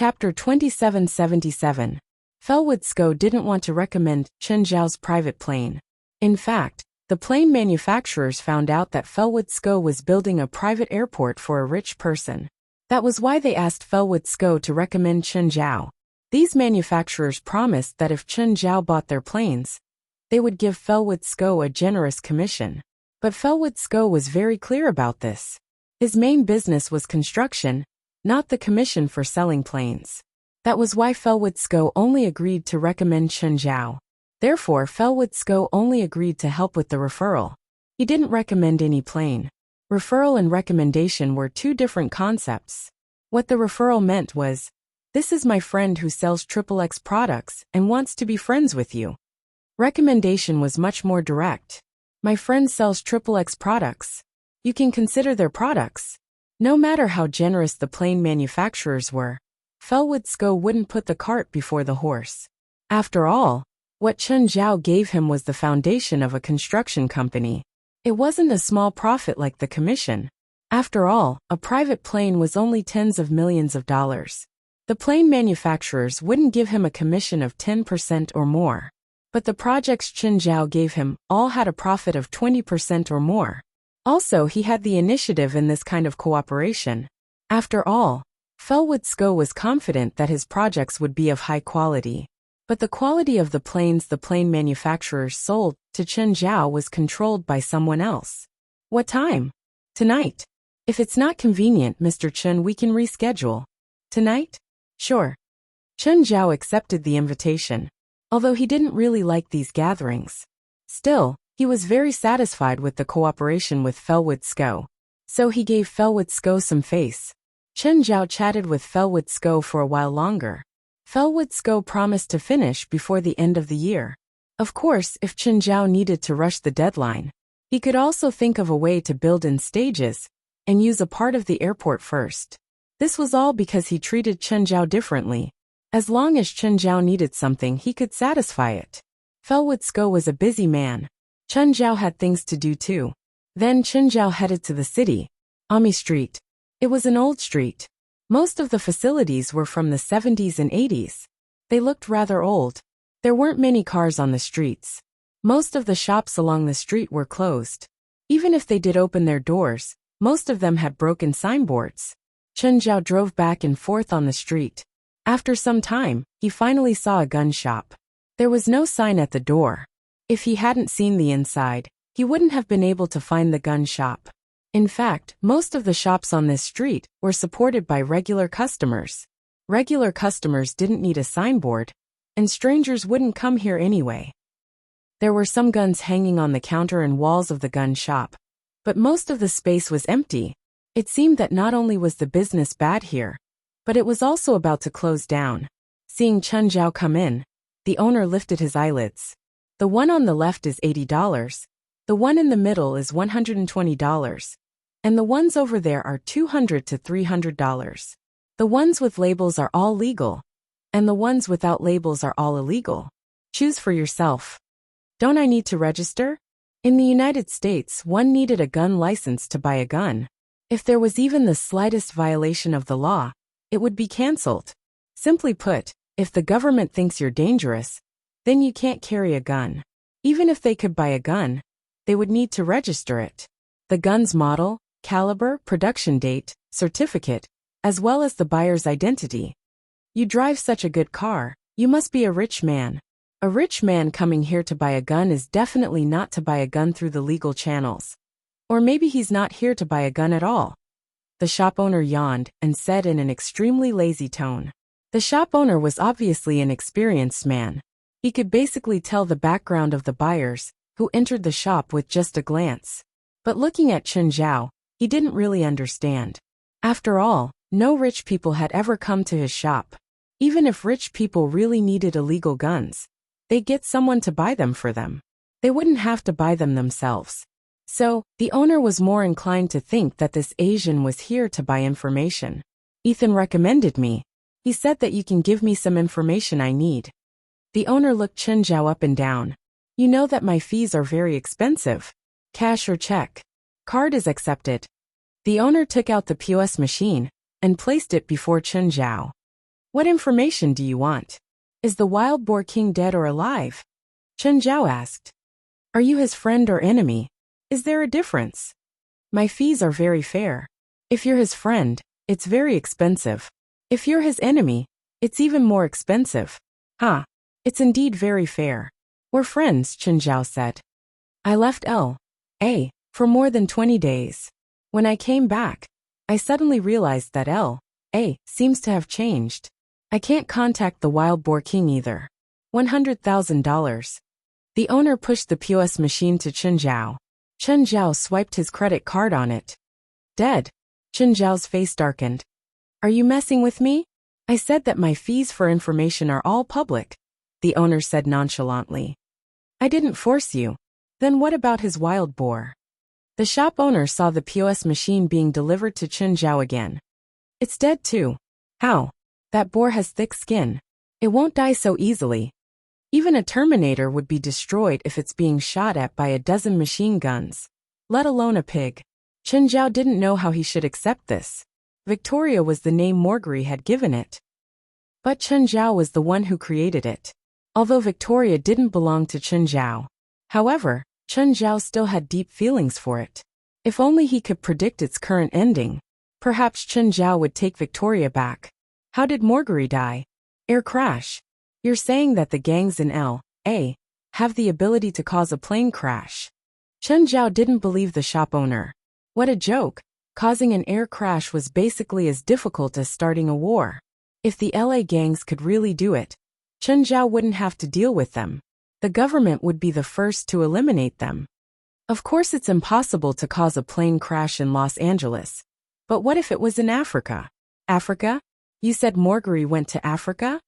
Chapter 2777. Felwood-Sko didn't want to recommend Chen Zhao's private plane. In fact, the plane manufacturers found out that Felwood-Sko was building a private airport for a rich person. That was why they asked Felwood-Sko to recommend Chen Zhao. These manufacturers promised that if Chen Zhao bought their planes, they would give Felwood-Sko a generous commission. But Felwood-Sko was very clear about this. His main business was construction, not the commission for selling planes. That was why Felwood-Sko only agreed to recommend Chen Zhao. Therefore, Felwood-Sko only agreed to help with the referral. He didn't recommend any plane. Referral and recommendation were two different concepts. What the referral meant was, "This is my friend who sells XXX products and wants to be friends with you." Recommendation was much more direct. "My friend sells XXX products. You can consider their products." No matter how generous the plane manufacturers were, Felwood-Sko wouldn't put the cart before the horse. After all, what Chen Zhao gave him was the foundation of a construction company. It wasn't a small profit like the commission. After all, a private plane was only tens of millions of dollars. The plane manufacturers wouldn't give him a commission of 10% or more. But the projects Chen Zhao gave him all had a profit of 20% or more. Also, he had the initiative in this kind of cooperation. After all, Felwood-Sko was confident that his projects would be of high quality. But the quality of the planes the plane manufacturers sold to Chen Zhao was controlled by someone else. "What time?" "Tonight. If it's not convenient, Mr. Chen, we can reschedule." "Tonight?" "Sure." Chen Zhao accepted the invitation. Although he didn't really like these gatherings. Still, he was very satisfied with the cooperation with Felwood-Sko. So he gave Felwood-Sko some face. Chen Zhao chatted with Felwood-Sko for a while longer. Felwood-Sko promised to finish before the end of the year. Of course, if Chen Zhao needed to rush the deadline, he could also think of a way to build in stages and use a part of the airport first. This was all because he treated Chen Zhao differently. As long as Chen Zhao needed something, he could satisfy it. Felwood-Sko was a busy man. Chen Zhao had things to do too. Then Chen Zhao headed to the city. Ami Street. It was an old street. Most of the facilities were from the 70s and 80s. They looked rather old. There weren't many cars on the streets. Most of the shops along the street were closed. Even if they did open their doors, most of them had broken signboards. Chen Zhao drove back and forth on the street. After some time, he finally saw a gun shop. There was no sign at the door. If he hadn't seen the inside, he wouldn't have been able to find the gun shop. In fact, most of the shops on this street were supported by regular customers. Regular customers didn't need a signboard, and strangers wouldn't come here anyway. There were some guns hanging on the counter and walls of the gun shop, but most of the space was empty. It seemed that not only was the business bad here, but it was also about to close down. Seeing Chen Zhao come in, the owner lifted his eyelids. "The one on the left is $80. The one in the middle is $120. And the ones over there are $200 to $300. The ones with labels are all legal. And the ones without labels are all illegal. Choose for yourself." "Don't I need to register?" In the United States, one needed a gun license to buy a gun. If there was even the slightest violation of the law, it would be cancelled. Simply put, if the government thinks you're dangerous, then you can't carry a gun. Even if they could buy a gun, they would need to register it. The gun's model, caliber, production date, certificate, as well as the buyer's identity. "You drive such a good car, you must be a rich man." A rich man coming here to buy a gun is definitely not to buy a gun through the legal channels. Or maybe he's not here to buy a gun at all. The shop owner yawned and said in an extremely lazy tone. The shop owner was obviously an experienced man. He could basically tell the background of the buyers who entered the shop with just a glance. But looking at Chen Zhao, he didn't really understand. After all, no rich people had ever come to his shop. Even if rich people really needed illegal guns, they'd get someone to buy them for them. They wouldn't have to buy them themselves. So, the owner was more inclined to think that this Asian was here to buy information. "Ethan recommended me. He said that you can give me some information I need." The owner looked Chen Zhao up and down. "You know that my fees are very expensive. Cash or check?" "Card is accepted." The owner took out the POS machine and placed it before Chen Zhao. What information do you want? Is the wild boar king dead or alive? Chen Zhao asked. Are you his friend or enemy? Is there a difference? My fees are very fair. If you're his friend, it's very expensive. If you're his enemy, it's even more expensive. Ha! It's indeed very fair. We're friends, Chen Zhao said. I left L.A. for more than 20 days. When I came back, I suddenly realized that L.A. seems to have changed. I can't contact the wild boar king either. $100,000. The owner pushed the POS machine to Chen Zhao. Chen Zhao swiped his credit card on it. Dead. Chen Zhao's face darkened. Are you messing with me? I said that my fees for information are all public, the owner said nonchalantly. I didn't force you. Then what about his wild boar? The shop owner saw the POS machine being delivered to Chen Zhao again. It's dead too. How? That boar has thick skin. It won't die so easily. Even a Terminator would be destroyed if it's being shot at by a dozen machine guns, let alone a pig. Chen Zhao didn't know how he should accept this. Victoria was the name Morgary had given it. But Chen Zhao was the one who created it. Although Victoria didn't belong to Chen Zhao. However, Chen Zhao still had deep feelings for it. If only he could predict its current ending. Perhaps Chen Zhao would take Victoria back. How did Morgary die? Air crash. You're saying that the gangs in L.A. have the ability to cause a plane crash. Chen Zhao didn't believe the shop owner. What a joke. Causing an air crash was basically as difficult as starting a war. If the LA gangs could really do it, Chen Zhao wouldn't have to deal with them. The government would be the first to eliminate them. Of course it's impossible to cause a plane crash in Los Angeles. But what if it was in Africa? Africa? You said Morgary went to Africa?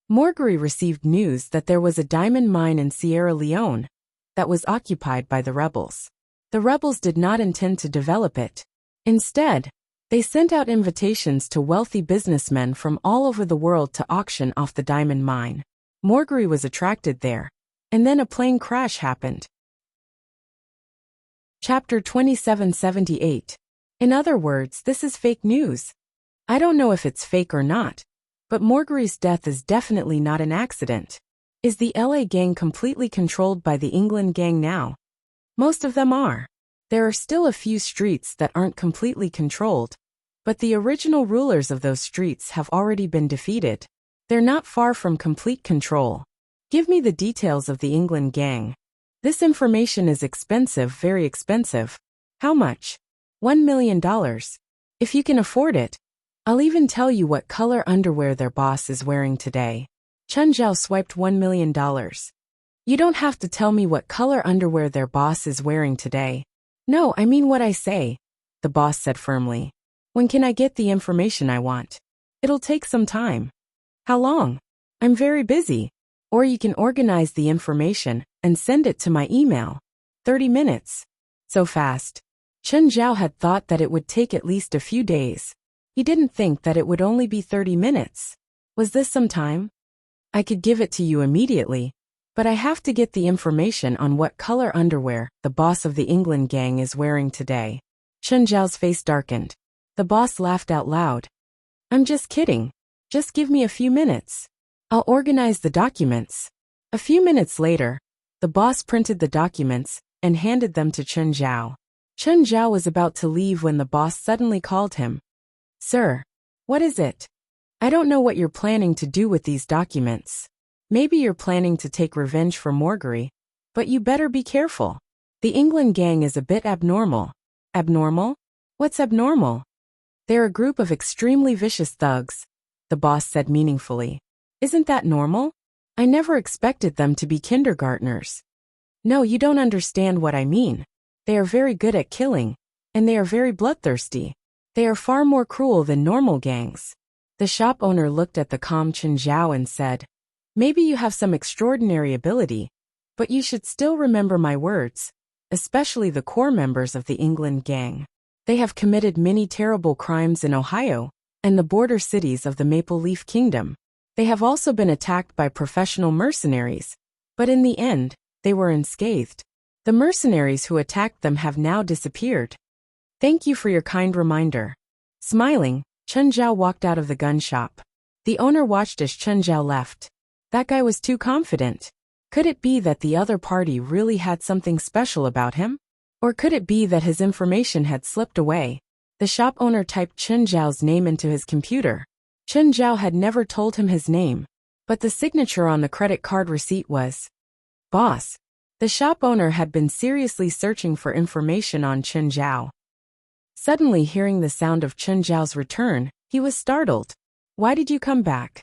Morgary received news that there was a diamond mine in Sierra Leone that was occupied by the rebels. The rebels did not intend to develop it. Instead, they sent out invitations to wealthy businessmen from all over the world to auction off the diamond mine. Morgary was attracted there, and then a plane crash happened. Chapter 2778. In other words, this is fake news. I don't know if it's fake or not, but Morgary's death is definitely not an accident. Is the LA gang completely controlled by the England gang now? Most of them are. There are still a few streets that aren't completely controlled, but the original rulers of those streets have already been defeated. They're not far from complete control. Give me the details of the England gang. This information is expensive, very expensive. How much? $1 million. If you can afford it, I'll even tell you what color underwear their boss is wearing today. Chen Zhao swiped $1 million. You don't have to tell me what color underwear their boss is wearing today. No, I mean what I say, the boss said firmly. When can I get the information I want? It'll take some time. How long? I'm very busy. Or you can organize the information and send it to my email. 30 minutes. So fast. Chen Zhao had thought that it would take at least a few days. He didn't think that it would only be 30 minutes. Was this some time? I could give it to you immediately, but I have to get the information on what color underwear the boss of the England gang is wearing today. Chen Zhao's face darkened. The boss laughed out loud. I'm just kidding. Just give me a few minutes. I'll organize the documents. A few minutes later, the boss printed the documents and handed them to Chen Zhao. Chen Zhao was about to leave when the boss suddenly called him. Sir, what is it? I don't know what you're planning to do with these documents. Maybe you're planning to take revenge for Morgary, but you better be careful. The England gang is a bit abnormal. Abnormal? What's abnormal? They're a group of extremely vicious thugs, the boss said meaningfully. Isn't that normal? I never expected them to be kindergartners. No, you don't understand what I mean. They are very good at killing, and they are very bloodthirsty. They are far more cruel than normal gangs. The shop owner looked at the calm Chen Zhao and said, Maybe you have some extraordinary ability, but you should still remember my words, especially the core members of the England gang. They have committed many terrible crimes in Ohio and the border cities of the Maple Leaf Kingdom. They have also been attacked by professional mercenaries, but in the end, they were unscathed. The mercenaries who attacked them have now disappeared. Thank you for your kind reminder. Smiling, Chen Zhao walked out of the gun shop. The owner watched as Chen Zhao left. That guy was too confident. Could it be that the other party really had something special about him? Or could it be that his information had slipped away? The shop owner typed Chen Zhao's name into his computer. Chen Zhao had never told him his name, but the signature on the credit card receipt was Boss. The shop owner had been seriously searching for information on Chen Zhao. Suddenly hearing the sound of Chen Zhao's return, he was startled. Why did you come back?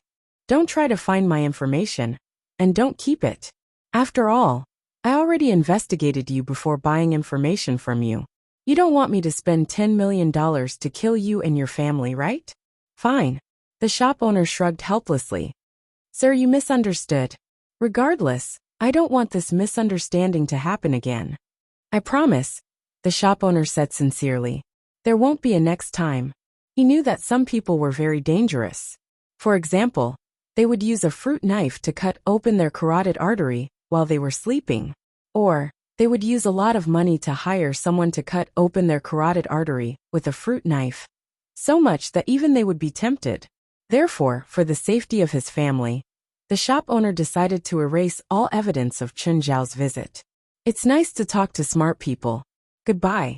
Don't try to find my information. And don't keep it. After all, I already investigated you before buying information from you. You don't want me to spend $10 million to kill you and your family, right? Fine. The shop owner shrugged helplessly. Sir, you misunderstood. Regardless, I don't want this misunderstanding to happen again. I promise, the shop owner said sincerely. There won't be a next time. He knew that some people were very dangerous. For example, they would use a fruit knife to cut open their carotid artery while they were sleeping. Or, they would use a lot of money to hire someone to cut open their carotid artery with a fruit knife. So much that even they would be tempted. Therefore, for the safety of his family, the shop owner decided to erase all evidence of Chen Zhao's visit. It's nice to talk to smart people. Goodbye.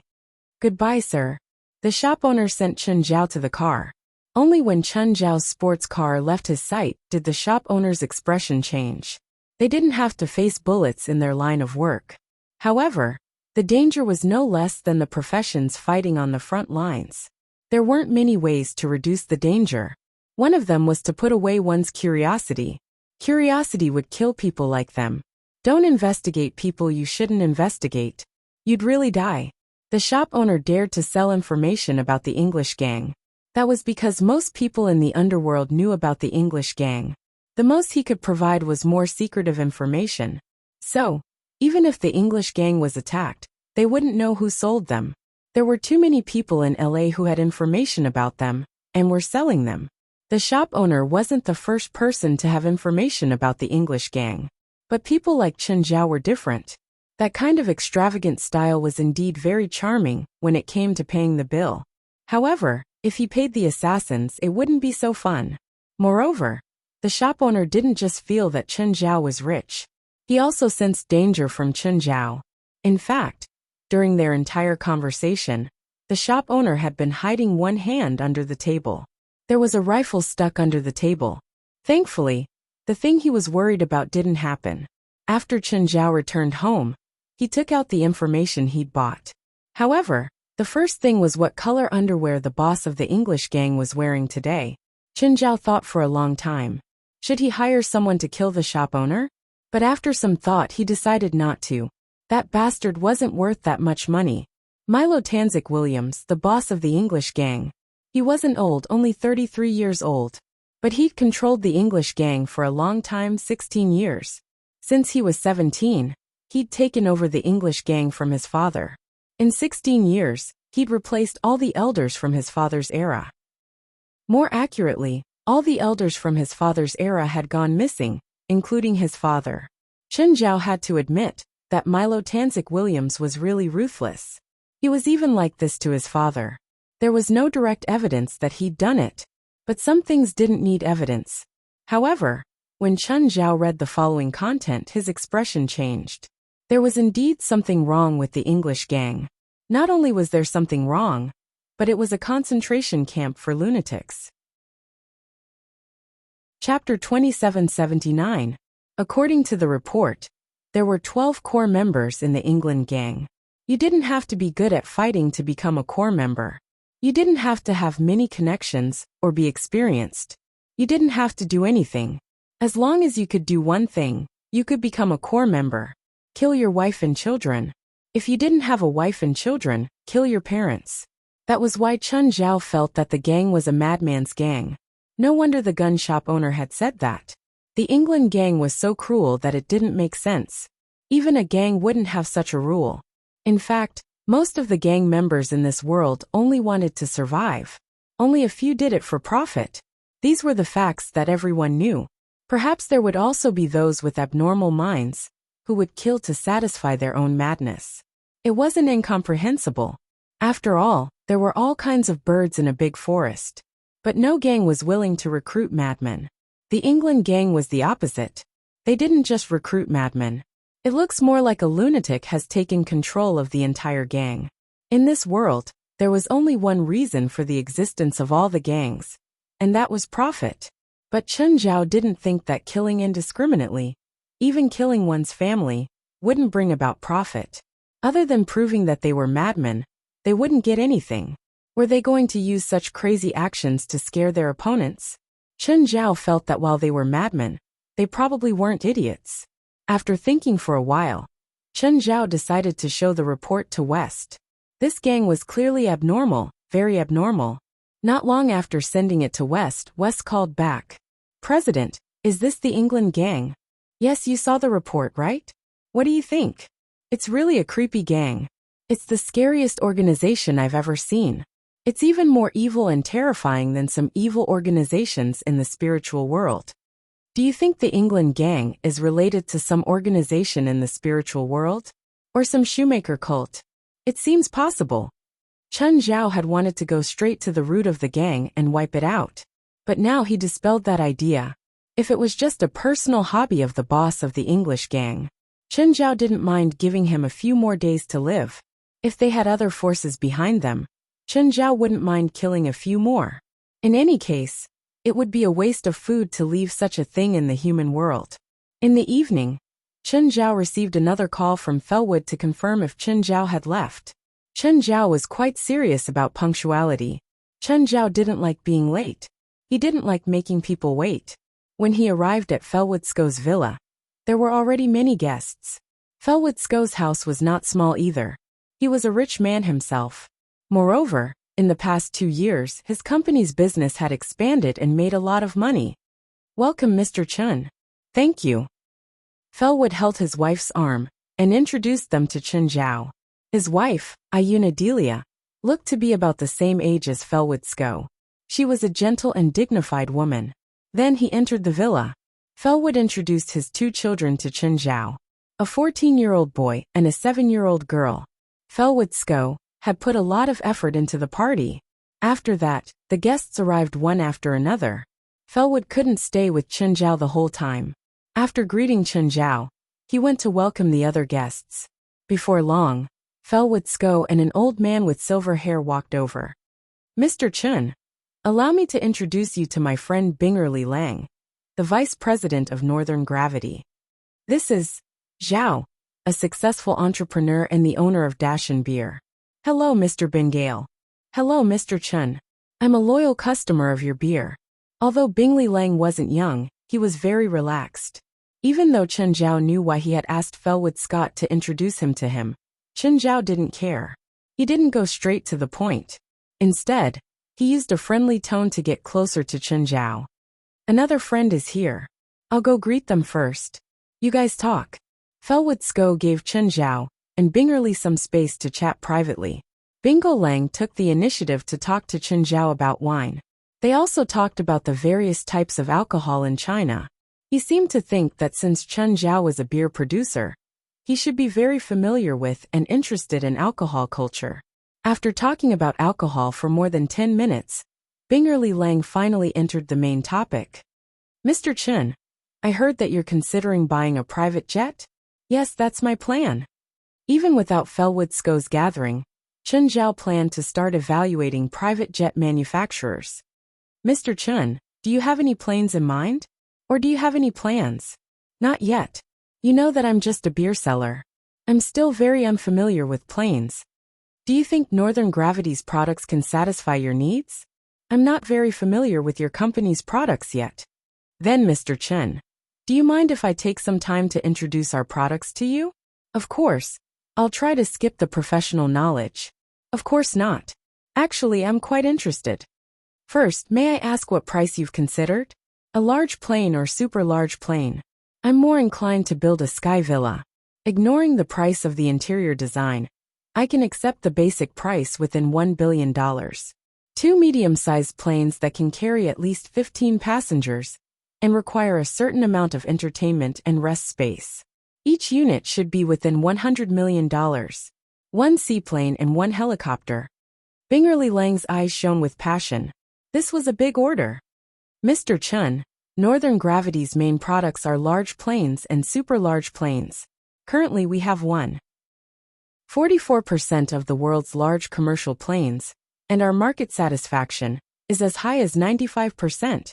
Goodbye, sir. The shop owner sent Chen Zhao to the car. Only when Chen Zhao's sports car left his sight did the shop owner's expression change. They didn't have to face bullets in their line of work. However, the danger was no less than the professions fighting on the front lines. There weren't many ways to reduce the danger. One of them was to put away one's curiosity. Curiosity would kill people like them. Don't investigate people you shouldn't investigate. You'd really die. The shop owner dared to sell information about the English gang. That was because most people in the underworld knew about the English gang. The most he could provide was more secretive information. So, even if the English gang was attacked, they wouldn't know who sold them. There were too many people in LA who had information about them, and were selling them. The shop owner wasn't the first person to have information about the English gang. But people like Chen Zhao were different. That kind of extravagant style was indeed very charming when it came to paying the bill. However, if he paid the assassins, it wouldn't be so fun. Moreover, the shop owner didn't just feel that Chen Zhao was rich. He also sensed danger from Chen Zhao. In fact, during their entire conversation, the shop owner had been hiding one hand under the table. There was a rifle stuck under the table. Thankfully, the thing he was worried about didn't happen. After Chen Zhao returned home, he took out the information he'd bought. However, the first thing was what color underwear the boss of the English gang was wearing today. Chen Zhao thought for a long time. Should he hire someone to kill the shop owner? But after some thought he decided not to. That bastard wasn't worth that much money. Milo Tanzik Williams, the boss of the English gang. He wasn't old, only 33 years old. But he'd controlled the English gang for a long time, 16 years. Since he was 17, he'd taken over the English gang from his father. In 16 years, he'd replaced all the elders from his father's era. More accurately, all the elders from his father's era had gone missing, including his father. Chen Zhao had to admit that Milo Tanzik Williams was really ruthless. He was even like this to his father. There was no direct evidence that he'd done it, but some things didn't need evidence. However, when Chen Zhao read the following content, his expression changed. There was indeed something wrong with the English gang. Not only was there something wrong, but it was a concentration camp for lunatics. Chapter 2779. According to the report, there were 12 core members in the England gang. You didn't have to be good at fighting to become a core member. You didn't have to have many connections or be experienced. You didn't have to do anything. As long as you could do one thing, you could become a core member. Kill your wife and children. If you didn't have a wife and children, kill your parents. That was why Chen Zhao felt that the gang was a madman's gang. No wonder the gun shop owner had said that. The England gang was so cruel that it didn't make sense. Even a gang wouldn't have such a rule. In fact, most of the gang members in this world only wanted to survive. Only a few did it for profit. These were the facts that everyone knew. Perhaps there would also be those with abnormal minds, who would kill to satisfy their own madness. It wasn't incomprehensible. After all, there were all kinds of birds in a big forest. But no gang was willing to recruit madmen. The England gang was the opposite. They didn't just recruit madmen. It looks more like a lunatic has taken control of the entire gang. In this world, there was only one reason for the existence of all the gangs, and that was profit. But Chen Zhao didn't think that killing indiscriminately, even killing one's family, wouldn't bring about profit. Other than proving that they were madmen, they wouldn't get anything. Were they going to use such crazy actions to scare their opponents? Chen Zhao felt that while they were madmen, they probably weren't idiots. After thinking for a while, Chen Zhao decided to show the report to West. This gang was clearly abnormal, very abnormal. Not long after sending it to West called back. "President, is this the England gang?" "Yes, you saw the report, right? What do you think?" "It's really a creepy gang. It's the scariest organization I've ever seen. It's even more evil and terrifying than some evil organizations in the spiritual world." "Do you think the England gang is related to some organization in the spiritual world? Or some shoemaker cult?" "It seems possible." Chen Zhao had wanted to go straight to the root of the gang and wipe it out. But now he dispelled that idea. If it was just a personal hobby of the boss of the English gang, Chen Zhao didn't mind giving him a few more days to live. If they had other forces behind them, Chen Zhao wouldn't mind killing a few more. In any case, it would be a waste of food to leave such a thing in the human world. In the evening, Chen Zhao received another call from Fellwood to confirm if Chen Zhao had left. Chen Zhao was quite serious about punctuality. Chen Zhao didn't like being late. He didn't like making people wait. When he arrived at Fellwoodsko's villa, there were already many guests. Fellwoodsko's house was not small either. He was a rich man himself. Moreover, in the past 2 years, his company's business had expanded and made a lot of money. "Welcome, Mr. Chen." "Thank you." Fellwood held his wife's arm and introduced them to Chen Zhao. His wife, Ayuna Delia, looked to be about the same age as Fellwoodsko. She was a gentle and dignified woman. Then he entered the villa. Fellwood introduced his 2 children to Chen Zhao, a 14-year-old boy and a 7-year-old girl. Fellwoodsko had put a lot of effort into the party. After that, the guests arrived one after another. Fellwood couldn't stay with Chen Zhao the whole time. After greeting Chen Zhao, he went to welcome the other guests. Before long, Fellwoodsko and an old man with silver hair walked over. "Mr. Chen, allow me to introduce you to my friend Bingerly Lang, the vice president of Northern Gravity. This is Zhao, a successful entrepreneur and the owner of Dashin Beer." "Hello, Mr. Bingale." "Hello, Mr. Chen. I'm a loyal customer of your beer." Although Bingley Lang wasn't young, he was very relaxed. Even though Chen Zhao knew why he had asked Fellwood Scott to introduce him to him, Chen Zhao didn't care. He didn't go straight to the point. Instead, he used a friendly tone to get closer to Chen Zhao. "Another friend is here. I'll go greet them first. You guys talk." Fellwood Sko gave Chen Zhao and Bingerly some space to chat privately. Bingo Lang took the initiative to talk to Chen Zhao about wine. They also talked about the various types of alcohol in China. He seemed to think that since Chen Zhao was a beer producer, he should be very familiar with and interested in alcohol culture. After talking about alcohol for more than 10 minutes, Bingerly Lang finally entered the main topic. "Mr. Chen, I heard that you're considering buying a private jet?" "Yes, that's my plan." Even without Fellwoodsko's gathering, Chen Zhao planned to start evaluating private jet manufacturers. "Mr. Chen, do you have any planes in mind? Or do you have any plans?" "Not yet. You know that I'm just a beer seller. I'm still very unfamiliar with planes. Do you think Northern Gravity's products can satisfy your needs? I'm not very familiar with your company's products yet." "Then, Mr. Chen, do you mind if I take some time to introduce our products to you?" "Of course. I'll try to skip the professional knowledge." "Of course not. Actually, I'm quite interested. First, may I ask what price you've considered? A large plane or super large plane? I'm more inclined to build a sky villa. Ignoring the price of the interior design, I can accept the basic price within $1 billion. 2 medium-sized planes that can carry at least 15 passengers and require a certain amount of entertainment and rest space. Each unit should be within $100 million. 1 seaplane and 1 helicopter." Bingerly Lang's eyes shone with passion. This was a big order. Mr. Chun, Northern Gravity's main products are large planes and super large planes. Currently we have 44% of the world's large commercial planes, and our market satisfaction is as high as 95%,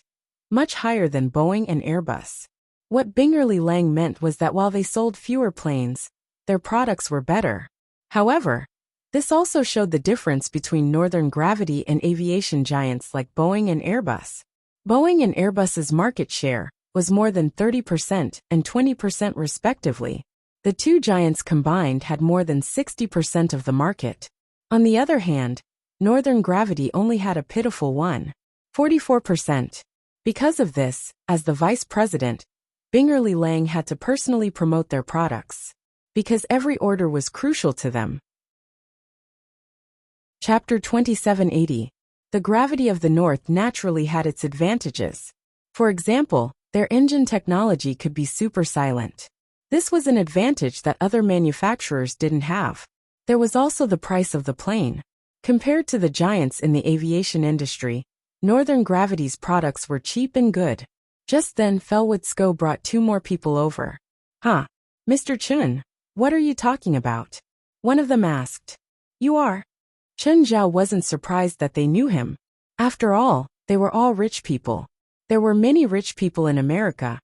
much higher than Boeing and Airbus. What Bingerly Lang meant was that while they sold fewer planes, their products were better. However, this also showed the difference between Northern Gravity and aviation giants like Boeing and Airbus. Boeing and Airbus's market share was more than 30% and 20% respectively. The two giants combined had more than 60% of the market. On the other hand, Northern Gravity only had a pitiful 44%. Because of this, as the vice president, Bingerly Lang had to personally promote their products, because every order was crucial to them. Chapter 2780. The gravity of the North naturally had its advantages. For example, their engine technology could be super silent. This was an advantage that other manufacturers didn't have. There was also the price of the plane. Compared to the giants in the aviation industry, Northern Gravity's products were cheap and good. Just then Fellwood Sco brought two more people over. Huh? Mr. Chun, what are you talking about? One of them asked. You are? Chen Zhao wasn't surprised that they knew him. After all, they were all rich people. There were many rich people in America,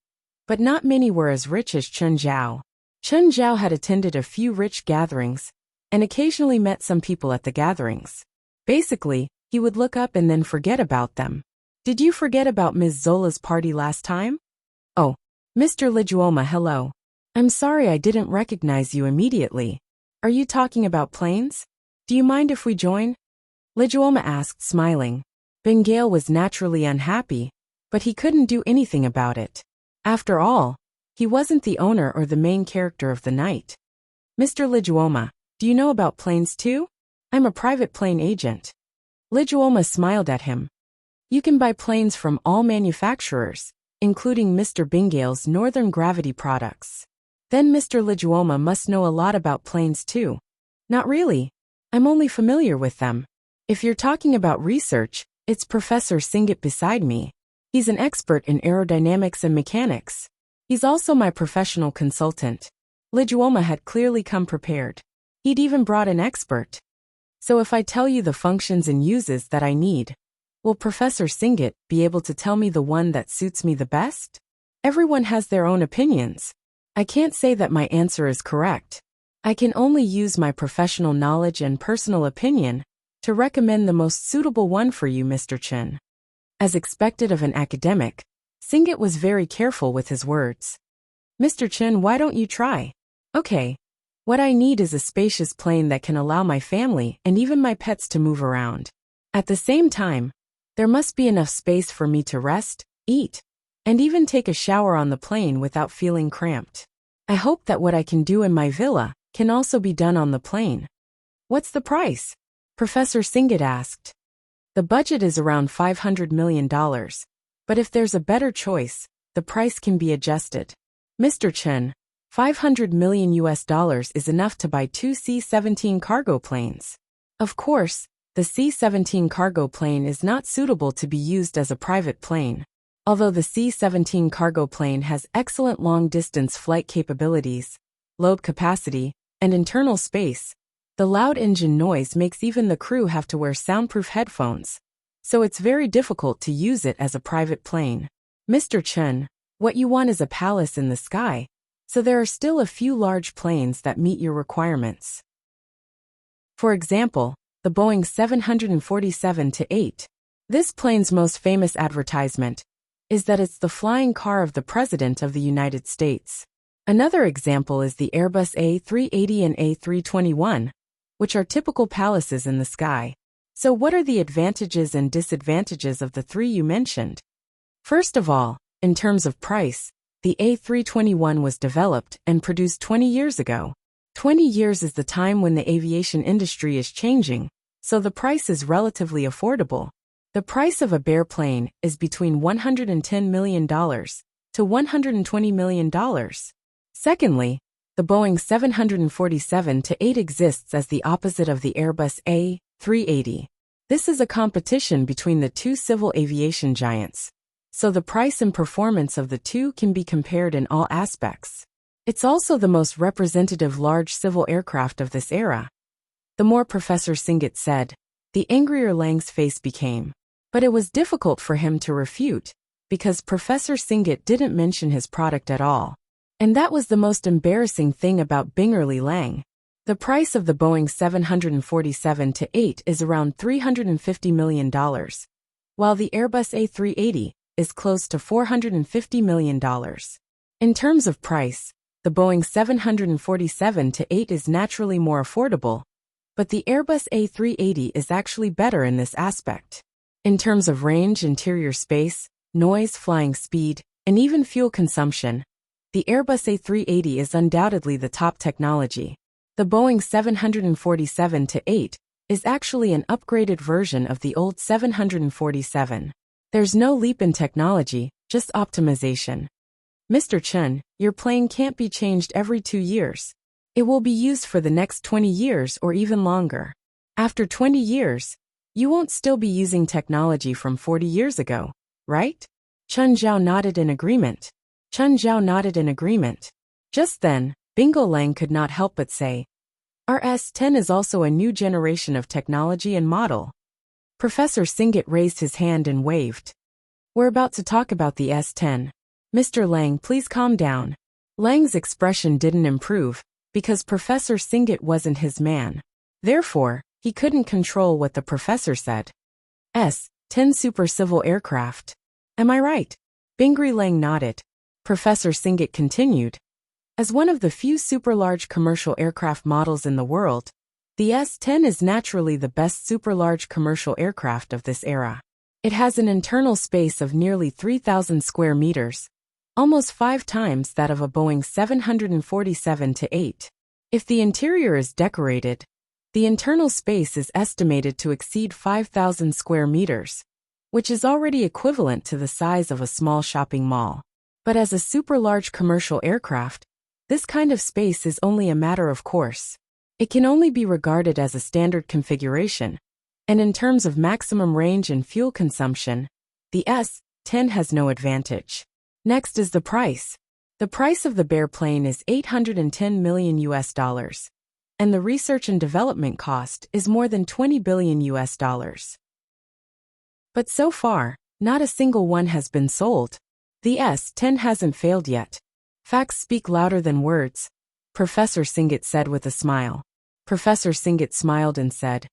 but not many were as rich as Chen Zhao. Chen Zhao had attended a few rich gatherings, and occasionally met some people at the gatherings. Basically, he would look up and then forget about them. Did you forget about Ms. Zola's party last time? Oh, Mr. Lijuoma, hello. I'm sorry I didn't recognize you immediately. Are you talking about planes? Do you mind if we join? Lijuoma asked, smiling. Bengale was naturally unhappy, but he couldn't do anything about it. After all, he wasn't the owner or the main character of the night. Mr. Lijuoma, do you know about planes too? I'm a private plane agent. Lijuoma smiled at him. You can buy planes from all manufacturers, including Mr. Bengale's Northern Gravity products. Then Mr. Lijuoma must know a lot about planes too. Not really. I'm only familiar with them. If you're talking about research, it's Professor Singit beside me. He's an expert in aerodynamics and mechanics. He's also my professional consultant. Lijuoma had clearly come prepared. He'd even brought an expert. So if I tell you the functions and uses that I need, will Professor Singit be able to tell me the one that suits me the best? Everyone has their own opinions. I can't say that my answer is correct. I can only use my professional knowledge and personal opinion to recommend the most suitable one for you, Mr. Chen. As expected of an academic, Singit was very careful with his words. Mr. Chen, why don't you try? Okay. What I need is a spacious plane that can allow my family and even my pets to move around. At the same time, there must be enough space for me to rest, eat, and even take a shower on the plane without feeling cramped. I hope that what I can do in my villa can also be done on the plane. What's the price? Professor Singit asked. The budget is around $500 million, but if there's a better choice, the price can be adjusted. Mr. Chen, $500 million is enough to buy two C-17 cargo planes. Of course, the C-17 cargo plane is not suitable to be used as a private plane. Although the C-17 cargo plane has excellent long-distance flight capabilities, load capacity, and internal space, the loud engine noise makes even the crew have to wear soundproof headphones, so it's very difficult to use it as a private plane. Mr. Chen, what you want is a palace in the sky, so there are still a few large planes that meet your requirements. For example, the Boeing 747-8. This plane's most famous advertisement is that it's the flying car of the President of the United States. Another example is the Airbus A380 and A321, which are typical palaces in the sky. So what are the advantages and disadvantages of the three you mentioned? First of all, in terms of price, the A321 was developed and produced 20 years ago. 20 years is the time when the aviation industry is changing, so the price is relatively affordable. The price of a bare plane is between $110 million to $120 million. Secondly, the Boeing 747-8 exists as the opposite of the Airbus A380. This is a competition between the two civil aviation giants, so the price and performance of the two can be compared in all aspects. It's also the most representative large civil aircraft of this era. The more Professor Singet said, the angrier Lang's face became. But it was difficult for him to refute, because Professor Singet didn't mention his product at all. And that was the most embarrassing thing about Bingerly Lang. The price of the Boeing 747-8 is around $350 million, while the Airbus A380 is close to $450 million. In terms of price, the Boeing 747-8 is naturally more affordable, but the Airbus A380 is actually better in this aspect. In terms of range, interior space, noise, flying speed, and even fuel consumption, the Airbus A380 is undoubtedly the top technology. The Boeing 747-8 is actually an upgraded version of the old 747. There's no leap in technology, just optimization. Mr. Chen, your plane can't be changed every 2 years. It will be used for the next 20 years or even longer. After 20 years, you won't still be using technology from 40 years ago, right? Chen Zhao nodded in agreement. Just then, Bingo Lang could not help but say, "Our S10 is also a new generation of technology and model." Professor Singet raised his hand and waved. "We're about to talk about the S10. Mr. Lang, please calm down." Lang's expression didn't improve, because Professor Singet wasn't his man. Therefore, he couldn't control what the professor said. S-10 Super Civil Aircraft. Am I right? Bingerly Lang nodded. Professor Singet continued. As one of the few super-large commercial aircraft models in the world, the S-10 is naturally the best super-large commercial aircraft of this era. It has an internal space of nearly 3,000 square meters, almost 5 times that of a Boeing 747-8. If the interior is decorated, the internal space is estimated to exceed 5,000 square meters, which is already equivalent to the size of a small shopping mall. But as a super-large commercial aircraft, this kind of space is only a matter of course. It can only be regarded as a standard configuration, and in terms of maximum range and fuel consumption, the S-10 has no advantage. Next is the price. The price of the bare plane is $810 million, and the research and development cost is more than $20 billion. But so far, not a single one has been sold. The S-10 hasn't failed yet. Facts speak louder than words, Professor Singet said with a smile. Professor Singet smiled and said,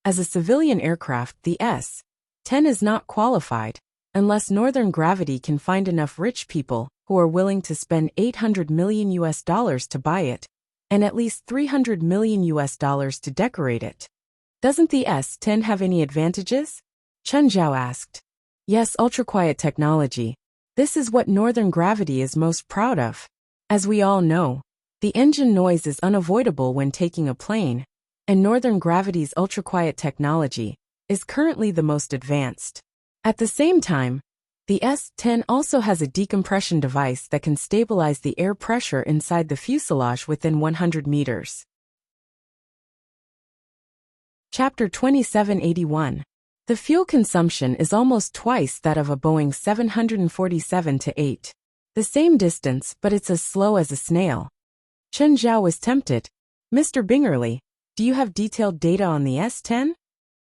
as a civilian aircraft, the S-10 is not qualified, unless Northern Gravity can find enough rich people who are willing to spend $800 million to buy it, and at least $300 million to decorate it. Doesn't the S-10 have any advantages? Chen Zhao asked. Yes, ultra-quiet technology. This is what Northern Gravity is most proud of. As we all know, the engine noise is unavoidable when taking a plane, and Northern Gravity's ultra-quiet technology is currently the most advanced. At the same time, the S-10 also has a decompression device that can stabilize the air pressure inside the fuselage within 100 meters. Chapter 2781. The fuel consumption is almost twice that of a Boeing 747-8. The same distance, but it's as slow as a snail. Chen Zhao was tempted. Mr. Bingerly, do you have detailed data on the S-10?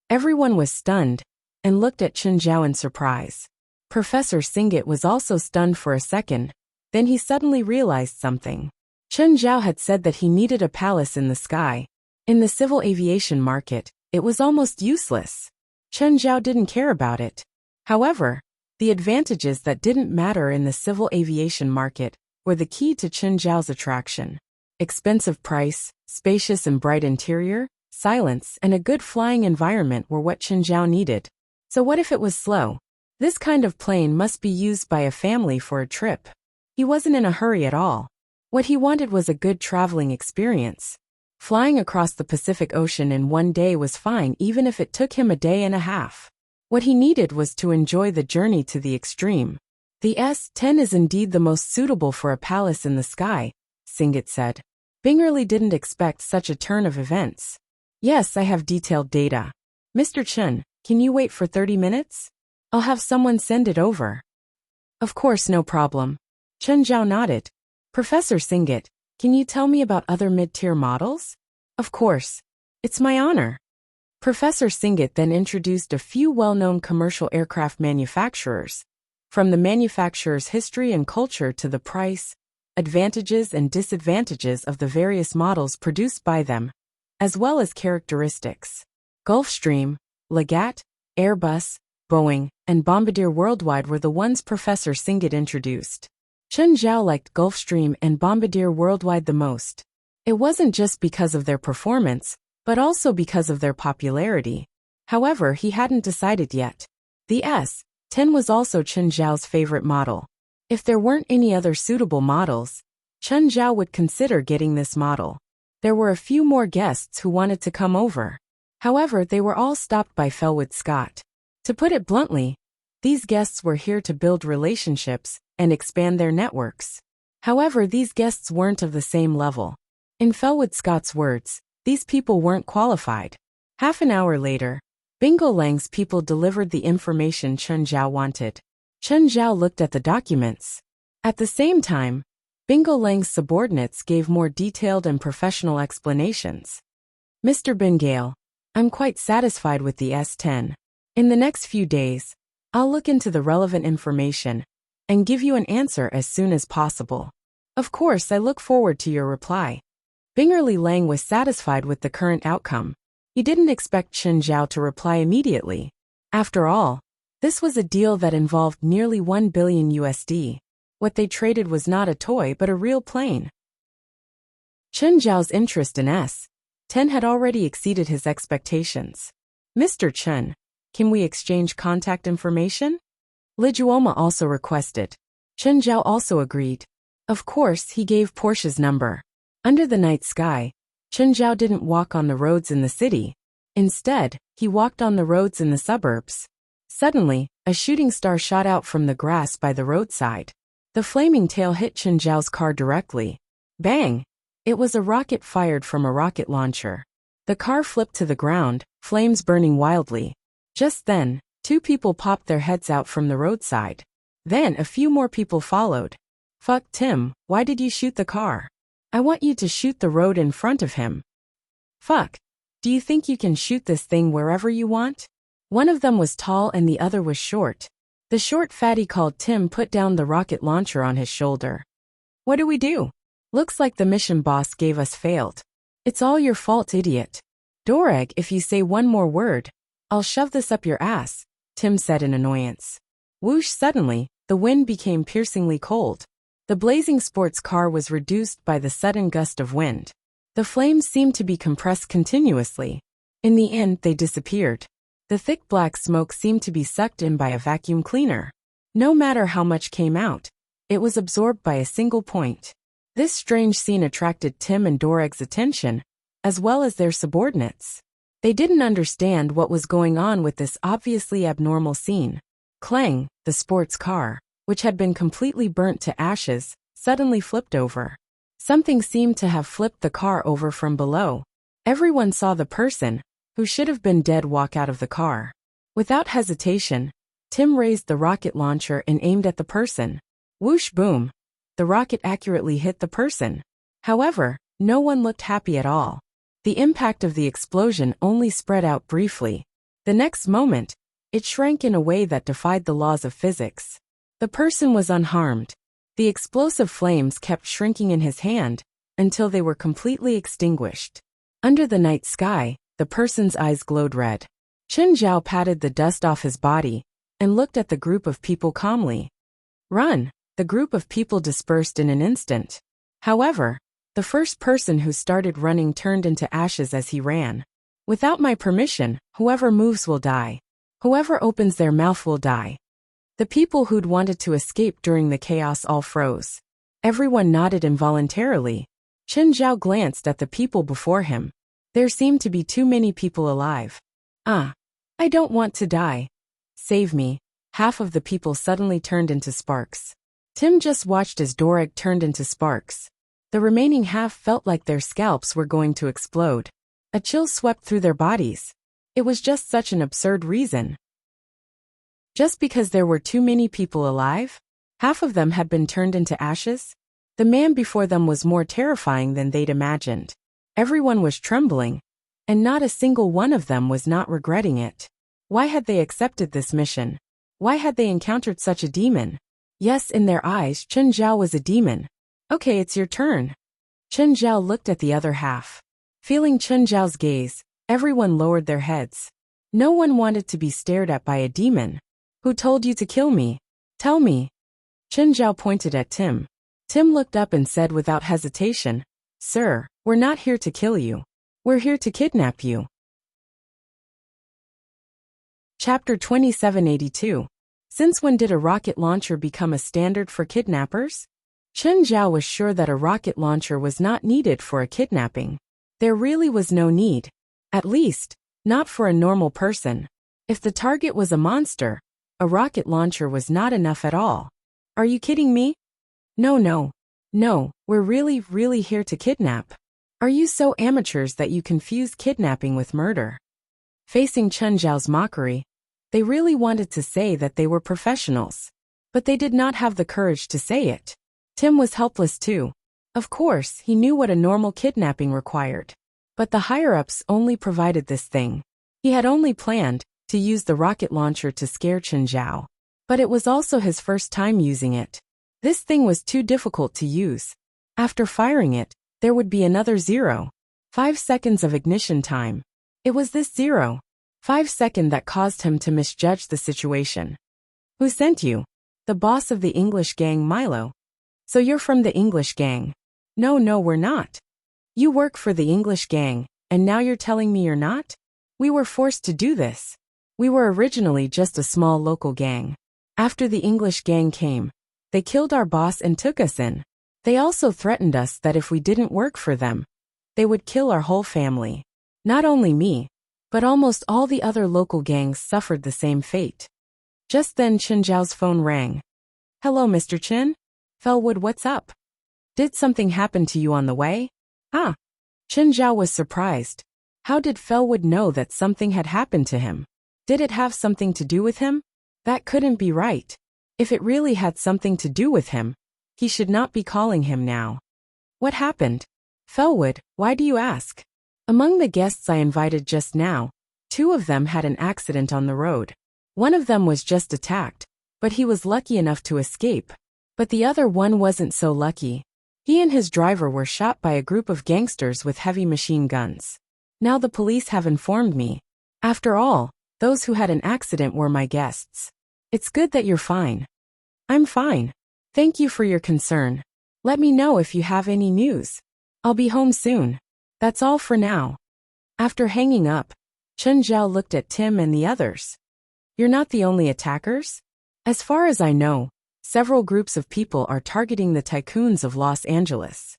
Everyone was stunned, and looked at Chen Zhao in surprise. Professor Singet was also stunned for a second, then he suddenly realized something. Chen Zhao had said that he needed a palace in the sky. In the civil aviation market, it was almost useless. Chen Zhao didn't care about it. However, the advantages that didn't matter in the civil aviation market were the key to Chen Zhao's attraction. Expensive price, spacious and bright interior, silence, and a good flying environment were what Chen Zhao needed. So what if it was slow? This kind of plane must be used by a family for a trip. He wasn't in a hurry at all. What he wanted was a good traveling experience. Flying across the Pacific Ocean in one day was fine even if it took him a day and a half. What he needed was to enjoy the journey to the extreme. The S-10 is indeed the most suitable for a palace in the sky, Singet said. Bingerly didn't expect such a turn of events. Yes, I have detailed data. Mr. Chen, Can you wait for 30 minutes? I'll have someone send it over. Of course, no problem. Chen Zhao nodded. Professor Singit, can you tell me about other mid-tier models? Of course. It's my honor. Professor Singit then introduced a few well-known commercial aircraft manufacturers, from the manufacturer's history and culture to the price, advantages and disadvantages of the various models produced by them, as well as characteristics. Gulfstream, Legat, Airbus, Boeing, and Bombardier Worldwide were the ones Professor Singit introduced. Chen Zhao liked Gulfstream and Bombardier Worldwide the most. It wasn't just because of their performance, but also because of their popularity. However, he hadn't decided yet. The S-10 was also Chen Zhao's favorite model. If there weren't any other suitable models, Chen Zhao would consider getting this model. There were a few more guests who wanted to come over. However, they were all stopped by Felwood Scott. To put it bluntly, these guests were here to build relationships and expand their networks. However, these guests weren't of the same level. In Felwood Scott's words, these people weren't qualified. Half an hour later, Bingo Lang's people delivered the information Chen Zhao wanted. Chen Zhao looked at the documents. At the same time, Bingo Lang's subordinates gave more detailed and professional explanations. Mr. Bengale, I'm quite satisfied with the S-10. In the next few days, I'll look into the relevant information and give you an answer as soon as possible. Of course, I look forward to your reply. Bingerly Lang was satisfied with the current outcome. He didn't expect Chen Zhao to reply immediately. After all, this was a deal that involved nearly $1 billion USD. What they traded was not a toy but a real plane. Chen Zhao's interest in S-10 had already exceeded his expectations. Mr. Chen, can we exchange contact information? Lijuoma also requested. Chen Zhao also agreed. Of course, he gave Porsche's number. Under the night sky, Chen Zhao didn't walk on the roads in the city. Instead, he walked on the roads in the suburbs. Suddenly, a shooting star shot out from the grass by the roadside. The flaming tail hit Chen Zhao's car directly. Bang! It was a rocket fired from a rocket launcher. The car flipped to the ground, flames burning wildly. Just then, two people popped their heads out from the roadside. Then a few more people followed. Fuck Tim, why did you shoot the car? I want you to shoot the road in front of him. Fuck. Do you think you can shoot this thing wherever you want? One of them was tall and the other was short. The short fatty called Tim put down the rocket launcher on his shoulder. What do we do? Looks like the mission boss gave us failed. It's all your fault, idiot. Doreg, if you say one more word, I'll shove this up your ass, Tim said in annoyance. Whoosh, suddenly, the wind became piercingly cold. The blazing sports car was reduced by the sudden gust of wind. The flames seemed to be compressed continuously. In the end, they disappeared. The thick black smoke seemed to be sucked in by a vacuum cleaner. No matter how much came out, it was absorbed by a single point. This strange scene attracted Tim and Doreg's attention, as well as their subordinates. They didn't understand what was going on with this obviously abnormal scene. Clang, the sports car, which had been completely burnt to ashes, suddenly flipped over. Something seemed to have flipped the car over from below. Everyone saw the person, who should have been dead, walk out of the car. Without hesitation, Tim raised the rocket launcher and aimed at the person. Whoosh, boom. The rocket accurately hit the person. However, no one looked happy at all. The impact of the explosion only spread out briefly. The next moment, it shrank in a way that defied the laws of physics. The person was unharmed. The explosive flames kept shrinking in his hand until they were completely extinguished. Under the night sky, the person's eyes glowed red. Chen Zhao patted the dust off his body and looked at the group of people calmly. Run! The group of people dispersed in an instant. However, the first person who started running turned into ashes as he ran. Without my permission, whoever moves will die. Whoever opens their mouth will die. The people who'd wanted to escape during the chaos all froze. Everyone nodded involuntarily. Chen Zhao glanced at the people before him. There seemed to be too many people alive. I don't want to die. Save me. Half of the people suddenly turned into sparks. Tim just watched as Doreg turned into sparks. The remaining half felt like their scalps were going to explode. A chill swept through their bodies. It was just such an absurd reason. Just because there were too many people alive? Half of them had been turned into ashes? The man before them was more terrifying than they'd imagined. Everyone was trembling, and not a single one of them was not regretting it. Why had they accepted this mission? Why had they encountered such a demon? Yes, in their eyes, Chen Zhao was a demon. Okay, it's your turn. Chen Zhao looked at the other half. Feeling Chen Zhao's gaze, everyone lowered their heads. No one wanted to be stared at by a demon. Who told you to kill me? Tell me. Chen Zhao pointed at Tim. Tim looked up and said without hesitation, Sir, we're not here to kill you. We're here to kidnap you. Chapter 2782. Since when did a rocket launcher become a standard for kidnappers? Chen Zhao was sure that a rocket launcher was not needed for a kidnapping. There really was no need. At least, not for a normal person. If the target was a monster, a rocket launcher was not enough at all. Are you kidding me? No, we're really here to kidnap. Are you so amateurs that you confuse kidnapping with murder? Facing Chen Zhao's mockery, they really wanted to say that they were professionals. But they did not have the courage to say it. Tim was helpless too. Of course, he knew what a normal kidnapping required. But the higher-ups only provided this thing. He had only planned to use the rocket launcher to scare Chen Zhao. But it was also his first time using it. This thing was too difficult to use. After firing it, there would be another 0.5 seconds of ignition time. It was this 0.5 second that caused him to misjudge the situation. Who sent you? The boss of the English gang, Milo. So you're from the English gang? No, we're not. You work for the English gang, and now you're telling me you're not? We were forced to do this. We were originally just a small local gang. After the English gang came, they killed our boss and took us in. They also threatened us that if we didn't work for them, they would kill our whole family. Not only me, but almost all the other local gangs suffered the same fate. Just then Chen Zhao's phone rang. Hello, Mr. Chen? Fellwood, what's up? Did something happen to you on the way? Ah. Chen Zhao was surprised. How did Fellwood know that something had happened to him? Did it have something to do with him? That couldn't be right. If it really had something to do with him, he should not be calling him now. What happened? Fellwood, why do you ask? Among the guests I invited just now, 2 of them had an accident on the road. One of them was just attacked, but he was lucky enough to escape. But the other one wasn't so lucky. He and his driver were shot by a group of gangsters with heavy machine guns. Now the police have informed me. After all, those who had an accident were my guests. It's good that you're fine. I'm fine. Thank you for your concern. Let me know if you have any news. I'll be home soon. That's all for now. After hanging up, Chen Zhao looked at Tim and the others. You're not the only attackers? As far as I know, several groups of people are targeting the tycoons of Los Angeles.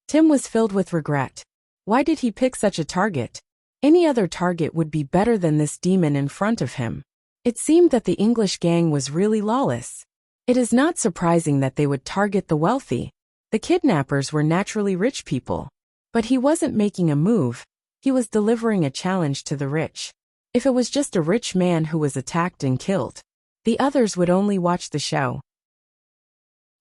Tim was filled with regret. Why did he pick such a target? Any other target would be better than this demon in front of him. It seemed that the English gang was really lawless. It is not surprising that they would target the wealthy. The kidnappers were naturally rich people. But he wasn't making a move, he was delivering a challenge to the rich. If it was just a rich man who was attacked and killed, the others would only watch the show.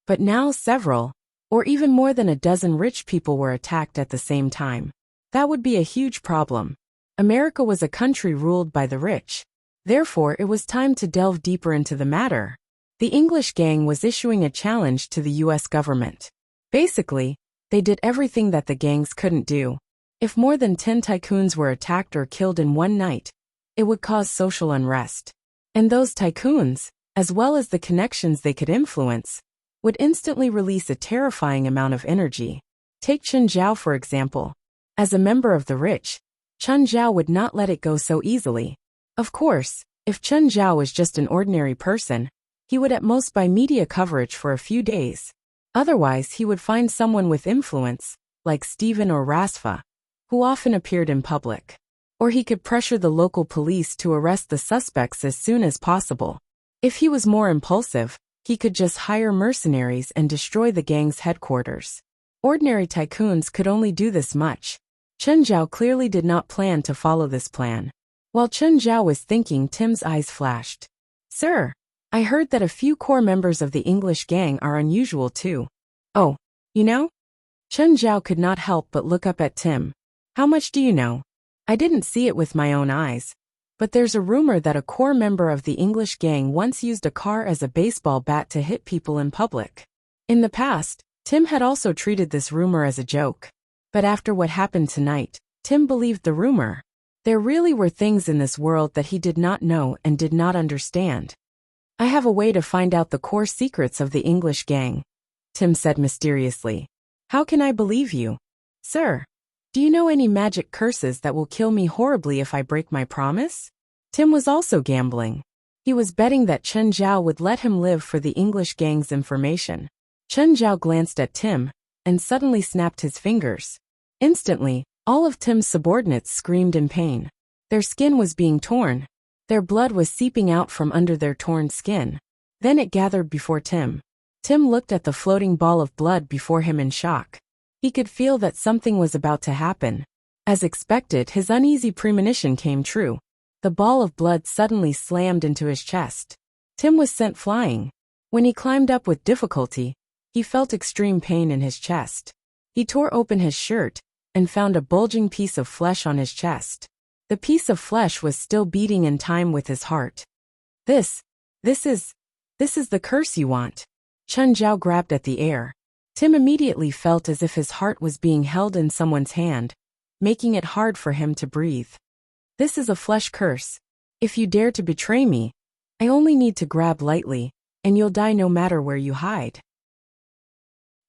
But now several, or even more than a dozen rich people were attacked at the same time. That would be a huge problem. America was a country ruled by the rich. Therefore, it was time to delve deeper into the matter. The English gang was issuing a challenge to the US government. Basically, they did everything that the gangs couldn't do. If more than 10 tycoons were attacked or killed in one night, it would cause social unrest. And those tycoons, as well as the connections they could influence, would instantly release a terrifying amount of energy. Take Chen Zhao for example. As a member of the rich, Chen Zhao would not let it go so easily. Of course, if Chen Zhao was just an ordinary person, he would at most buy media coverage for a few days. Otherwise, he would find someone with influence, like Steven or Rasfa, who often appeared in public. Or he could pressure the local police to arrest the suspects as soon as possible. If he was more impulsive, he could just hire mercenaries and destroy the gang's headquarters. Ordinary tycoons could only do this much. Chen Zhao clearly did not plan to follow this plan. While Chen Zhao was thinking, Tim's eyes flashed. Sir, I heard that a few core members of the English gang are unusual too. Oh, you know? Chen Zhao could not help but look up at Tim. How much do you know? I didn't see it with my own eyes. But there's a rumor that a core member of the English gang once used a car as a baseball bat to hit people in public. In the past, Tim had also treated this rumor as a joke. But after what happened tonight, Tim believed the rumor. There really were things in this world that he did not know and did not understand. I have a way to find out the core secrets of the English gang, Tim said mysteriously. How can I believe you? Sir, do you know any magic curses that will kill me horribly if I break my promise? Tim was also gambling. He was betting that Chen Zhao would let him live for the English gang's information. Chen Zhao glanced at Tim and suddenly snapped his fingers. Instantly, all of Tim's subordinates screamed in pain. Their skin was being torn. Their blood was seeping out from under their torn skin. Then it gathered before Tim. Tim looked at the floating ball of blood before him in shock. He could feel that something was about to happen. As expected, his uneasy premonition came true. The ball of blood suddenly slammed into his chest. Tim was sent flying. When he climbed up with difficulty, he felt extreme pain in his chest. He tore open his shirt and found a bulging piece of flesh on his chest. The piece of flesh was still beating in time with his heart. This is the curse you want. Chen Zhao grabbed at the air. Tim immediately felt as if his heart was being held in someone's hand, making it hard for him to breathe. This is a flesh curse. If you dare to betray me, I only need to grab lightly, and you'll die no matter where you hide.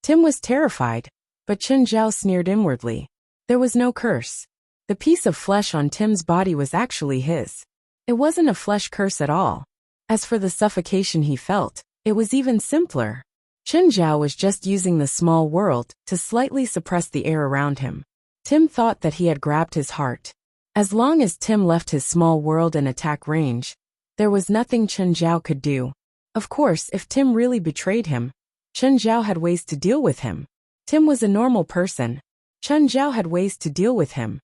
Tim was terrified, but Chen Zhao sneered inwardly. There was no curse. The piece of flesh on Tim's body was actually his. It wasn't a flesh curse at all. As for the suffocation he felt, it was even simpler. Chen Zhao was just using the small world to slightly suppress the air around him. Tim thought that he had grabbed his heart. As long as Tim left his small world in attack range, there was nothing Chen Zhao could do. Of course, if Tim really betrayed him, Chen Zhao had ways to deal with him. Tim was a normal person. Chen Zhao had ways to deal with him.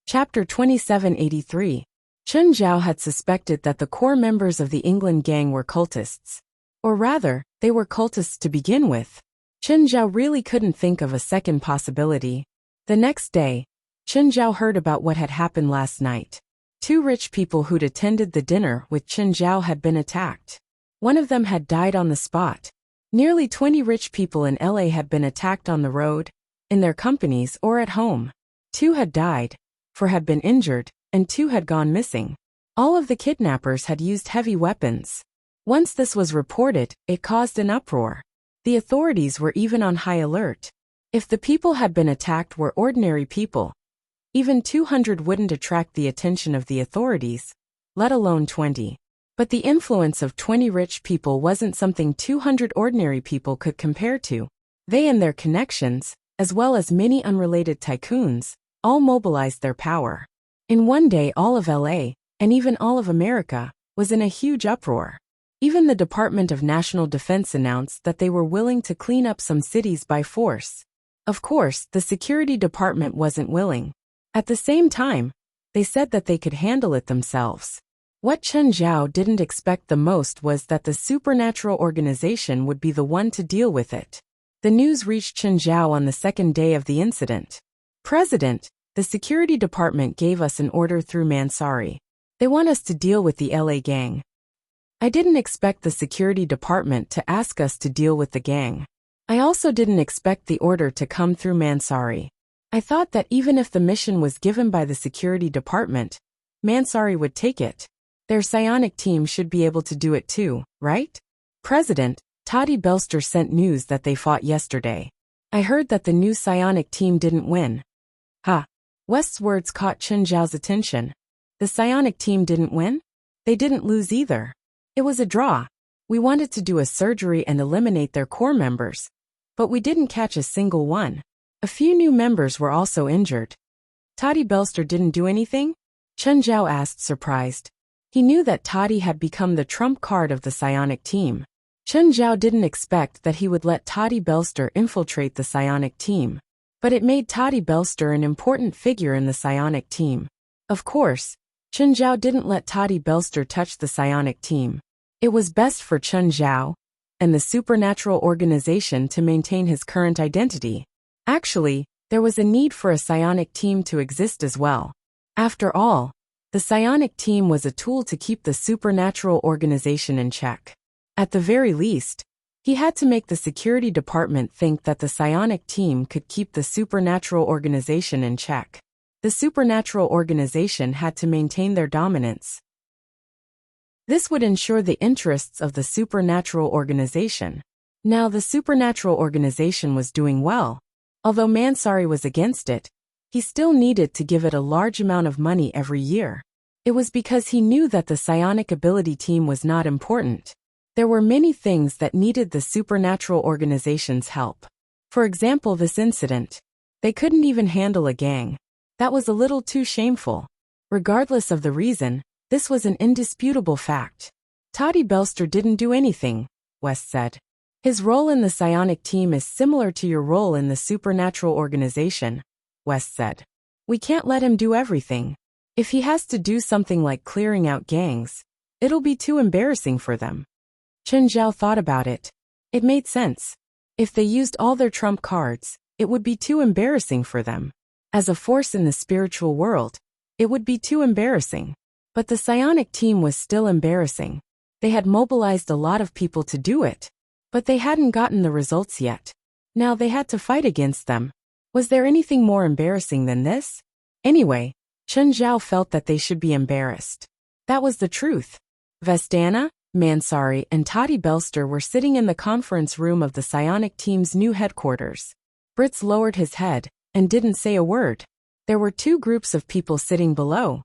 Chapter 2783. Chen Zhao had suspected that the core members of the England gang were cultists. Or rather, they were cultists to begin with. Chen Zhao really couldn't think of a second possibility. The next day, Chen Zhao heard about what had happened last night. Two rich people who'd attended the dinner with Chen Zhao had been attacked. One of them had died on the spot. Nearly 20 rich people in LA had been attacked on the road, in their companies or at home. 2 had died, 4 had been injured, and 2 had gone missing. All of the kidnappers had used heavy weapons. Once this was reported, it caused an uproar. The authorities were even on high alert. If the people had been attacked were ordinary people, even 200 wouldn't attract the attention of the authorities, let alone 20. But the influence of 20 rich people wasn't something 200 ordinary people could compare to. They and their connections, as well as many unrelated tycoons, all mobilized their power. In one day all of LA, and even all of America, was in a huge uproar. Even the Department of National Defense announced that they were willing to clean up some cities by force. Of course, the security department wasn't willing. At the same time, they said that they could handle it themselves. What Chen Zhao didn't expect the most was that the supernatural organization would be the one to deal with it. The news reached Chen Zhao on the second day of the incident. President, the security department gave us an order through Mansari. They want us to deal with the LA gang. I didn't expect the security department to ask us to deal with the gang. I also didn't expect the order to come through Mansari. I thought that even if the mission was given by the security department, Mansari would take it. Their psionic team should be able to do it too, right? President, Toddy Belster sent news that they fought yesterday. I heard that the new psionic team didn't win. Ha! West's words caught Chen Zhao's attention. The psionic team didn't win? They didn't lose either. It was a draw. We wanted to do a surgery and eliminate their core members, but we didn't catch a single one. A few new members were also injured. Toddy Belster didn't do anything? Chen Zhao asked, surprised. He knew that Toddy had become the trump card of the psionic team. Chen Zhao didn't expect that he would let Toddy Belster infiltrate the psionic team. But it made Toddy Belster an important figure in the psionic team. Of course, Chen Zhao didn't let Toddy Belster touch the psionic team. It was best for Chen Zhao and the supernatural organization to maintain his current identity. Actually, there was a need for a psionic team to exist as well. After all, the psionic team was a tool to keep the supernatural organization in check. At the very least, he had to make the security department think that the psionic team could keep the supernatural organization in check. The supernatural organization had to maintain their dominance. This would ensure the interests of the supernatural organization. Now the supernatural organization was doing well. Although Mansari was against it, he still needed to give it a large amount of money every year. It was because he knew that the psionic ability team was not important. There were many things that needed the supernatural organization's help. For example, this incident. They couldn't even handle a gang. That was a little too shameful. Regardless of the reason, this was an indisputable fact. Toddy Belster didn't do anything, West said. His role in the psionic team is similar to your role in the supernatural organization, West said. We can't let him do everything. If he has to do something like clearing out gangs, it'll be too embarrassing for them. Chen Zhao thought about it. It made sense. If they used all their trump cards, it would be too embarrassing for them. As a force in the spiritual world, it would be too embarrassing. But the psionic team was still embarrassing. They had mobilized a lot of people to do it, but they hadn't gotten the results yet. Now they had to fight against them. Was there anything more embarrassing than this? Anyway, Chen Zhao felt that they should be embarrassed. That was the truth. Vestana, Mansari, and Toddy Belster were sitting in the conference room of the psionic team's new headquarters. Britz lowered his head and didn't say a word. There were two groups of people sitting below,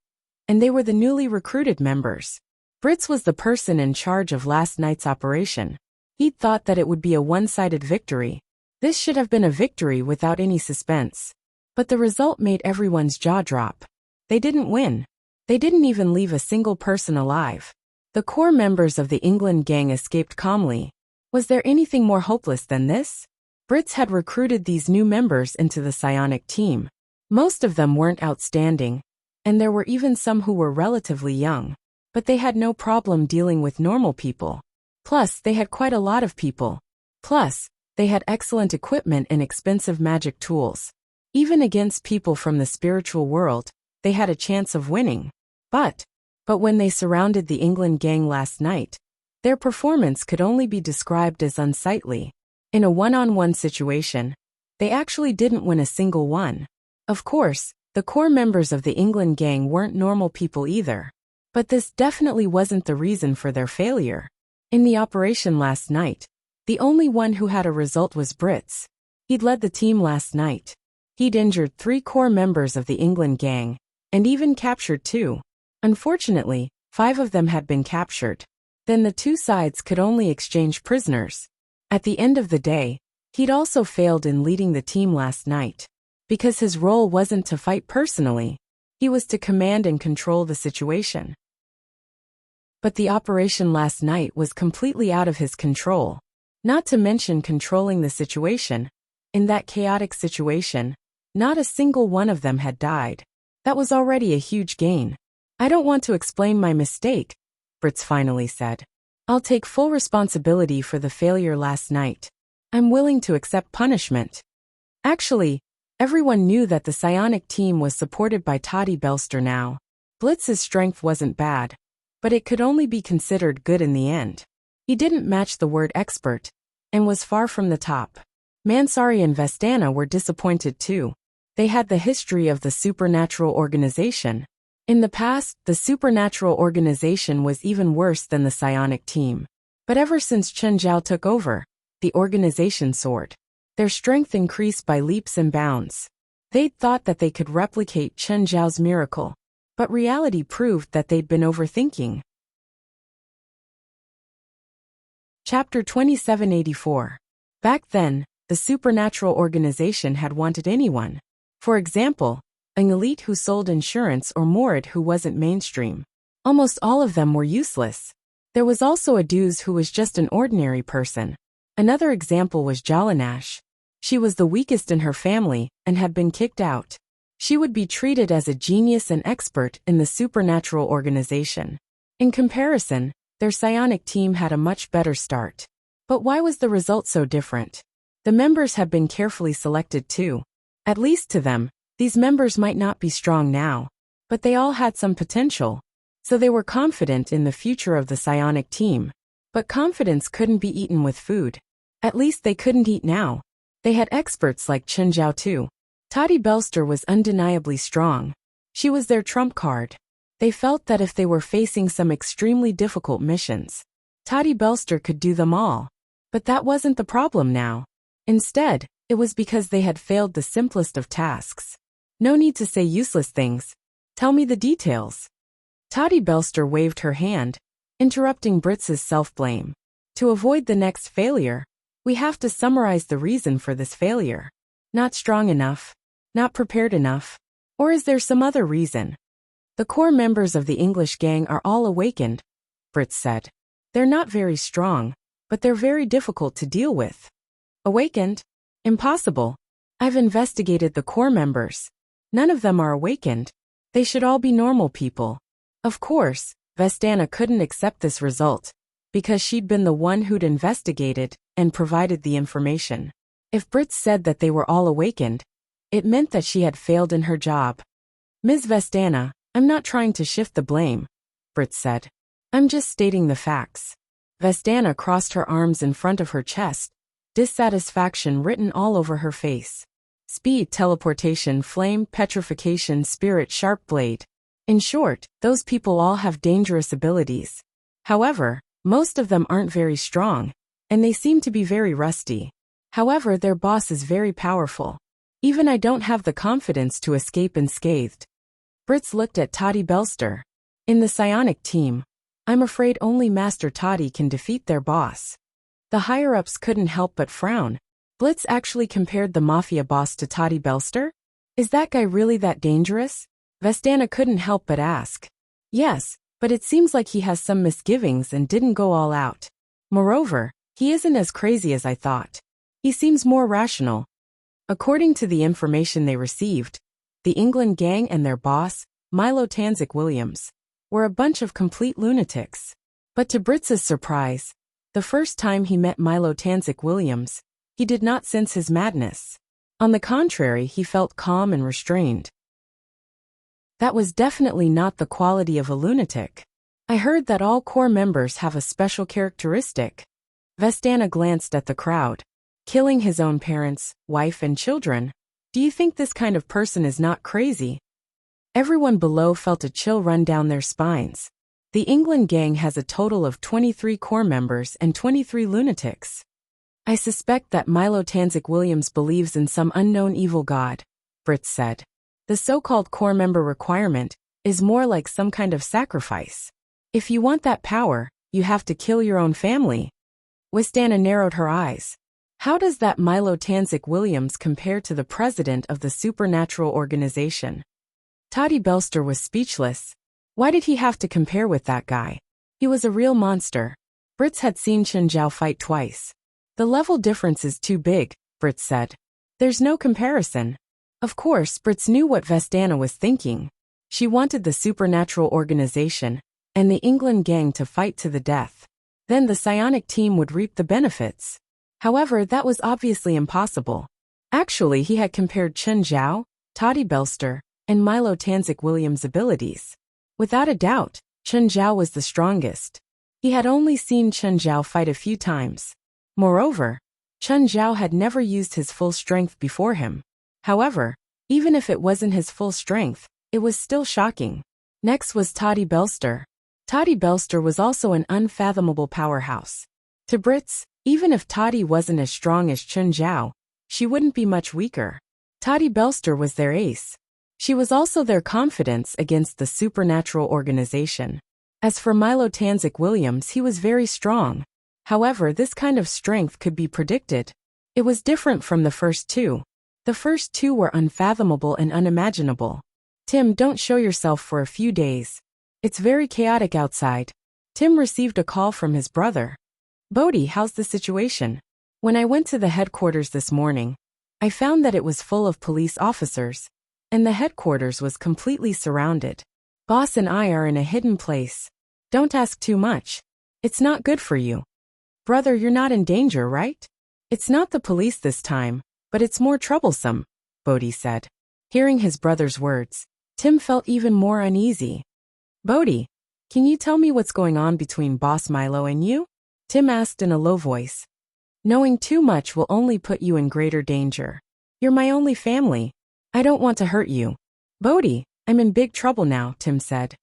and they were the newly recruited members. Britz was the person in charge of last night's operation. He'd thought that it would be a one-sided victory. This should have been a victory without any suspense. But the result made everyone's jaw drop. They didn't win. They didn't even leave a single person alive. The core members of the England gang escaped calmly. Was there anything more hopeless than this? Britz had recruited these new members into the psionic team. Most of them weren't outstanding, and there were even some who were relatively young. But they had no problem dealing with normal people. Plus, they had quite a lot of people. Plus, they had excellent equipment and expensive magic tools. Even against people from the spiritual world, they had a chance of winning. But when they surrounded the England gang last night, their performance could only be described as unsightly. In a one-on-one situation, they actually didn't win a single one. Of course, the core members of the England gang weren't normal people either. But this definitely wasn't the reason for their failure. In the operation last night, the only one who had a result was Britz. He'd led the team last night. He'd injured 3 core members of the England gang, and even captured 2. Unfortunately, 5 of them had been captured. Then the 2 sides could only exchange prisoners. At the end of the day, he'd also failed in leading the team last night. Because his role wasn't to fight personally. He was to command and control the situation. But the operation last night was completely out of his control. Not to mention controlling the situation. In that chaotic situation, not a single one of them had died. That was already a huge gain. I don't want to explain my mistake, Britz finally said. I'll take full responsibility for the failure last night. I'm willing to accept punishment. Actually, everyone knew that the psionic team was supported by Toddy Belster now. Blitz's strength wasn't bad, but it could only be considered good in the end. He didn't match the word expert, and was far from the top. Mansari and Vestana were disappointed too. They had the history of the supernatural organization. In the past, the supernatural organization was even worse than the psionic team. But ever since Chen Zhao took over, the organization soared. Their strength increased by leaps and bounds. They'd thought that they could replicate Chen Zhao's miracle, but reality proved that they'd been overthinking. Chapter 2784. Back then, the supernatural organization had wanted anyone. For example, an elite who sold insurance or Morid who wasn't mainstream. Almost all of them were useless. There was also a Duz who was just an ordinary person. Another example was Jalanash. She was the weakest in her family and had been kicked out. She would be treated as a genius and expert in the supernatural organization. In comparison, their psionic team had a much better start. But why was the result so different? The members had been carefully selected too. At least to them, these members might not be strong now, but they all had some potential. So they were confident in the future of the psionic team. But confidence couldn't be eaten with food. At least they couldn't eat now. They had experts like Chen Zhao too. Toddy Belster was undeniably strong. She was their trump card. They felt that if they were facing some extremely difficult missions, Toddy Belster could do them all. But that wasn't the problem now. Instead, it was because they had failed the simplest of tasks. No need to say useless things. Tell me the details. Toddy Belster waved her hand, interrupting Britz's self-blame. To avoid the next failure, we have to summarize the reason for this failure. Not strong enough, not prepared enough, or is there some other reason? The core members of the English gang are all awakened, Britz said. They're not very strong, but they're very difficult to deal with. Awakened? Impossible. I've investigated the core members. None of them are awakened. They should all be normal people. Of course, Vestana couldn't accept this result, because she'd been the one who'd investigated and provided the information. If Britz said that they were all awakened, it meant that she had failed in her job. Ms. Vestana, I'm not trying to shift the blame, Britz said. I'm just stating the facts. Vestana crossed her arms in front of her chest, dissatisfaction written all over her face. Speed, teleportation, flame, petrification, spirit, sharp blade. In short, those people all have dangerous abilities. However, most of them aren't very strong, and they seem to be very rusty. However, their boss is very powerful. Even I don't have the confidence to escape unscathed. Britz looked at Toddy Belster. In the psionic team, I'm afraid only Master Toddy can defeat their boss. The higher-ups couldn't help but frown. Blitz actually compared the mafia boss to Toddy Belster? Is that guy really that dangerous? Vestana couldn't help but ask. Yes, but it seems like he has some misgivings and didn't go all out. Moreover, he isn't as crazy as I thought. He seems more rational. According to the information they received, the England gang and their boss, Milo Tanzik Williams, were a bunch of complete lunatics. But to Britz's surprise, the first time he met Milo Tanzik Williams, he did not sense his madness. On the contrary, he felt calm and restrained. That was definitely not the quality of a lunatic. I heard that all core members have a special characteristic. Vestana glanced at the crowd. Killing his own parents, wife and children. Do you think this kind of person is not crazy? Everyone below felt a chill run down their spines. The England gang has a total of 23 core members and 23 lunatics. I suspect that Milo Tanzik Williams believes in some unknown evil god, Britz said. The so-called core member requirement is more like some kind of sacrifice. If you want that power, you have to kill your own family. Vestana narrowed her eyes. How does that Milo Tanzik Williams compare to the president of the supernatural organization? Toddy Belster was speechless. Why did he have to compare with that guy? He was a real monster. Britz had seen Chen Zhao fight twice. The level difference is too big, Britz said. There's no comparison. Of course, Britz knew what Vestana was thinking. She wanted the supernatural organization and the England gang to fight to the death. Then the psionic team would reap the benefits. However, that was obviously impossible. Actually, he had compared Chen Zhao, Toddy Belster, and Milo Tanzik Williams' abilities. Without a doubt, Chen Zhao was the strongest. He had only seen Chen Zhao fight a few times. Moreover, Chen Zhao had never used his full strength before him. However, even if it wasn't his full strength, it was still shocking. Next was Toddy Belster. Toddy Belster was also an unfathomable powerhouse. To Britz, even if Toddy wasn't as strong as Chen Zhao, she wouldn't be much weaker. Toddy Belster was their ace. She was also their confidence against the supernatural organization. As for Milo Tanzik Williams, he was very strong. However, this kind of strength could be predicted. It was different from the first two. The first two were unfathomable and unimaginable. Tim, don't show yourself for a few days. It's very chaotic outside. Tim received a call from his brother. Bodhi, how's the situation? When I went to the headquarters this morning, I found that it was full of police officers, and the headquarters was completely surrounded. Boss and I are in a hidden place. Don't ask too much. It's not good for you. Brother, you're not in danger, right? It's not the police this time, but it's more troublesome, Bodhi said. Hearing his brother's words, Tim felt even more uneasy. Bodhi, can you tell me what's going on between Boss Milo and you? Tim asked in a low voice. Knowing too much will only put you in greater danger. You're my only family. I don't want to hurt you. Bodhi, I'm in big trouble now, Tim said.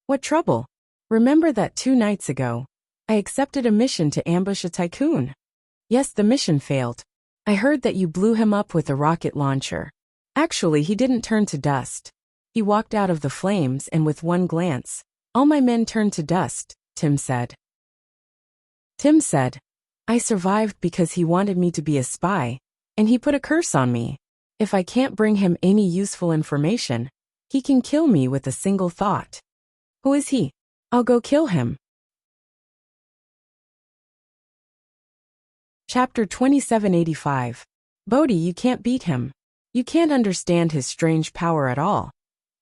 What trouble? Remember that 2 nights ago, I accepted a mission to ambush a tycoon. Yes, the mission failed. I heard that you blew him up with a rocket launcher. Actually, he didn't turn to dust. He walked out of the flames and with one glance, all my men turned to dust, Tim said. Tim said, I survived because he wanted me to be a spy, and he put a curse on me. If I can't bring him any useful information, he can kill me with a single thought. Who is he? I'll go kill him. Chapter 2785. Bodhi, you can't beat him. You can't understand his strange power at all.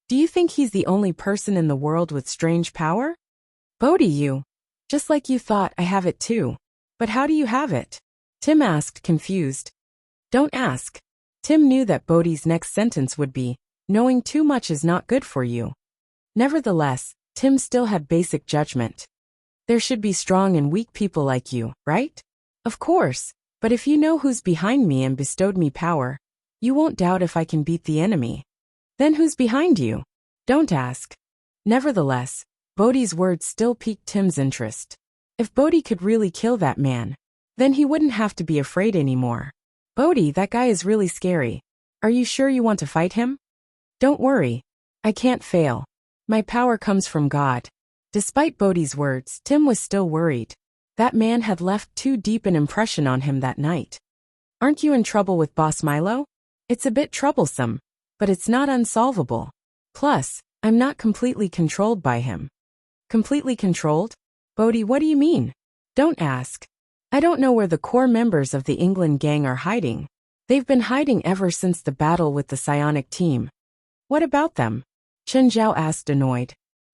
Do you think he's the only person in the world with strange power? Bodhi, you. Just like you thought, I have it too. But how do you have it? Tim asked, confused. Don't ask. Tim knew that Bodhi's next sentence would be, knowing too much is not good for you. Nevertheless, Tim still had basic judgment. There should be strong and weak people like you, right? Of course, but if you know who's behind me and bestowed me power, you won't doubt if I can beat the enemy. Then who's behind you? Don't ask. Nevertheless, Bodhi's words still piqued Tim's interest. If Bodhi could really kill that man, then he wouldn't have to be afraid anymore. Bodhi, that guy is really scary. Are you sure you want to fight him? Don't worry. I can't fail. My power comes from God. Despite Bodhi's words, Tim was still worried. That man had left too deep an impression on him that night. Aren't you in trouble with Boss Milo? It's a bit troublesome, but it's not unsolvable. Plus, I'm not completely controlled by him. Completely controlled? Bodhi, what do you mean? Don't ask. I don't know where the core members of the England gang are hiding. They've been hiding ever since the battle with the psionic team. What about them? Chen Zhao asked, annoyed.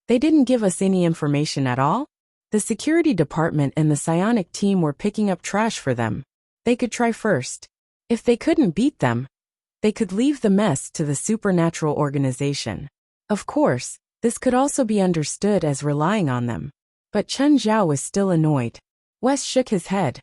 They didn't give us any information at all? The security department and the psionic team were picking up trash for them. They could try first. If they couldn't beat them, they could leave the mess to the supernatural organization. Of course, this could also be understood as relying on them. But Chen Zhao was still annoyed. Wes shook his head.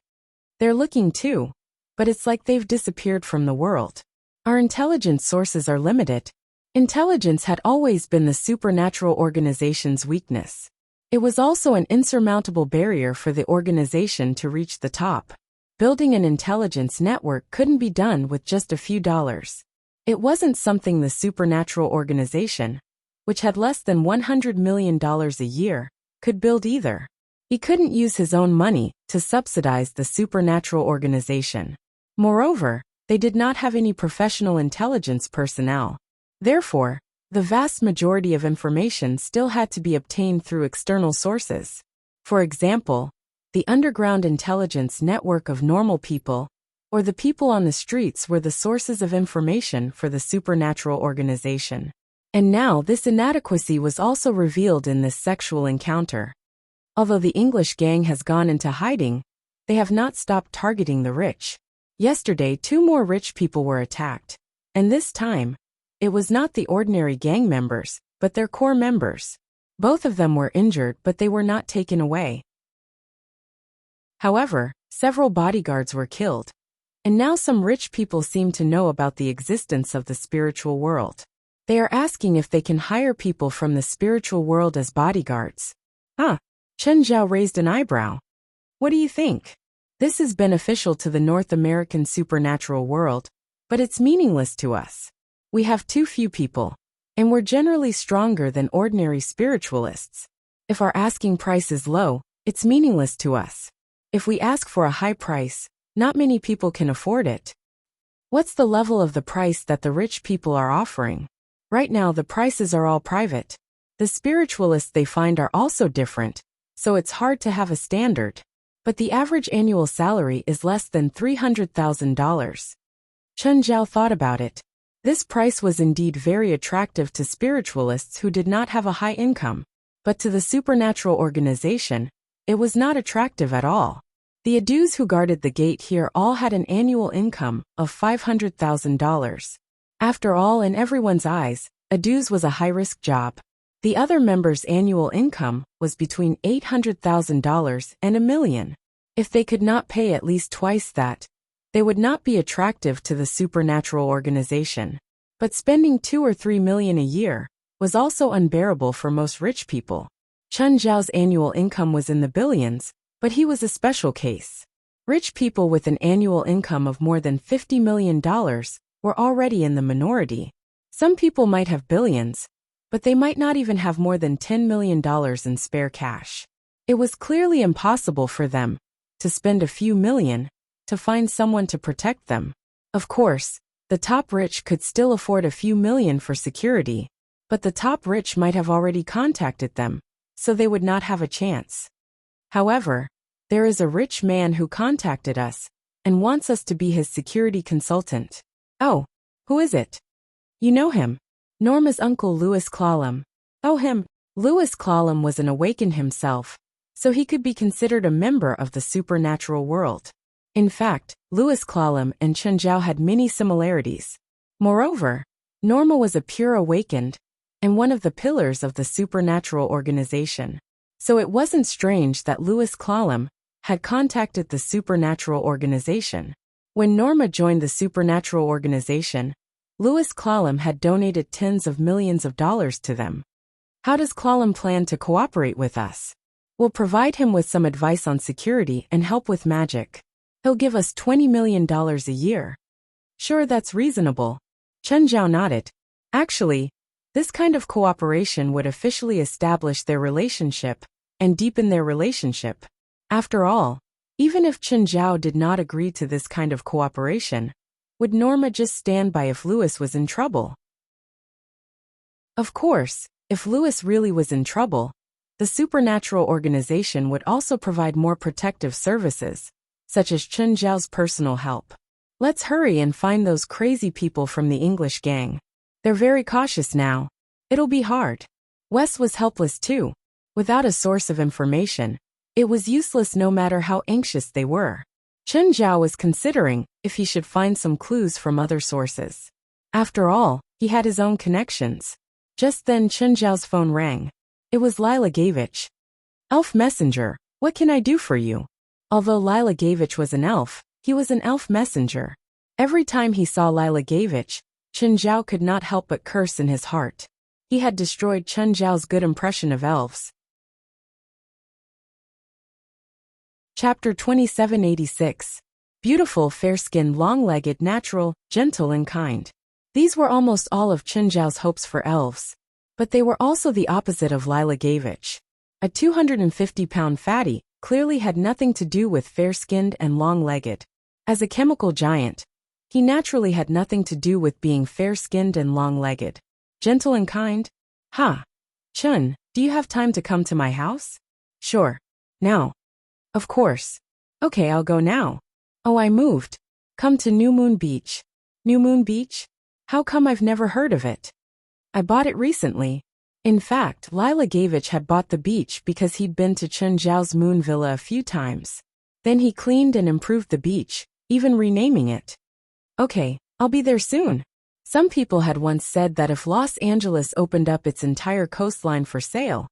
They're looking too, but it's like they've disappeared from the world. Our intelligence sources are limited. Intelligence had always been the supernatural organization's weakness. It was also an insurmountable barrier for the organization to reach the top. Building an intelligence network couldn't be done with just a few dollars. It wasn't something the supernatural organization, which had less than $100 million a year, could build either. He couldn't use his own money to subsidize the supernatural organization. Moreover, they did not have any professional intelligence personnel. Therefore, the vast majority of information still had to be obtained through external sources. For example, the underground intelligence network of normal people, or the people on the streets, were the sources of information for the supernatural organization. And now this inadequacy was also revealed in this sexual encounter. Although the English gang has gone into hiding, they have not stopped targeting the rich. Yesterday, 2 more rich people were attacked, and this time, it was not the ordinary gang members, but their core members. Both of them were injured, but they were not taken away. However, several bodyguards were killed, and now some rich people seem to know about the existence of the spiritual world. They are asking if they can hire people from the spiritual world as bodyguards. Chen Zhao raised an eyebrow. What do you think? This is beneficial to the North American supernatural world, but it's meaningless to us. We have too few people, and we're generally stronger than ordinary spiritualists. If our asking price is low, it's meaningless to us. If we ask for a high price, not many people can afford it. What's the level of the price that the rich people are offering? Right now the prices are all private. The spiritualists they find are also different, so it's hard to have a standard. But the average annual salary is less than $300,000. Chen Zhao thought about it. This price was indeed very attractive to spiritualists who did not have a high income. But to the supernatural organization, it was not attractive at all. The adus who guarded the gate here all had an annual income of $500,000. After all, in everyone's eyes, adus was a high-risk job. The other members' annual income was between $800,000 and $1 million. If they could not pay at least twice that, they would not be attractive to the supernatural organization. But spending $2 or $3 million a year was also unbearable for most rich people. Chen Zhao's annual income was in the billions, but he was a special case. Rich people with an annual income of more than $50 million were already in the minority. Some people might have billions, but they might not even have more than $10 million in spare cash. It was clearly impossible for them to spend a few million to find someone to protect them. Of course, the top rich could still afford a few million for security, but the top rich might have already contacted them, so they would not have a chance. However, there is a rich man who contacted us and wants us to be his security consultant. Oh, who is it? You know him. Norma's uncle Louis Clallam. Oh, him. Louis Clallam was an awakened himself, so he could be considered a member of the supernatural world. In fact, Louis Clallam and Chen Zhao had many similarities. Moreover, Norma was a pure awakened and one of the pillars of the supernatural organization. So it wasn't strange that Louis Clallam had contacted the supernatural organization. When Norma joined the supernatural organization, Louis Clallam had donated tens of millions of dollars to them. How does Clallam plan to cooperate with us? We'll provide him with some advice on security and help with magic. He'll give us $20 million a year. Sure, that's reasonable. Chen Zhao nodded. Actually, this kind of cooperation would officially establish their relationship and deepen their relationship. After all, even if Chen Zhao did not agree to this kind of cooperation, would Norma just stand by if Louis was in trouble? Of course, if Louis really was in trouble, the supernatural organization would also provide more protective services, such as Chen Zhao's personal help. Let's hurry and find those crazy people from the English gang. They're very cautious now. It'll be hard. Wes was helpless too. Without a source of information, it was useless no matter how anxious they were. Chen Zhao was considering if he should find some clues from other sources. After all, he had his own connections. Just then Chen Zhao's phone rang. It was Lila Gavich. Elf messenger, what can I do for you? Although Lila Gavich was an elf, he was an elf messenger. Every time he saw Lila Gavich, Chen Zhao could not help but curse in his heart. He had destroyed Chen Zhao's good impression of elves. Chapter 2786. Beautiful, fair-skinned, long-legged, natural, gentle and kind. These were almost all of Chen Zhao's hopes for elves. But they were also the opposite of Lila Gavich. A 250-pound fatty clearly had nothing to do with fair-skinned and long-legged. As a chemical giant, he naturally had nothing to do with being fair-skinned and long-legged. Gentle and kind? Ha! Chun, do you have time to come to my house? Sure. Now. Of course. Okay, I'll go now. Oh, I moved. Come to New Moon Beach. New Moon Beach? How come I've never heard of it? I bought it recently. In fact, Lila Gavich had bought the beach because he'd been to Chen Zhao's moon villa a few times. Then he cleaned and improved the beach, even renaming it. Okay, I'll be there soon. Some people had once said that if Los Angeles opened up its entire coastline for sale,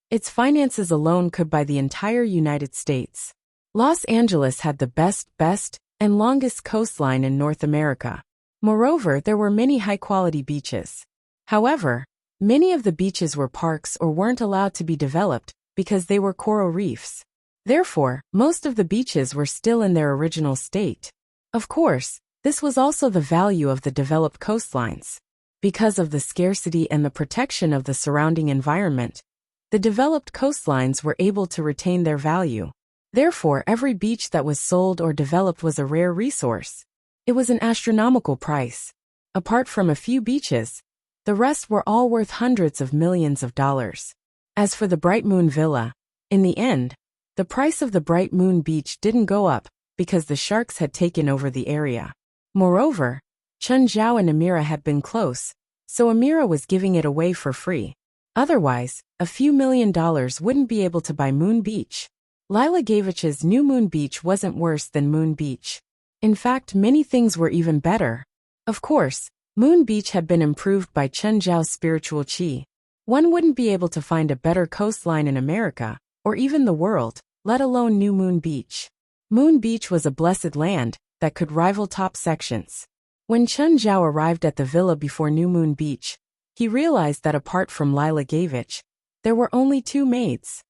its finances alone could buy the entire United States. Los Angeles had the best, and longest coastline in North America. Moreover, there were many high-quality beaches. However, many of the beaches were parks or weren't allowed to be developed because they were coral reefs. Therefore, most of the beaches were still in their original state. Of course, this was also the value of the developed coastlines. Because of the scarcity and the protection of the surrounding environment, the developed coastlines were able to retain their value. Therefore, every beach that was sold or developed was a rare resource. It was an astronomical price. Apart from a few beaches, the rest were all worth hundreds of millions of dollars. As for the Bright Moon Villa, in the end, the price of the Bright Moon Beach didn't go up because the sharks had taken over the area. Moreover, Chen Zhao and Amira had been close, so Amira was giving it away for free. Otherwise, a few $1,000,000 wouldn't be able to buy Moon Beach. Lila Gavich's new Moon Beach wasn't worse than Moon Beach. In fact, many things were even better. Of course, Moon Beach had been improved by Chen Zhao's spiritual qi. One wouldn't be able to find a better coastline in America, or even the world, let alone New Moon Beach. Moon Beach was a blessed land that could rival top sections. When Chen Zhao arrived at the villa before New Moon Beach, he realized that apart from Lila Gavich, there were only 2 maids.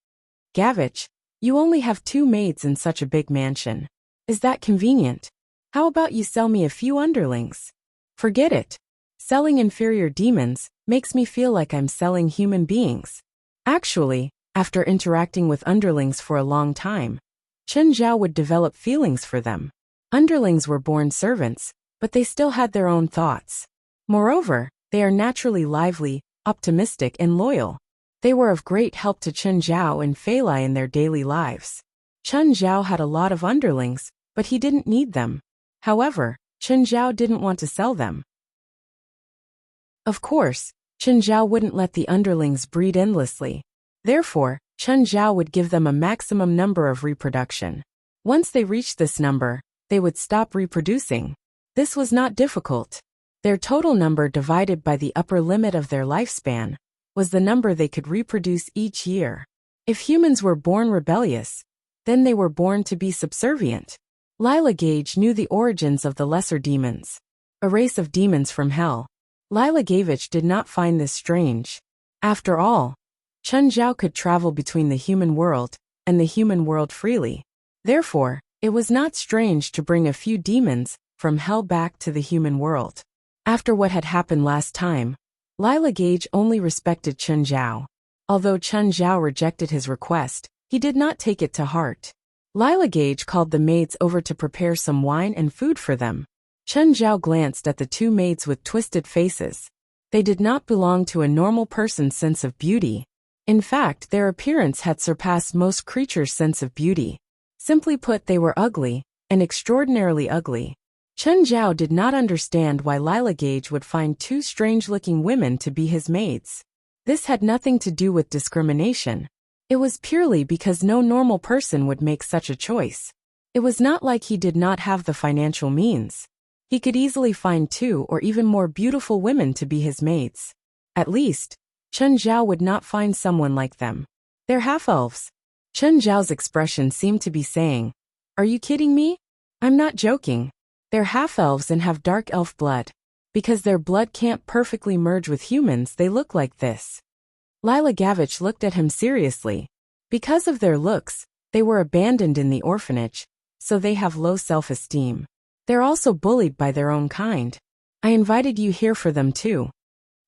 Gavich, you only have 2 maids in such a big mansion. Is that convenient? How about you sell me a few underlings? Forget it. Selling inferior demons makes me feel like I'm selling human beings. Actually, after interacting with underlings for a long time, Chen Zhao would develop feelings for them. Underlings were born servants, but they still had their own thoughts. Moreover, they are naturally lively, optimistic, and loyal. They were of great help to Chen Zhao and Fei Lai in their daily lives. Chen Zhao had a lot of underlings, but he didn't need them. However, Chen Zhao didn't want to sell them. Of course, Chen Zhao wouldn't let the underlings breed endlessly. Therefore, Chen Zhao would give them a maximum number of reproduction. Once they reached this number, they would stop reproducing. This was not difficult. Their total number divided by the upper limit of their lifespan was the number they could reproduce each year. If humans were born rebellious, then they were born to be subservient. Lila Gage knew the origins of the lesser demons, a race of demons from hell. Lila Gavich did not find this strange. After all, Chen Zhao could travel between the human world and the human world freely. Therefore, it was not strange to bring a few demons from hell back to the human world. After what had happened last time, Lila Gage only respected Chen Zhao. Although Chen Zhao rejected his request, he did not take it to heart. Lila Gage called the maids over to prepare some wine and food for them. Chen Zhao glanced at the 2 maids with twisted faces. They did not belong to a normal person's sense of beauty. In fact, their appearance had surpassed most creatures' sense of beauty. Simply put, they were ugly, and extraordinarily ugly. Chen Zhao did not understand why Lila Gage would find 2 strange-looking women to be his maids. This had nothing to do with discrimination. It was purely because no normal person would make such a choice. It was not like he did not have the financial means. He could easily find 2 or even more beautiful women to be his maids. At least, Chen Zhao would not find someone like them. They're half-elves. Chen Zhao's expression seemed to be saying, "Are you kidding me? I'm not joking. They're half-elves and have dark elf blood. Because their blood can't perfectly merge with humans, they look like this." Lila Gavich looked at him seriously. Because of their looks, they were abandoned in the orphanage, so they have low self-esteem. They're also bullied by their own kind. I invited you here for them too.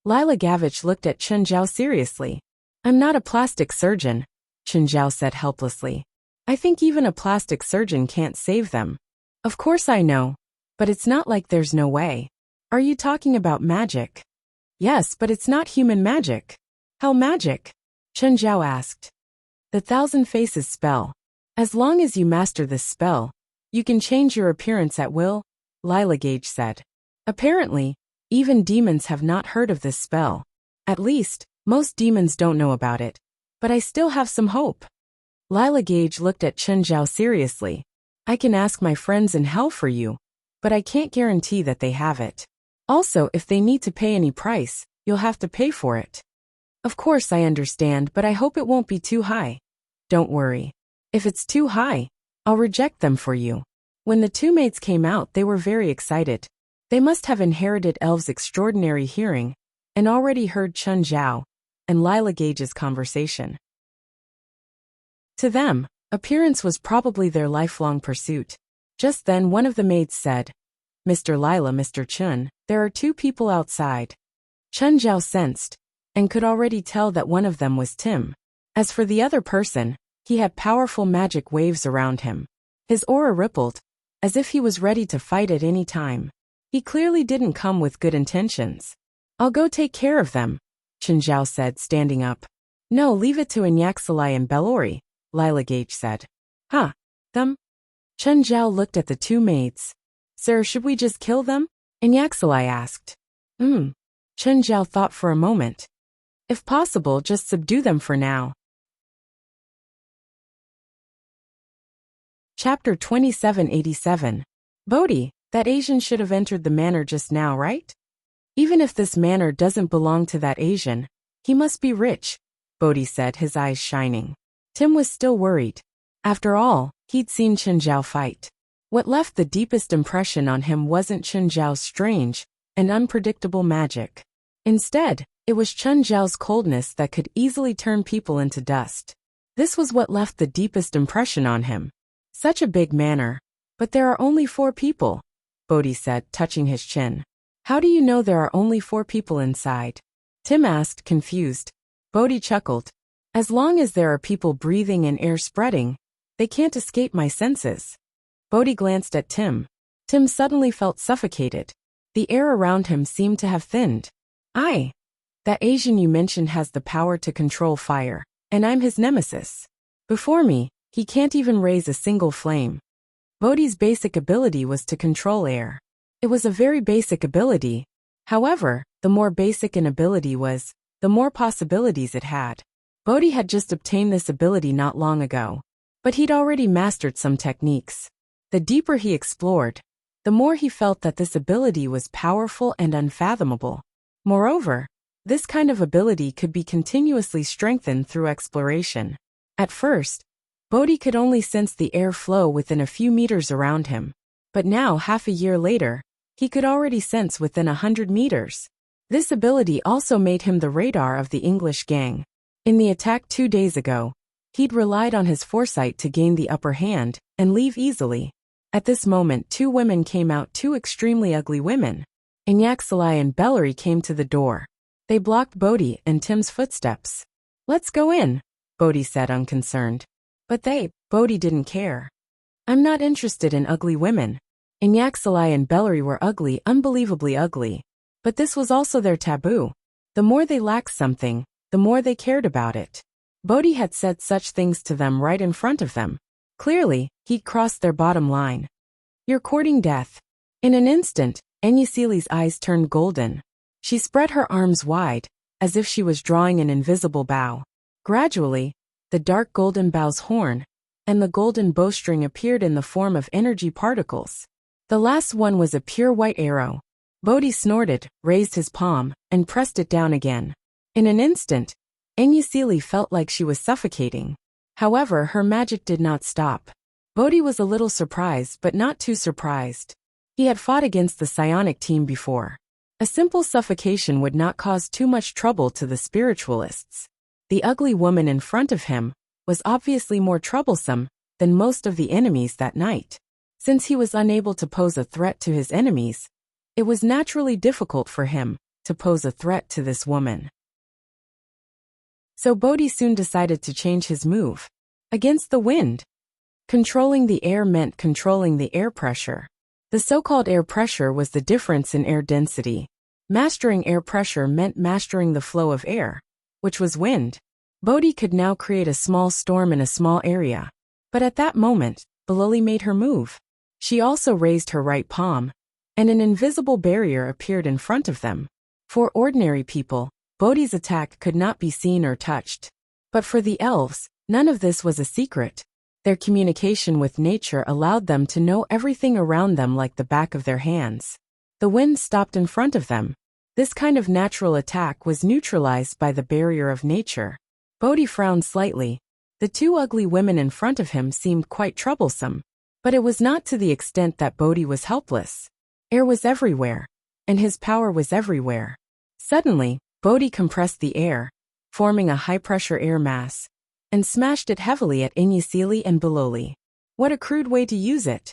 Lila Gavich looked at Chen Zhao seriously. "I'm not a plastic surgeon," Chen Zhao said helplessly. "I think even a plastic surgeon can't save them." "Of course I know. But it's not like there's no way." "Are you talking about magic?" "Yes, but it's not human magic." "How magic?" Chen Zhao asked. "The 1,000 Faces spell. As long as you master this spell, you can change your appearance at will," Lila Gage said. "Apparently, even demons have not heard of this spell. At least, most demons don't know about it. But I still have some hope." Lila Gage looked at Chen Zhao seriously. "I can ask my friends in hell for you, but I can't guarantee that they have it. Also, if they need to pay any price, you'll have to pay for it." "Of course I understand, but I hope it won't be too high." "Don't worry. If it's too high, I'll reject them for you." When the 2 maids came out, they were very excited. They must have inherited elves' extraordinary hearing, and already heard Chen Zhao and Lila Gage's conversation. To them, appearance was probably their lifelong pursuit. Just then one of the maids said, "Mr. Lila, Mr. Chen, there are 2 people outside." Chen Zhao sensed, and could already tell that one of them was Tim. As for the other person, he had powerful magic waves around him. His aura rippled, as if he was ready to fight at any time. He clearly didn't come with good intentions. "I'll go take care of them," Chen Zhao said, standing up. "No, leave it to Inyaxalai and Bellori," Lila Gage said. "Huh? Them?" Chen Zhao looked at the 2 maids. "Sir, should we just kill them?" Enyaxalai asked. Chen Zhao thought for a moment. If possible, just subdue them for now. Chapter 2787. Bodhi, that Asian should have entered the manor just now, right? Even if this manor doesn't belong to that Asian, he must be rich, Bodhi said, his eyes shining. Tim was still worried. After all, he'd seen Chen Zhao fight. What left the deepest impression on him wasn't Chen Zhao's strange and unpredictable magic. Instead, it was Chen Zhao's coldness that could easily turn people into dust. This was what left the deepest impression on him. Such a big manor. But there are only 4 people, Bodhi said, touching his chin. How do you know there are only 4 people inside? Tim asked, confused. Bodhi chuckled. As long as there are people breathing and air spreading, they can't escape my senses. Bodhi glanced at Tim. Tim suddenly felt suffocated. The air around him seemed to have thinned. That Asian you mentioned has the power to control fire, and I'm his nemesis. Before me, he can't even raise a single flame. Bodhi's basic ability was to control air. It was a very basic ability. However, the more basic an ability was, the more possibilities it had. Bodhi had just obtained this ability not long ago. But he'd already mastered some techniques. The deeper he explored, the more he felt that this ability was powerful and unfathomable. Moreover, this kind of ability could be continuously strengthened through exploration. At first, Bodhi could only sense the air flow within a few meters around him. But now, half a year later, he could already sense within 100 meters. This ability also made him the radar of the English gang. In the attack 2 days ago, he'd relied on his foresight to gain the upper hand and leave easily. At this moment, 2 women came out, 2 extremely ugly women. Enyaxalai and Bellary came to the door. They blocked Bodhi and Tim's footsteps. Let's go in, Bodhi said, unconcerned. But Bodhi didn't care. I'm not interested in ugly women. Enyaxalai and Bellary were ugly, unbelievably ugly. But this was also their taboo. The more they lacked something, the more they cared about it. Bodhi had said such things to them right in front of them. Clearly, he'd crossed their bottom line. You're courting death. In an instant, Enyasili's eyes turned golden. She spread her arms wide, as if she was drawing an invisible bow. Gradually, the dark golden bow's horn and the golden bowstring appeared in the form of energy particles. The last one was a pure white arrow. Bodhi snorted, raised his palm, and pressed it down again. In an instant, Enyasili felt like she was suffocating. However, her magic did not stop. Bodhi was a little surprised, but not too surprised. He had fought against the psionic team before. A simple suffocation would not cause too much trouble to the spiritualists. The ugly woman in front of him was obviously more troublesome than most of the enemies that night. Since he was unable to pose a threat to his enemies, it was naturally difficult for him to pose a threat to this woman. So Bodhi soon decided to change his move. Against the wind. Controlling the air meant controlling the air pressure. The so-called air pressure was the difference in air density. Mastering air pressure meant mastering the flow of air, which was wind. Bodhi could now create a small storm in a small area. But at that moment, Bellary made her move. She also raised her right palm, and an invisible barrier appeared in front of them. For ordinary people, Bodhi's attack could not be seen or touched. But for the elves, none of this was a secret. Their communication with nature allowed them to know everything around them like the back of their hands. The wind stopped in front of them. This kind of natural attack was neutralized by the barrier of nature. Bodhi frowned slightly. The 2 ugly women in front of him seemed quite troublesome. But it was not to the extent that Bodhi was helpless. Air was everywhere, and his power was everywhere. Suddenly, Bodhi compressed the air, forming a high-pressure air mass, and smashed it heavily at Enyasili and Bellary. What a crude way to use it.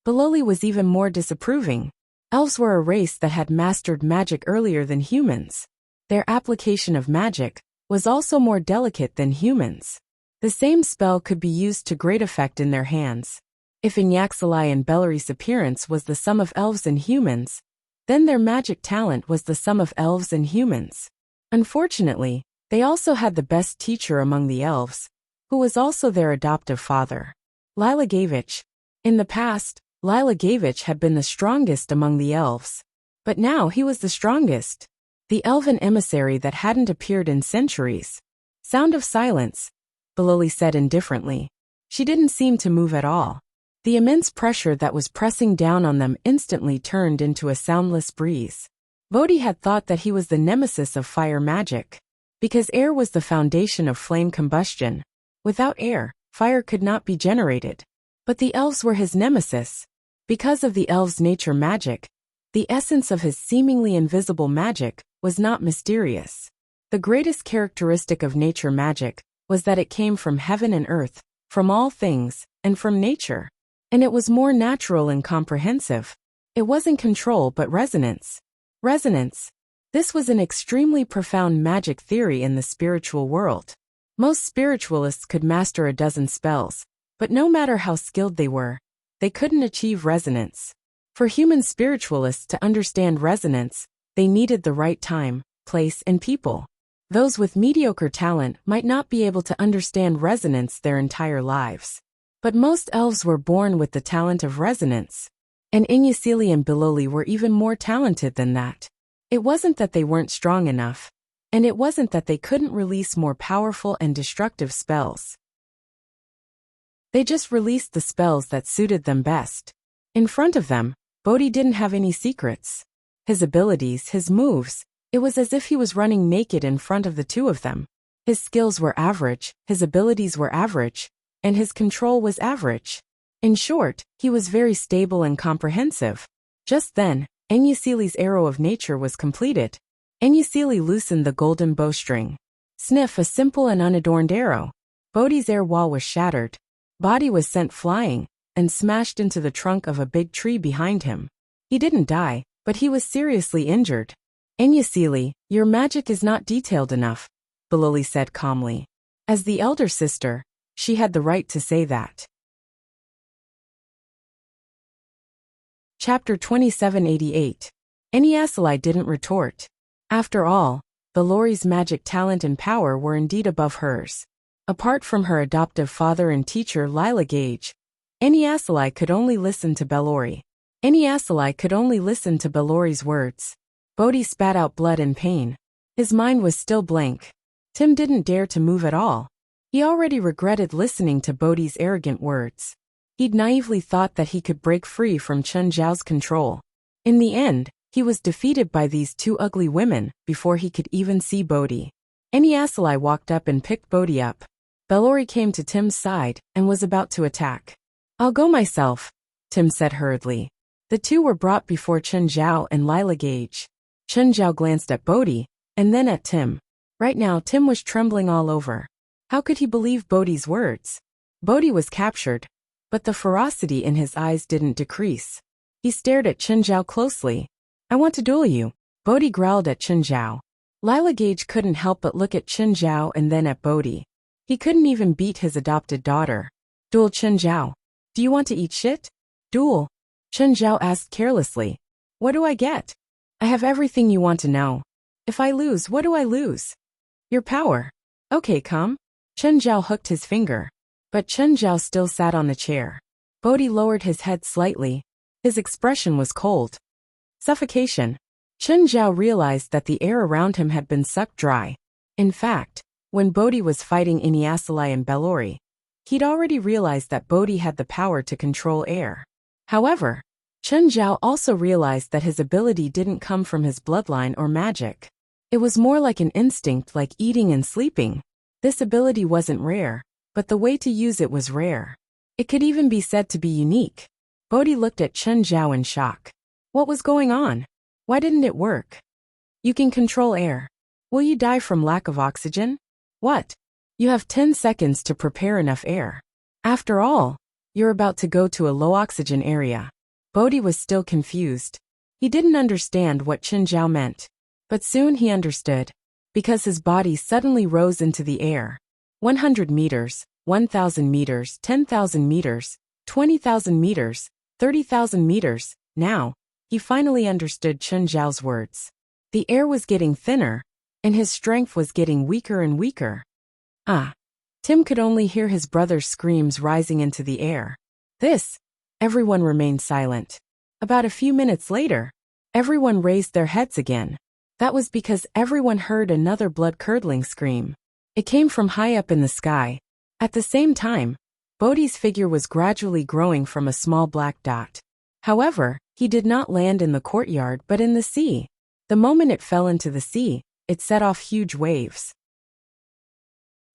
Bellary was even more disapproving. Elves were a race that had mastered magic earlier than humans. Their application of magic was also more delicate than humans. The same spell could be used to great effect in their hands. If Enyaxalai and Bellary's appearance was the sum of elves and humans, then their magic talent was the sum of elves and humans. Unfortunately, they also had the best teacher among the elves, who was also their adoptive father. Lila Gavich. In the past, Lila Gavich had been the strongest among the elves. But now he was the strongest. The elven emissary that hadn't appeared in centuries. Sound of silence, Baloli said indifferently. She didn't seem to move at all. The immense pressure that was pressing down on them instantly turned into a soundless breeze. Bodhi had thought that he was the nemesis of fire magic. Because air was the foundation of flame combustion. Without air, fire could not be generated. But the elves were his nemesis. Because of the elves' nature magic, the essence of his seemingly invisible magic was not mysterious. The greatest characteristic of nature magic was that it came from heaven and earth, from all things, and from nature. And it was more natural and comprehensive. It wasn't control but resonance. Resonance. This was an extremely profound magic theory in the spiritual world. Most spiritualists could master a dozen spells, but no matter how skilled they were, they couldn't achieve resonance. For human spiritualists to understand resonance, they needed the right time, place, and people. Those with mediocre talent might not be able to understand resonance their entire lives. But most elves were born with the talent of resonance. And Inyasili and Biloli were even more talented than that. It wasn't that they weren't strong enough, and it wasn't that they couldn't release more powerful and destructive spells. They just released the spells that suited them best. In front of them, Bodhi didn't have any secrets. His abilities, his moves, it was as if he was running naked in front of the two of them. His skills were average, his abilities were average, and his control was average. In short, he was very stable and comprehensive. Just then, Enyasili's arrow of nature was completed. Enyasili loosened the golden bowstring. Sniff, a simple and unadorned arrow. Bodhi's air wall was shattered. Body was sent flying, and smashed into the trunk of a big tree behind him. He didn't die, but he was seriously injured. Enyasili, your magic is not detailed enough, Biloli said calmly. As the elder sister, she had the right to say that. Chapter 2788. Enyasili didn't retort. After all, Balori's magic talent and power were indeed above hers. Apart from her adoptive father and teacher Lila Gage, Enyasili could only listen to Balori. Enyasili could only listen to Balori's words. Bodhi spat out blood in pain. His mind was still blank. Tim didn't dare to move at all. He already regretted listening to Bodhi's arrogant words. He'd naively thought that he could break free from Chen Zhao's control. In the end, he was defeated by these two ugly women before he could even see Bodhi. Enyasili walked up and picked Bodhi up. Balori came to Tim's side and was about to attack. I'll go myself, Tim said hurriedly. The two were brought before Chen Zhao and Lila Gage. Chen Zhao glanced at Bodhi, and then at Tim. Right now Tim was trembling all over. How could he believe Bodhi's words? Bodhi was captured, but the ferocity in his eyes didn't decrease. He stared at Chen Zhao closely. I want to duel you, Bodhi growled at Chen Zhao. Lila Gage couldn't help but look at Chen Zhao and then at Bodhi. He couldn't even beat his adopted daughter. Duel Chen Zhao. Do you want to eat shit? Duel. Chen Zhao asked carelessly. What do I get? I have everything you want to know. If I lose, what do I lose? Your power. Okay, come. Chen Zhao hooked his finger. But Chen Zhao still sat on the chair. Bodhi lowered his head slightly. His expression was cold. Suffocation. Chen Zhao realized that the air around him had been sucked dry. In fact, when Bodhi was fighting Enyasili and Balori, he'd already realized that Bodhi had the power to control air. However, Chen Zhao also realized that his ability didn't come from his bloodline or magic. It was more like an instinct, like eating and sleeping. This ability wasn't rare, but the way to use it was rare. It could even be said to be unique. Bodhi looked at Chen Zhao in shock. What was going on? Why didn't it work? You can control air. Will you die from lack of oxygen? What? You have 10 seconds to prepare enough air. After all, you're about to go to a low oxygen area. Bodhi was still confused. He didn't understand what Chen Zhao meant. But soon he understood. Because his body suddenly rose into the air. 100 meters, 1,000 meters, 10,000 meters, 20,000 meters, 30,000 meters. Now, he finally understood Chen Zhao's words. The air was getting thinner, and his strength was getting weaker and weaker. Ah! Tim could only hear his brother's screams rising into the air. Everyone remained silent. About a few minutes later, Everyone raised their heads again. That was because everyone heard another blood-curdling scream. It came from high up in the sky. At the same time, Bodhi's figure was gradually growing from a small black dot. However, he did not land in the courtyard but in the sea. The moment it fell into the sea, it set off huge waves.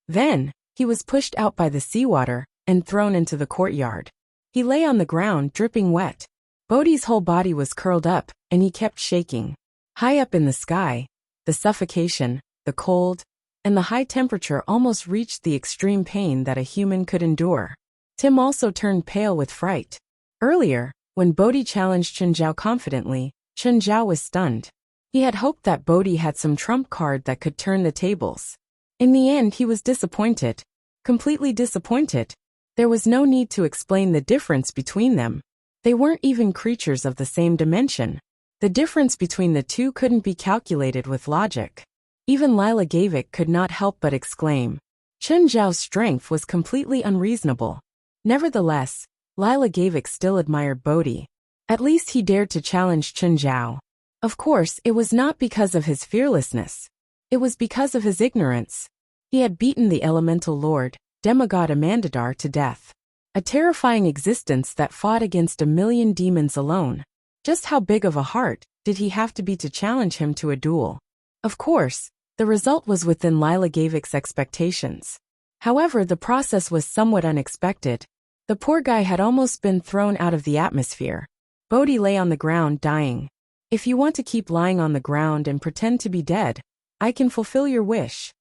Then, he was pushed out by the seawater and thrown into the courtyard. He lay on the ground dripping wet. Bodhi's whole body was curled up, and he kept shaking. High up in the sky, the suffocation, the cold, and the high temperature almost reached the extreme pain that a human could endure. Tim also turned pale with fright. Earlier, when Bodhi challenged Chen Zhao confidently, Chen Zhao was stunned. He had hoped that Bodhi had some trump card that could turn the tables. In the end, he was disappointed. Completely disappointed. There was no need to explain the difference between them. They weren't even creatures of the same dimension. The difference between the two couldn't be calculated with logic. Even Lila Gavik could not help but exclaim. Chen Zhao's strength was completely unreasonable. Nevertheless, Lila Gavik still admired Bodhi. At least he dared to challenge Chen Zhao. Of course, it was not because of his fearlessness. It was because of his ignorance. He had beaten the elemental lord, demigod Amandadar, to death. A terrifying existence that fought against 1,000,000 demons alone. Just how big of a heart did he have to be to challenge him to a duel? Of course, the result was within Lila Gavik's expectations. However, the process was somewhat unexpected. The poor guy had almost been thrown out of the atmosphere. Bodhi lay on the ground dying. If you want to keep lying on the ground and pretend to be dead, I can fulfill your wish.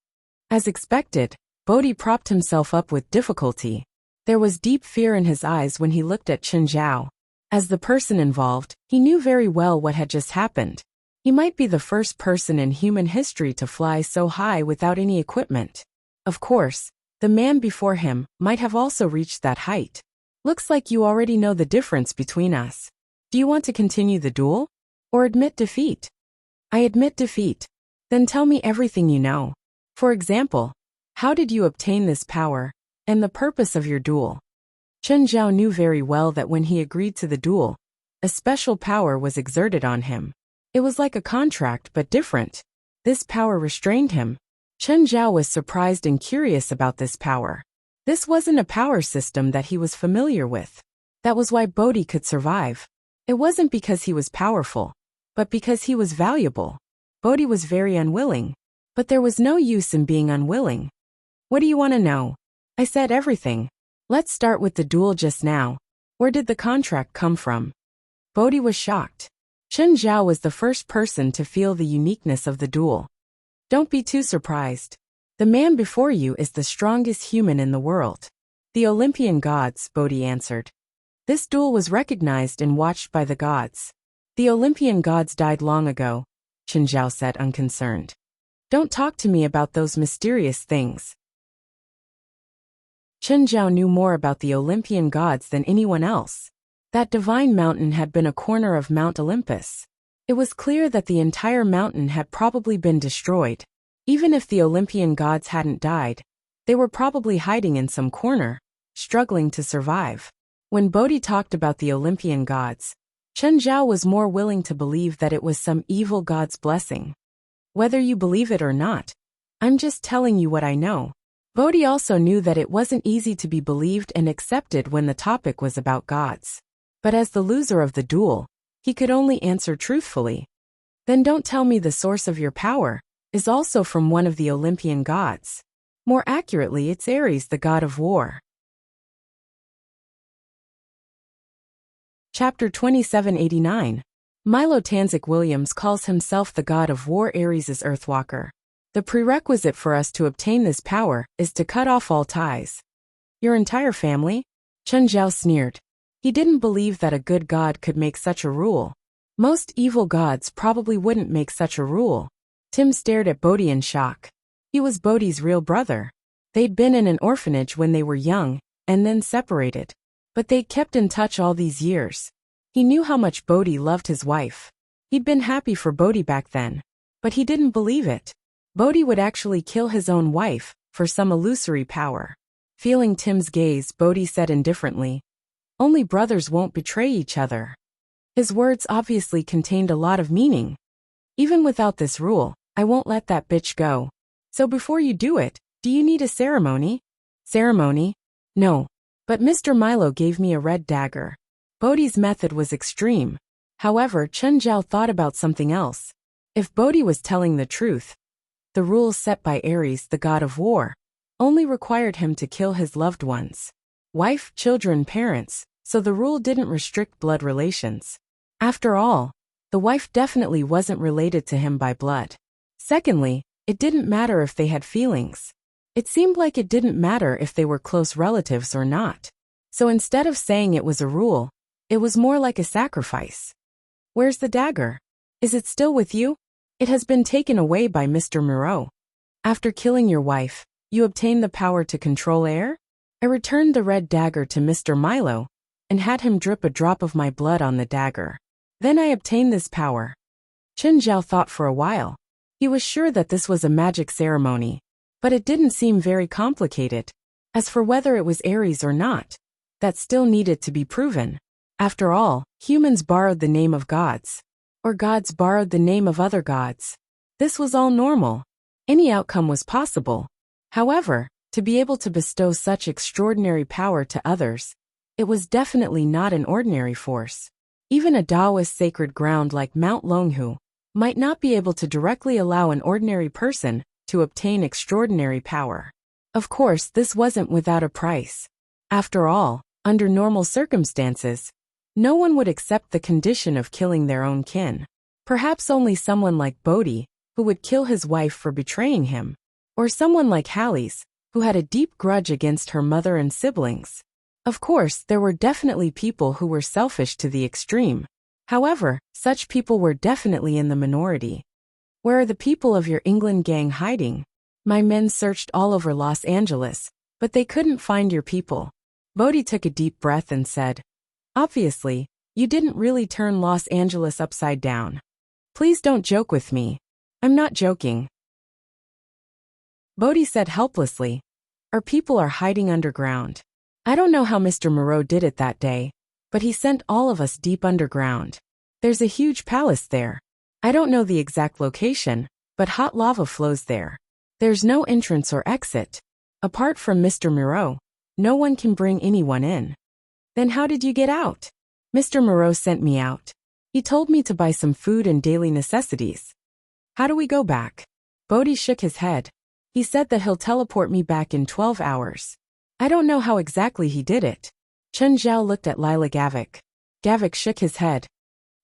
As expected, Bodhi propped himself up with difficulty. There was deep fear in his eyes when he looked at Chen Zhao. As the person involved, he knew very well what had just happened. He might be the first person in human history to fly so high without any equipment. Of course, the man before him might have also reached that height. Looks like you already know the difference between us. Do you want to continue the duel? Or admit defeat? I admit defeat. Then tell me everything you know. For example, how did you obtain this power, and the purpose of your duel? Chen Zhao knew very well that when he agreed to the duel, a special power was exerted on him. It was like a contract but different. This power restrained him. Chen Zhao was surprised and curious about this power. This wasn't a power system that he was familiar with. That was why Bodhi could survive. It wasn't because he was powerful, but because he was valuable. Bodhi was very unwilling. But there was no use in being unwilling. What do you want to know? I said everything. Let's start with the duel just now. Where did the contract come from? Bodhi was shocked. Chen Zhao was the first person to feel the uniqueness of the duel. Don't be too surprised. The man before you is the strongest human in the world. The Olympian gods, Bodhi answered. This duel was recognized and watched by the gods. The Olympian gods died long ago, Chen Zhao said unconcerned. Don't talk to me about those mysterious things. Chen Zhao knew more about the Olympian gods than anyone else. That divine mountain had been a corner of Mount Olympus. It was clear that the entire mountain had probably been destroyed. Even if the Olympian gods hadn't died, they were probably hiding in some corner, struggling to survive. When Bodhi talked about the Olympian gods, Chen Zhao was more willing to believe that it was some evil god's blessing. Whether you believe it or not, I'm just telling you what I know. Bodhi also knew that it wasn't easy to be believed and accepted when the topic was about gods. But as the loser of the duel, he could only answer truthfully. Then don't tell me the source of your power is also from one of the Olympian gods. More accurately, it's Ares, the god of war. Chapter 2789. Milo Tanzik Williams calls himself the god of war, Ares' Earthwalker. The prerequisite for us to obtain this power is to cut off all ties. Your entire family? Chen Zhao sneered. He didn't believe that a good god could make such a rule. Most evil gods probably wouldn't make such a rule. Tim stared at Bodhi in shock. He was Bodhi's real brother. They'd been in an orphanage when they were young, and then separated. But they'd kept in touch all these years. He knew how much Bodhi loved his wife. He'd been happy for Bodhi back then. But he didn't believe it. Bodhi would actually kill his own wife for some illusory power. Feeling Tim's gaze, Bodhi said indifferently, "Only brothers won't betray each other." His words obviously contained a lot of meaning. Even without this rule, I won't let that bitch go. So before you do it, do you need a ceremony? Ceremony? No. But Mr. Milo gave me a red dagger. Bodhi's method was extreme. However, Chen Zhao thought about something else. If Bodhi was telling the truth, the rules set by Ares, the god of war, only required him to kill his loved ones. Wife, children, parents, so the rule didn't restrict blood relations. After all, the wife definitely wasn't related to him by blood. Secondly, it didn't matter if they had feelings. It seemed like it didn't matter if they were close relatives or not. So instead of saying it was a rule, it was more like a sacrifice. Where's the dagger? Is it still with you? It has been taken away by Mr. Moreau. After killing your wife, you obtained the power to control air? I returned the red dagger to Mr. Milo, and had him drip a drop of my blood on the dagger. Then I obtained this power. Chen Zhao thought for a while. He was sure that this was a magic ceremony, but it didn't seem very complicated. As for whether it was Ares or not, that still needed to be proven. After all, humans borrowed the name of gods, or gods borrowed the name of other gods. This was all normal. Any outcome was possible. However, to be able to bestow such extraordinary power to others, it was definitely not an ordinary force. Even a Taoist sacred ground like Mount Longhu might not be able to directly allow an ordinary person to obtain extraordinary power. Of course, this wasn't without a price. After all, under normal circumstances, no one would accept the condition of killing their own kin. Perhaps only someone like Bodhi, who would kill his wife for betraying him, or someone like Halle's, who had a deep grudge against her mother and siblings. Of course, there were definitely people who were selfish to the extreme. However, such people were definitely in the minority. Where are the people of your England gang hiding? My men searched all over Los Angeles, but they couldn't find your people. Bodhi took a deep breath and said, obviously, you didn't really turn Los Angeles upside down. Please don't joke with me. I'm not joking. Bodhi said helplessly, our people are hiding underground. I don't know how Mr. Moreau did it that day, but he sent all of us deep underground. There's a huge palace there. I don't know the exact location, but hot lava flows there. There's no entrance or exit. Apart from Mr. Moreau, no one can bring anyone in. Then how did you get out? Mr. Moreau sent me out. He told me to buy some food and daily necessities. How do we go back? Bodhi shook his head. He said that he'll teleport me back in 12 hours. I don't know how exactly he did it. Chen Zhao looked at Lila Gavik. Gavik shook his head.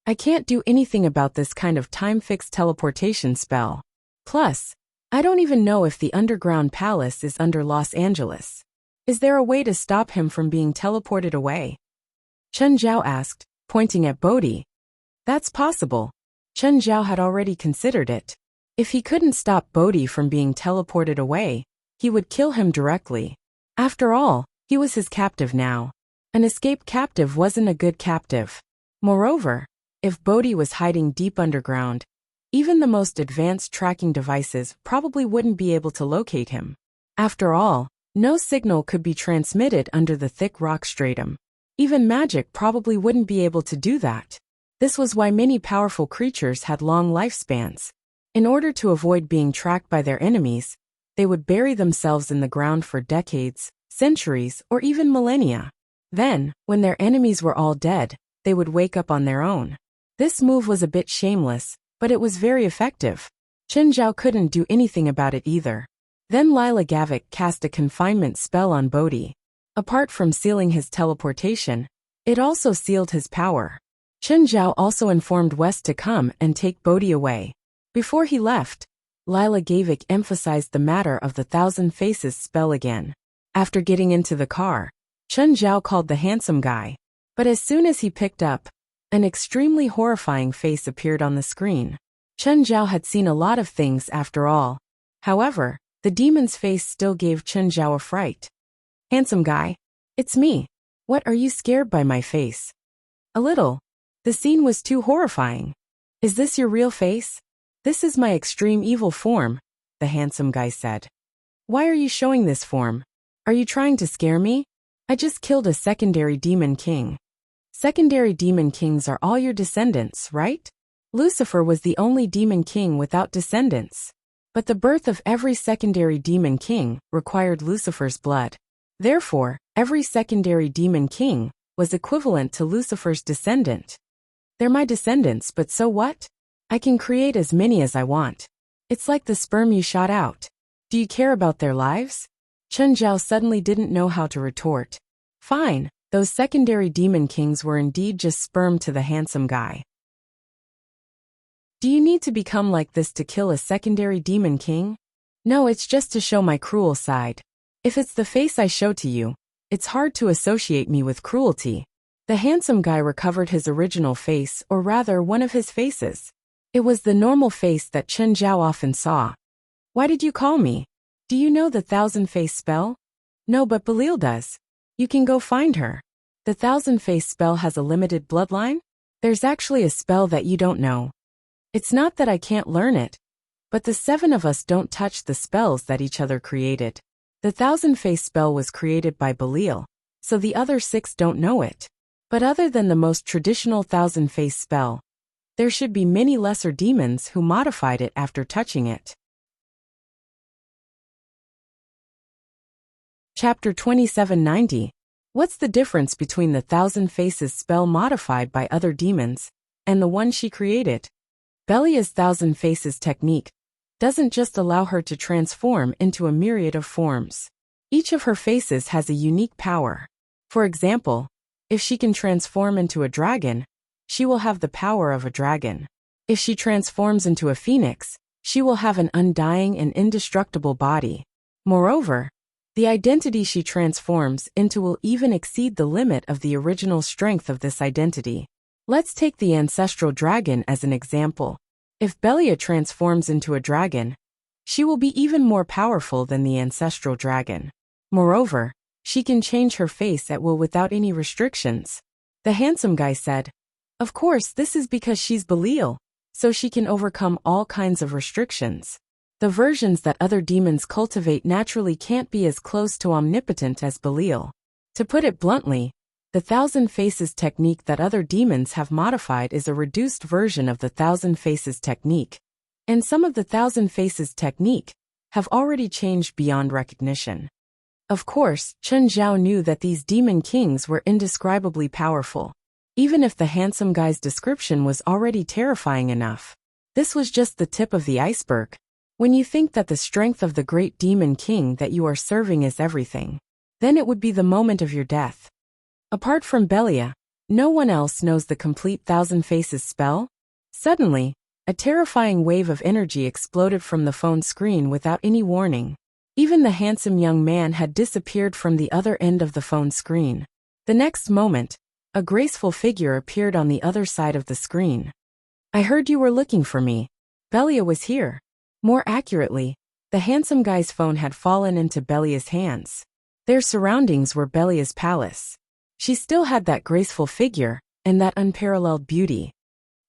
I can't do anything about this kind of time-fixed teleportation spell. Plus, I don't even know if the underground palace is under Los Angeles. Is there a way to stop him from being teleported away? Chen Zhao asked, pointing at Bodhi. That's possible. Chen Zhao had already considered it. If he couldn't stop Bodhi from being teleported away, he would kill him directly. After all, he was his captive now. An escaped captive wasn't a good captive. Moreover, if Bodhi was hiding deep underground, even the most advanced tracking devices probably wouldn't be able to locate him. After all, no signal could be transmitted under the thick rock stratum. Even magic probably wouldn't be able to do that. This was why many powerful creatures had long lifespans. In order to avoid being tracked by their enemies, they would bury themselves in the ground for decades, centuries, or even millennia. Then, when their enemies were all dead, they would wake up on their own. This move was a bit shameless, but it was very effective. Chen Zhao couldn't do anything about it either. Then Lila Gavik cast a confinement spell on Bodhi. Apart from sealing his teleportation, it also sealed his power. Chen Zhao also informed West to come and take Bodhi away. Before he left, Lila Gavik emphasized the matter of the Thousand Faces spell again. After getting into the car, Chen Zhao called the handsome guy. But as soon as he picked up, an extremely horrifying face appeared on the screen. Chen Zhao had seen a lot of things after all. However, the demon's face still gave Chen Zhao a fright. Handsome guy, it's me. What, are you scared by my face? A little. The scene was too horrifying. Is this your real face? This is my extreme evil form, the handsome guy said. Why are you showing this form? Are you trying to scare me? I just killed a secondary demon king. Secondary demon kings are all your descendants, right? Lucifer was the only demon king without descendants. But the birth of every secondary demon king required Lucifer's blood. Therefore, every secondary demon king was equivalent to Lucifer's descendant. They're my descendants, but so what? I can create as many as I want. It's like the sperm you shot out. Do you care about their lives? Chen Zhao suddenly didn't know how to retort. Fine, those secondary demon kings were indeed just sperm to the handsome guy. Do you need to become like this to kill a secondary demon king? No, it's just to show my cruel side. If it's the face I show to you, it's hard to associate me with cruelty. The handsome guy recovered his original face, or rather one of his faces. It was the normal face that Chen Zhao often saw. Why did you call me? Do you know the thousand-face spell? No, but Belial does. You can go find her. The thousand-face spell has a limited bloodline? There's actually a spell that you don't know. It's not that I can't learn it, but the 7 of us don't touch the spells that each other created. The thousand-face spell was created by Belial, so the other 6 don't know it. But other than the most traditional thousand-face spell, there should be many lesser demons who modified it after touching it. Chapter 2790. What's the difference between the Thousand Faces spell modified by other demons and the one she created? Belia's Thousand Faces technique doesn't just allow her to transform into a myriad of forms. Each of her faces has a unique power. For example, if she can transform into a dragon, she will have the power of a dragon. If she transforms into a phoenix, she will have an undying and indestructible body. Moreover, the identity she transforms into will even exceed the limit of the original strength of this identity. Let's take the ancestral dragon as an example. If Belia transforms into a dragon, she will be even more powerful than the ancestral dragon. Moreover, she can change her face at will without any restrictions. The handsome guy said, "Of course, this is because she's Belial, so she can overcome all kinds of restrictions. The versions that other demons cultivate naturally can't be as close to omnipotent as Belial. To put it bluntly, the Thousand Faces technique that other demons have modified is a reduced version of the Thousand Faces technique, and some of the Thousand Faces technique have already changed beyond recognition." Of course, Chen Zhao knew that these demon kings were indescribably powerful. Even if the handsome guy's description was already terrifying enough, this was just the tip of the iceberg. When you think that the strength of the great demon king that you are serving is everything, then it would be the moment of your death. Apart from Belia, no one else knows the complete Thousand Faces spell. Suddenly, a terrifying wave of energy exploded from the phone screen without any warning. Even the handsome young man had disappeared from the other end of the phone screen. The next moment, a graceful figure appeared on the other side of the screen. "I heard you were looking for me. Belia was here." More accurately, the handsome guy's phone had fallen into Belia's hands. Their surroundings were Belia's palace. She still had that graceful figure and that unparalleled beauty.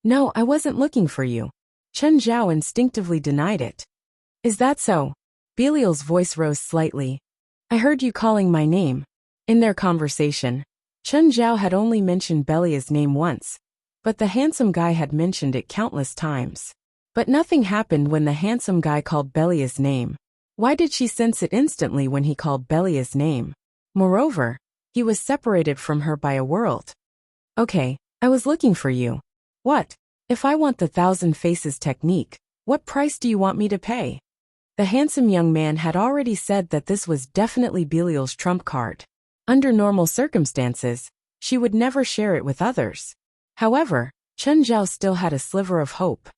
"No, I wasn't looking for you." Chen Zhao instinctively denied it. "Is that so?" Belial's voice rose slightly. "I heard you calling my name." In their conversation, Chen Zhao had only mentioned Belia's name once, but the handsome guy had mentioned it countless times. But nothing happened when the handsome guy called Belia's name. Why did she sense it instantly when he called Belia's name? Moreover, he was separated from her by a world. "Okay, I was looking for you." "What? If I want the Thousand Faces technique, what price do you want me to pay?" The handsome young man had already said that this was definitely Belial's trump card. Under normal circumstances, she would never share it with others. However, Chen Zhao still had a sliver of hope.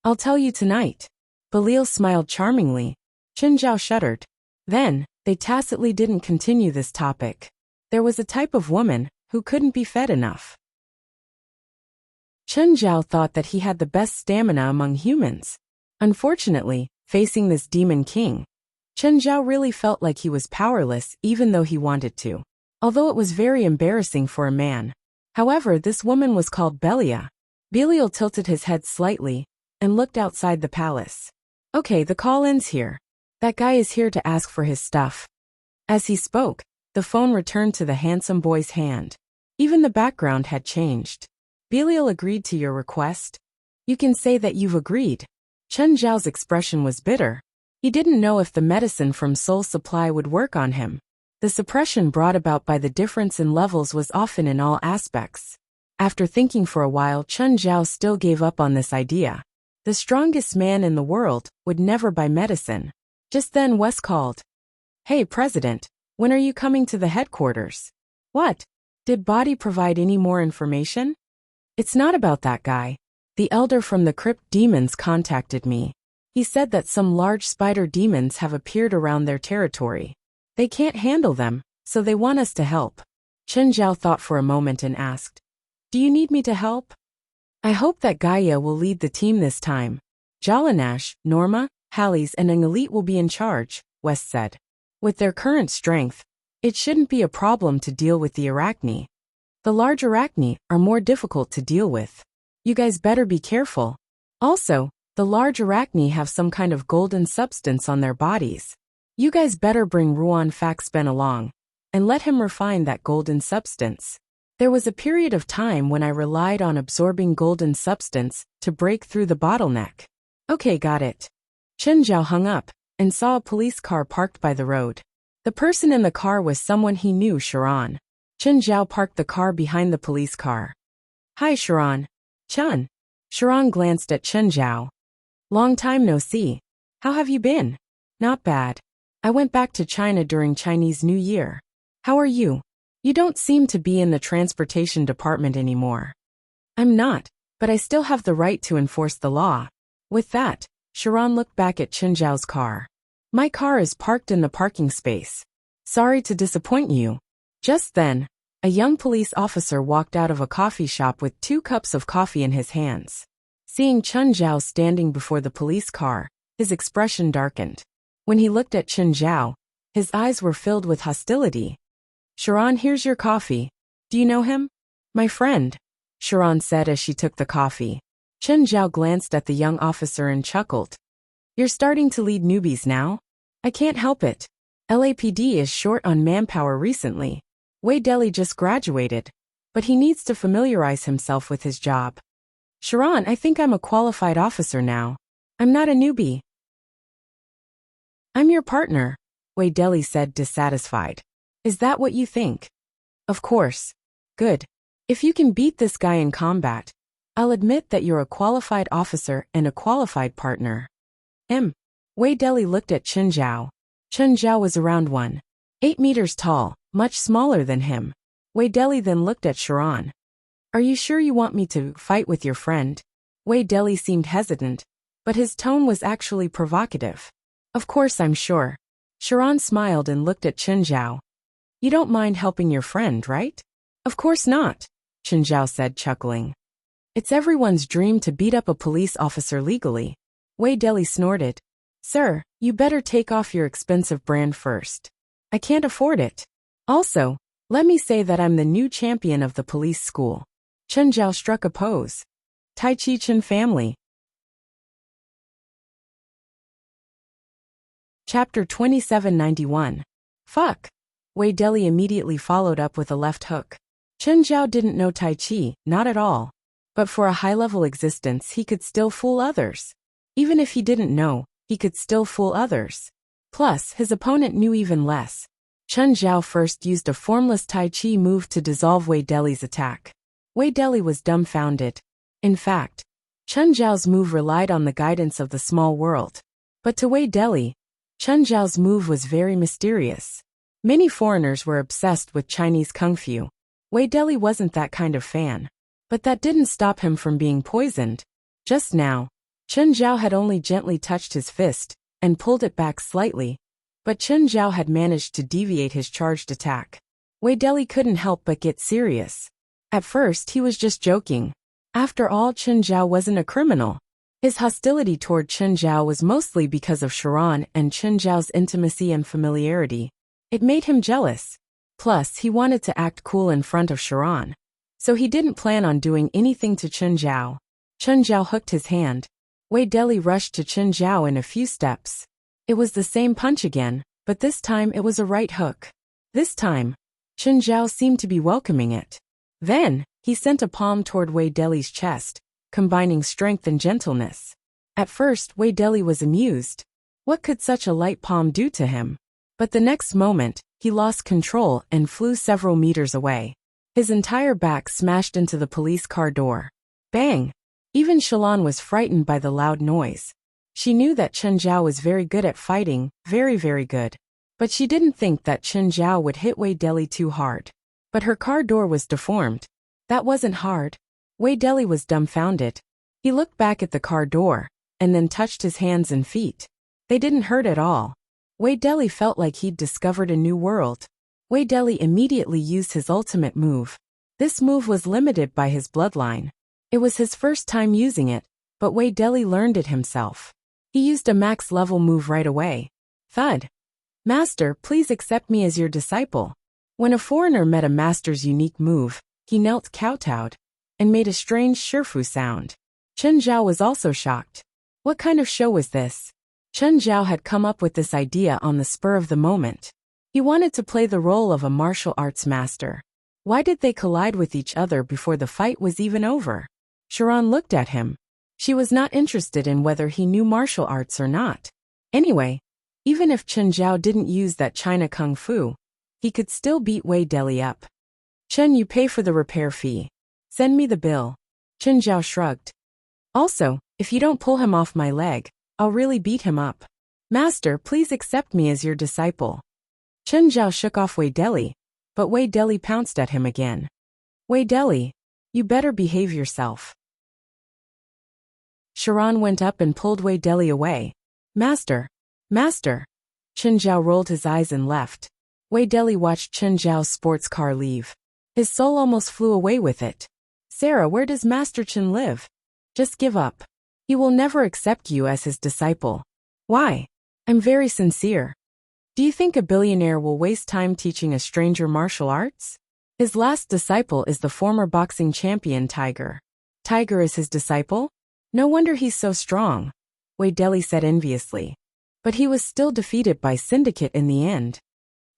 "I'll tell you tonight." Belial smiled charmingly. Chen Zhao shuddered. Then, they tacitly didn't continue this topic. There was a type of woman who couldn't be fed enough. Chen Zhao thought that he had the best stamina among humans. Unfortunately, facing this demon king, Chen Zhao really felt like he was powerless even though he wanted to. Although it was very embarrassing for a man. However, this woman was called Belia. Belial tilted his head slightly and looked outside the palace. "Okay, the call ends here. That guy is here to ask for his stuff." As he spoke, the phone returned to the handsome boy's hand. Even the background had changed. Belial agreed to your request? You can say that you've agreed. Chen Zhao's expression was bitter. He didn't know if the medicine from Soul Supply would work on him. The suppression brought about by the difference in levels was often in all aspects. After thinking for a while, Chen Zhao still gave up on this idea. The strongest man in the world would never buy medicine. Just then Wes called. Hey, President, when are you coming to the headquarters? What? Did Body provide any more information? It's not about that guy. The elder from the crypt demons contacted me. He said that some large spider demons have appeared around their territory. They can't handle them, so they want us to help. Chen Zhao thought for a moment and asked, do you need me to help? I hope that Gaia will lead the team this time. Jalanash, Norma, Halle's and an elite will be in charge, West said. With their current strength, it shouldn't be a problem to deal with the Arachne. The large Arachne are more difficult to deal with. You guys better be careful. Also, the large Arachne have some kind of golden substance on their bodies. You guys better bring Ruan Faxben along, and let him refine that golden substance. There was a period of time when I relied on absorbing golden substance to break through the bottleneck. Okay, got it. Chen Zhao hung up and saw a police car parked by the road. The person in the car was someone he knew, Sharon. Chen Zhao parked the car behind the police car. Hi, Sharon. Chen. Sharon glanced at Chen Zhao. Long time no see. How have you been? Not bad. I went back to China during Chinese New Year. How are you? You don't seem to be in the transportation department anymore. I'm not, but I still have the right to enforce the law. With that, Sharon looked back at Chen Zhao's car. My car is parked in the parking space. Sorry to disappoint you. Just then, a young police officer walked out of a coffee shop with 2 cups of coffee in his hands. Seeing Chen Zhao standing before the police car, his expression darkened. When he looked at Chen Zhao, his eyes were filled with hostility. Sharon, here's your coffee. Do you know him? My friend, Sharon said as she took the coffee. Chen Zhao glanced at the young officer and chuckled. You're starting to lead newbies now? I can't help it. LAPD is short on manpower recently. Wei Deli just graduated, but he needs to familiarize himself with his job. Sharon, I think I'm a qualified officer now. I'm not a newbie. I'm your partner, Wei Deli said, dissatisfied. Is that what you think? Of course. Good. If you can beat this guy in combat, I'll admit that you're a qualified officer and a qualified partner. Wei Deli looked at Chen Zhao. Chen Zhao was around 1.8 meters tall, much smaller than him. Wei Deli then looked at Sharon. Are you sure you want me to fight with your friend? Wei Deli seemed hesitant, but his tone was actually provocative. Of course I'm sure. Sharon smiled and looked at Chen Zhao. You don't mind helping your friend, right? Of course not, Chen Zhao said, chuckling. It's everyone's dream to beat up a police officer legally. Wei Deli snorted. Sir, you better take off your expensive brand first. I can't afford it. Also, let me say that I'm the new champion of the police school. Chen Zhao struck a pose. Tai Chi Chen family. Chapter 2791. Fuck. Wei Deli immediately followed up with a left hook. Chen Zhao didn't know Tai Chi, not at all. But for a high-level existence he could still fool others. Even if he didn't know, he could still fool others. Plus, his opponent knew even less. Chen Zhao first used a formless Tai Chi move to dissolve Wei Deli's attack. Wei Deli was dumbfounded. In fact, Chen Zhao's move relied on the guidance of the small world. But to Wei Deli, Chen Zhao's move was very mysterious. Many foreigners were obsessed with Chinese kung fu. Wei Deli wasn't that kind of fan. But that didn't stop him from being poisoned. Just now, Chen Zhao had only gently touched his fist and pulled it back slightly, but Chen Zhao had managed to deviate his charged attack. Wei Deli couldn't help but get serious. At first he was just joking. After all, Chen Zhao wasn't a criminal. His hostility toward Chen Zhao was mostly because of Sharon and Chen Zhao's intimacy and familiarity. It made him jealous. Plus, he wanted to act cool in front of Sharon. So he didn't plan on doing anything to Chen Zhao. Chen Zhao hooked his hand. Wei Deli rushed to Chen Zhao in a few steps. It was the same punch again, but this time it was a right hook. This time, Chen Zhao seemed to be welcoming it. Then, he sent a palm toward Wei Deli's chest, combining strength and gentleness. At first, Wei Deli was amused. What could such a light palm do to him? But the next moment, he lost control and flew several meters away. His entire back smashed into the police car door. Bang! Even Shalon was frightened by the loud noise. She knew that Chen Zhao was very good at fighting, very, very good. But she didn't think that Chen Zhao would hit Wei Deli too hard. But her car door was deformed. That wasn't hard. Wei Deli was dumbfounded. He looked back at the car door, and then touched his hands and feet. They didn't hurt at all. Wei Deli felt like he'd discovered a new world. Wei Deli immediately used his ultimate move. This move was limited by his bloodline. It was his first time using it, but Wei Deli learned it himself. He used a max-level move right away. Thud. Master, please accept me as your disciple. When a foreigner met a master's unique move, he knelt kowtowed, and made a strange shurfu sound. Chen Zhao was also shocked. What kind of show was this? Chen Zhao had come up with this idea on the spur of the moment. He wanted to play the role of a martial arts master. Why did they collide with each other before the fight was even over? Sharon looked at him. She was not interested in whether he knew martial arts or not. Anyway, even if Chen Zhao didn't use that China Kung Fu, he could still beat Wei Deli up. Chen, you pay for the repair fee. Send me the bill. Chen Zhao shrugged. Also, if you don't pull him off my leg, I'll really beat him up. Master, please accept me as your disciple. Chen Zhao shook off Wei Deli, but Wei Deli pounced at him again. Wei Deli, you better behave yourself. Sharon went up and pulled Wei Deli away. Master! Master! Chen Zhao rolled his eyes and left. Wei Deli watched Chen Zhao's sports car leave. His soul almost flew away with it. Sarah, where does Master Chen live? Just give up. He will never accept you as his disciple. Why? I'm very sincere. Do you think a billionaire will waste time teaching a stranger martial arts? His last disciple is the former boxing champion Tiger. Tiger is his disciple? No wonder he's so strong, Wei Deli said enviously. But he was still defeated by Syndicate in the end.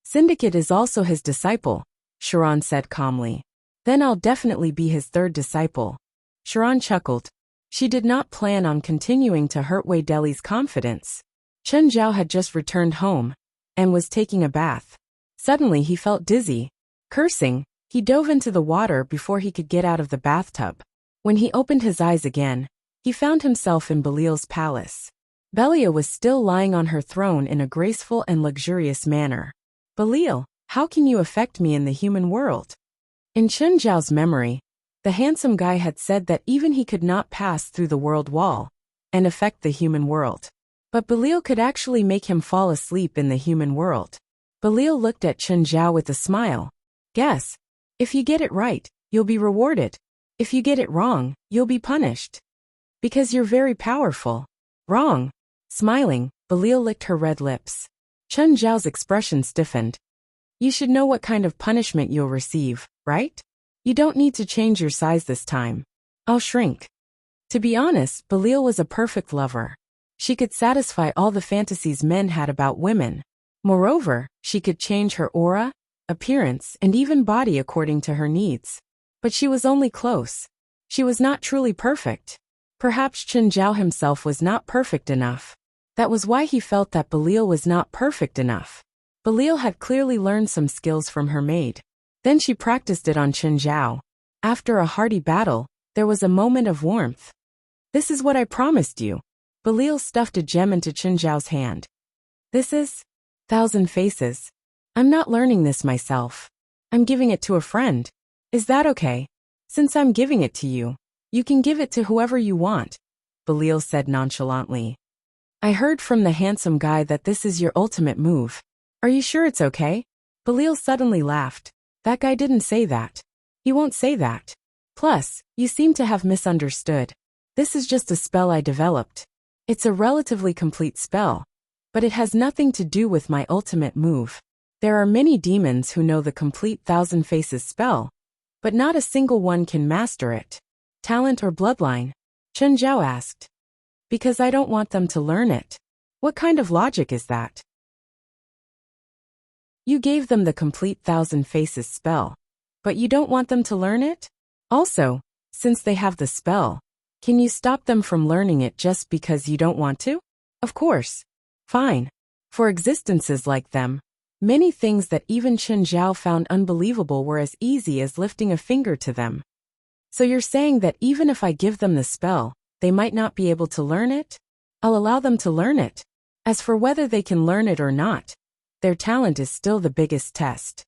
Syndicate is also his disciple, Sharon said calmly. Then I'll definitely be his third disciple. Sharon chuckled. She did not plan on continuing to hurt Wei Deli's confidence. Chen Zhao had just returned home and was taking a bath. Suddenly he felt dizzy. Cursing, he dove into the water before he could get out of the bathtub. When he opened his eyes again, he found himself in Belial's palace. Belia was still lying on her throne in a graceful and luxurious manner. Belial, how can you affect me in the human world? In Chen Zhao's memory, the handsome guy had said that even he could not pass through the world wall and affect the human world. But Belial could actually make him fall asleep in the human world. Belial looked at Chen Zhao with a smile. Guess. If you get it right, you'll be rewarded. If you get it wrong, you'll be punished. Because you're very powerful. Wrong. Smiling, Belial licked her red lips. Chen Zhao's expression stiffened. You should know what kind of punishment you'll receive, right? You don't need to change your size this time. I'll shrink. To be honest, Belial was a perfect lover. She could satisfy all the fantasies men had about women. Moreover, she could change her aura, appearance, and even body according to her needs. But she was only close. She was not truly perfect. Perhaps Chen Zhao himself was not perfect enough. That was why he felt that Belial was not perfect enough. Belial had clearly learned some skills from her maid. Then she practiced it on Chen Zhao. After a hearty battle, there was a moment of warmth. This is what I promised you. Belial stuffed a gem into Chen Zhao's hand. This is 1,000 faces. I'm not learning this myself. I'm giving it to a friend. Is that okay? Since I'm giving it to you, you can give it to whoever you want, Belial said nonchalantly. I heard from the handsome guy that this is your ultimate move. Are you sure it's okay? Belial suddenly laughed. That guy didn't say that. He won't say that. Plus, you seem to have misunderstood. This is just a spell I developed. It's a relatively complete spell, but it has nothing to do with my ultimate move. There are many demons who know the complete 1,000 Faces spell, but not a single one can master it. Talent or bloodline? Chen Zhao asked. Because I don't want them to learn it. What kind of logic is that? You gave them the complete 1,000 Faces spell. But you don't want them to learn it? Also, since they have the spell, can you stop them from learning it just because you don't want to? Of course. Fine. For existences like them, many things that even Chen Zhao found unbelievable were as easy as lifting a finger to them. So you're saying that even if I give them the spell, they might not be able to learn it? I'll allow them to learn it. As for whether they can learn it or not, their talent is still the biggest test.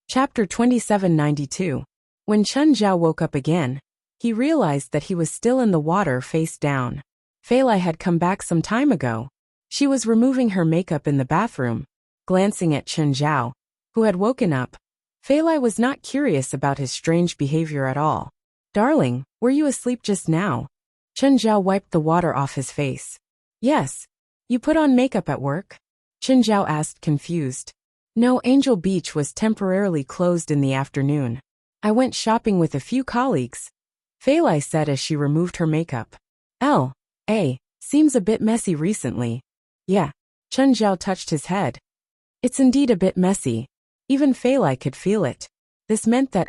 Chapter 2792. When Chen Zhao woke up again, he realized that he was still in the water face down. Fei Lai had come back some time ago. She was removing her makeup in the bathroom. Glancing at Chen Zhao, who had woken up, Fei Lai was not curious about his strange behavior at all. "Darling, were you asleep just now?" Chen Zhao wiped the water off his face. "Yes. You put on makeup at work?" Chen Zhao asked, confused. "No, Angel Beach was temporarily closed in the afternoon. I went shopping with a few colleagues," Fei Lai said as she removed her makeup. Seems a bit messy recently." "Yeah." Chen Zhao touched his head. "It's indeed a bit messy." Even Fei Lai could feel it. This meant that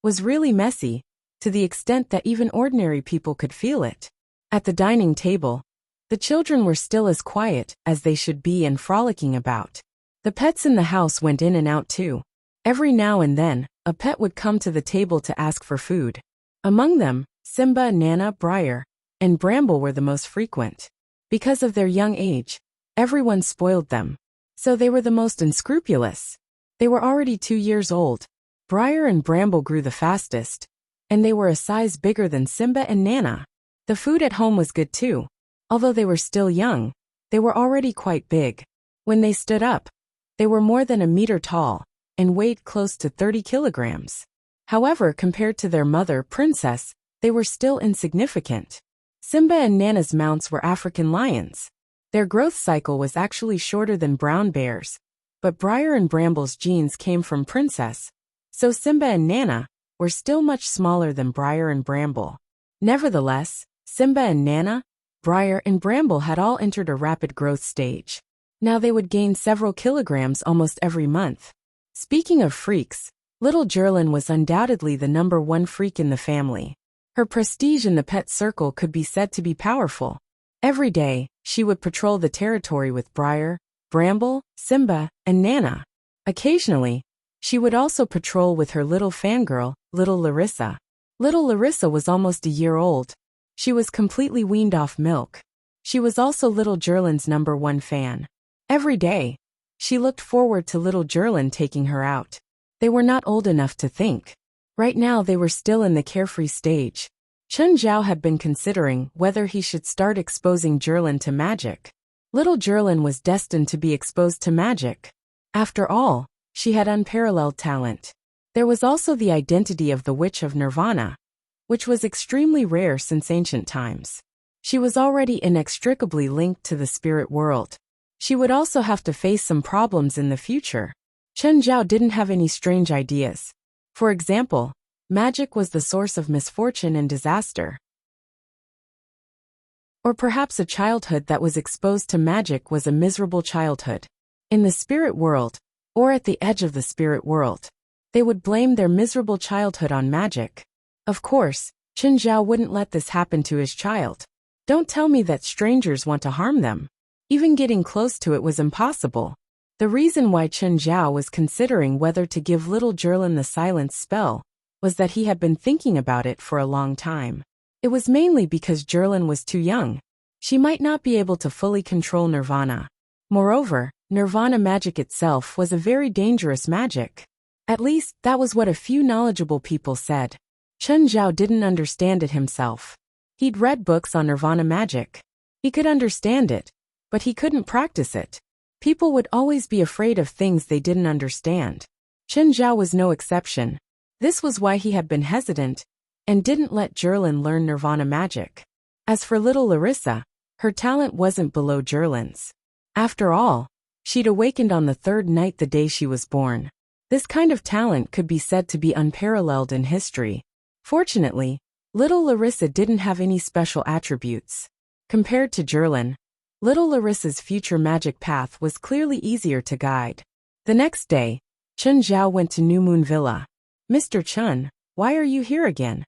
was really messy, to the extent that even ordinary people could feel it. At the dining table, the children were still as quiet as they should be and frolicking about. The pets in the house went in and out too. Every now and then, a pet would come to the table to ask for food. Among them, Simba, Nana, Briar, and Bramble were the most frequent. Because of their young age, everyone spoiled them. So they were the most unscrupulous. They were already 2 years old. Briar and Bramble grew the fastest, and they were a size bigger than Simba and Nana. The food at home was good too. Although they were still young, they were already quite big. When they stood up, they were more than a meter tall and weighed close to 30 kilograms. However, compared to their mother, Princess, they were still insignificant. Simba and Nana's mounts were African lions. Their growth cycle was actually shorter than brown bears, but Briar and Bramble's genes came from Princess, so Simba and Nana were still much smaller than Briar and Bramble. Nevertheless, Simba and Nana, Briar and Bramble had all entered a rapid growth stage. Now they would gain several kilograms almost every month. Speaking of freaks, little Jerlin was undoubtedly the #1 freak in the family. Her prestige in the pet circle could be said to be powerful. Every day, she would patrol the territory with Briar, Bramble, Simba, and Nana. Occasionally, she would also patrol with her little fangirl, little Larissa. Little Larissa was almost a year old. She was completely weaned off milk. She was also little Jerlin's #1 fan. Every day, she looked forward to little Jerlin taking her out. They were not old enough to think. Right now they were still in the carefree stage. Chen Zhao had been considering whether he should start exposing Jerlin to magic. Little Jerlin was destined to be exposed to magic. After all, she had unparalleled talent. There was also the identity of the Witch of Nirvana, which was extremely rare since ancient times. She was already inextricably linked to the spirit world. She would also have to face some problems in the future. Chen Zhao didn't have any strange ideas. For example, magic was the source of misfortune and disaster. Or perhaps a childhood that was exposed to magic was a miserable childhood. In the spirit world, or at the edge of the spirit world, they would blame their miserable childhood on magic. Of course, Chen Zhao wouldn't let this happen to his child. Don't tell me that strangers want to harm them. Even getting close to it was impossible. The reason why Chen Zhao was considering whether to give little Jerlin the silence spell was that he had been thinking about it for a long time. It was mainly because Jerlin was too young. She might not be able to fully control Nirvana. Moreover, Nirvana magic itself was a very dangerous magic. At least, that was what a few knowledgeable people said. Chen Zhao didn't understand it himself. He'd read books on Nirvana magic. He could understand it, but he couldn't practice it. People would always be afraid of things they didn't understand. Chen Zhao was no exception. This was why he had been hesitant and didn't let Jerlin learn Nirvana magic. As for little Larissa, her talent wasn't below Jerlin's. After all, she'd awakened on the 3rd night the day she was born. This kind of talent could be said to be unparalleled in history. Fortunately, little Larissa didn't have any special attributes. Compared to Jerlin, Little Larissa's future magic path was clearly easier to guide. The next day, Chun Zhao went to New Moon Villa. "Mr. Chun, why are you here again?"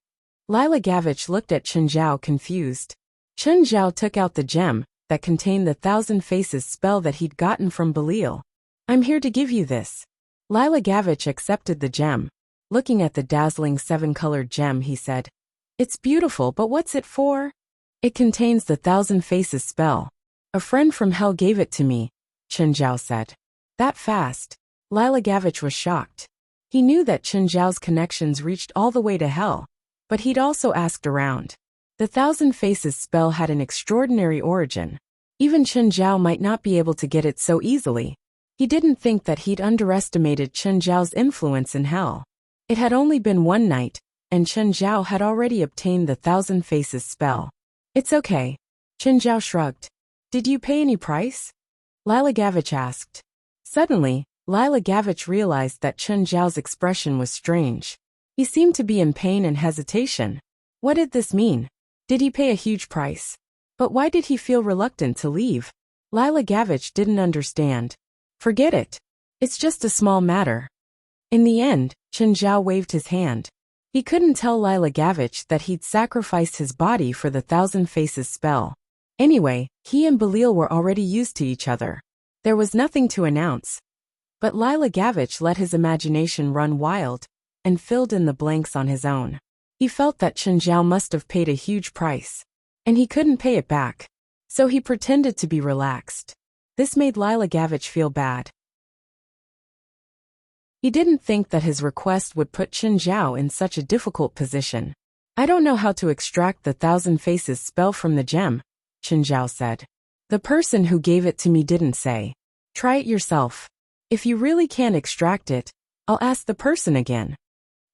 Lila Gavich looked at Chun Zhao confused. Chun Zhao took out the gem that contained the Thousand Faces spell that he'd gotten from Belial. "I'm here to give you this." Lila Gavich accepted the gem. Looking at the dazzling 7-colored gem, he said, "It's beautiful, but what's it for?" "It contains the Thousand Faces spell. A friend from hell gave it to me," Chun Zhao said. "That fast?" Lila Gavich was shocked. He knew that Chun Zhao's connections reached all the way to hell, but he'd also asked around. The Thousand Faces spell had an extraordinary origin. Even Chun Zhao might not be able to get it so easily. He didn't think that he'd underestimated Chun Zhao's influence in hell. It had only been one night, and Chun Zhao had already obtained the Thousand Faces spell. "It's okay." Chun Zhao shrugged. "Did you pay any price?" Lila Gavich asked. Suddenly, Lila Gavich realized that Chun Zhao's expression was strange. He seemed to be in pain and hesitation. What did this mean? Did he pay a huge price? But why did he feel reluctant to leave? Lila Gavich didn't understand. "Forget it. It's just a small matter." In the end, Chun Zhao waved his hand. He couldn't tell Lila Gavich that he'd sacrificed his body for the Thousand Faces spell. Anyway, he and Belial were already used to each other. There was nothing to announce. But Lila Gavich let his imagination run wild and filled in the blanks on his own. He felt that Chun Zhao must have paid a huge price, and he couldn't pay it back. So he pretended to be relaxed. This made Lila Gavich feel bad. He didn't think that his request would put Chun Zhao in such a difficult position. "I don't know how to extract the Thousand Faces spell from the gem," Chun Zhao said. "The person who gave it to me didn't say. Try it yourself. If you really can't extract it, I'll ask the person again."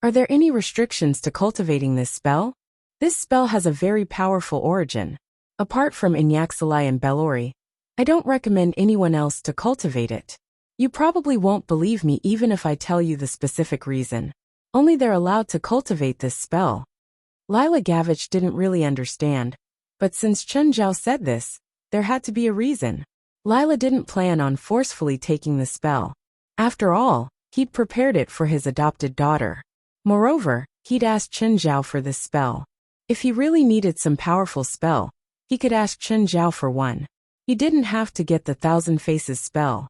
"Are there any restrictions to cultivating this spell?" "This spell has a very powerful origin. Apart from Inyaxalai and Bellori, I don't recommend anyone else to cultivate it. You probably won't believe me even if I tell you the specific reason. Only they're allowed to cultivate this spell." Lila Gavich didn't really understand, but since Chun Zhao said this, there had to be a reason. Lila didn't plan on forcefully taking the spell. After all, he'd prepared it for his adopted daughter. Moreover, he'd asked Chun Zhao for this spell. If he really needed some powerful spell, he could ask Chun Zhao for one. He didn't have to get the Thousand Faces spell.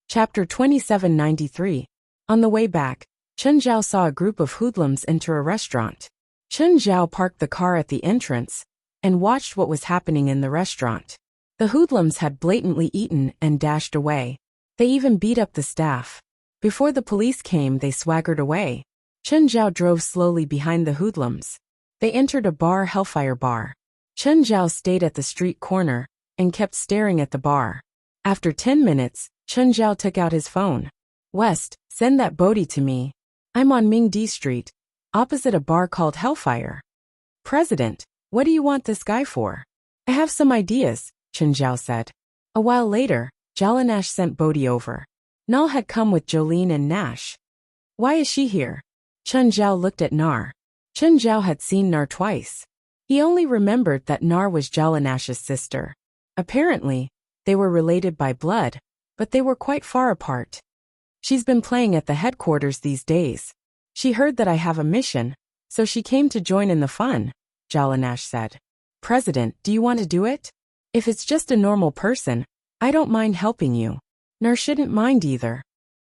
Chapter 2793. On the way back, Chun Zhao saw a group of hoodlums enter a restaurant. Chun Zhao parked the car at the entrance and watched what was happening in the restaurant. The hoodlums had blatantly eaten and dashed away. They even beat up the staff. Before the police came, they swaggered away. Chun Zhao drove slowly behind the hoodlums. They entered a bar, Hellfire Bar. Chun Zhao stayed at the street corner and kept staring at the bar. After 10 minutes, Chun Zhao took out his phone. "West, send that Bodhi to me. I'm on Ming D Street, opposite a bar called Hellfire." "President, what do you want this guy for?" "I have some ideas," Chun Zhao said. A while later, Jalanash sent Bodhi over. Nal had come with Jolene and Nash. "Why is she here?" Chun Zhao looked at Nar. Chun Zhao had seen Nar twice. He only remembered that Nar was Jalanash's sister. Apparently, they were related by blood, but they were quite far apart. "She's been playing at the headquarters these days. She heard that I have a mission, so she came to join in the fun," Jalanash said. "President, do you want to do it? If it's just a normal person, I don't mind helping you." Nar shouldn't mind either.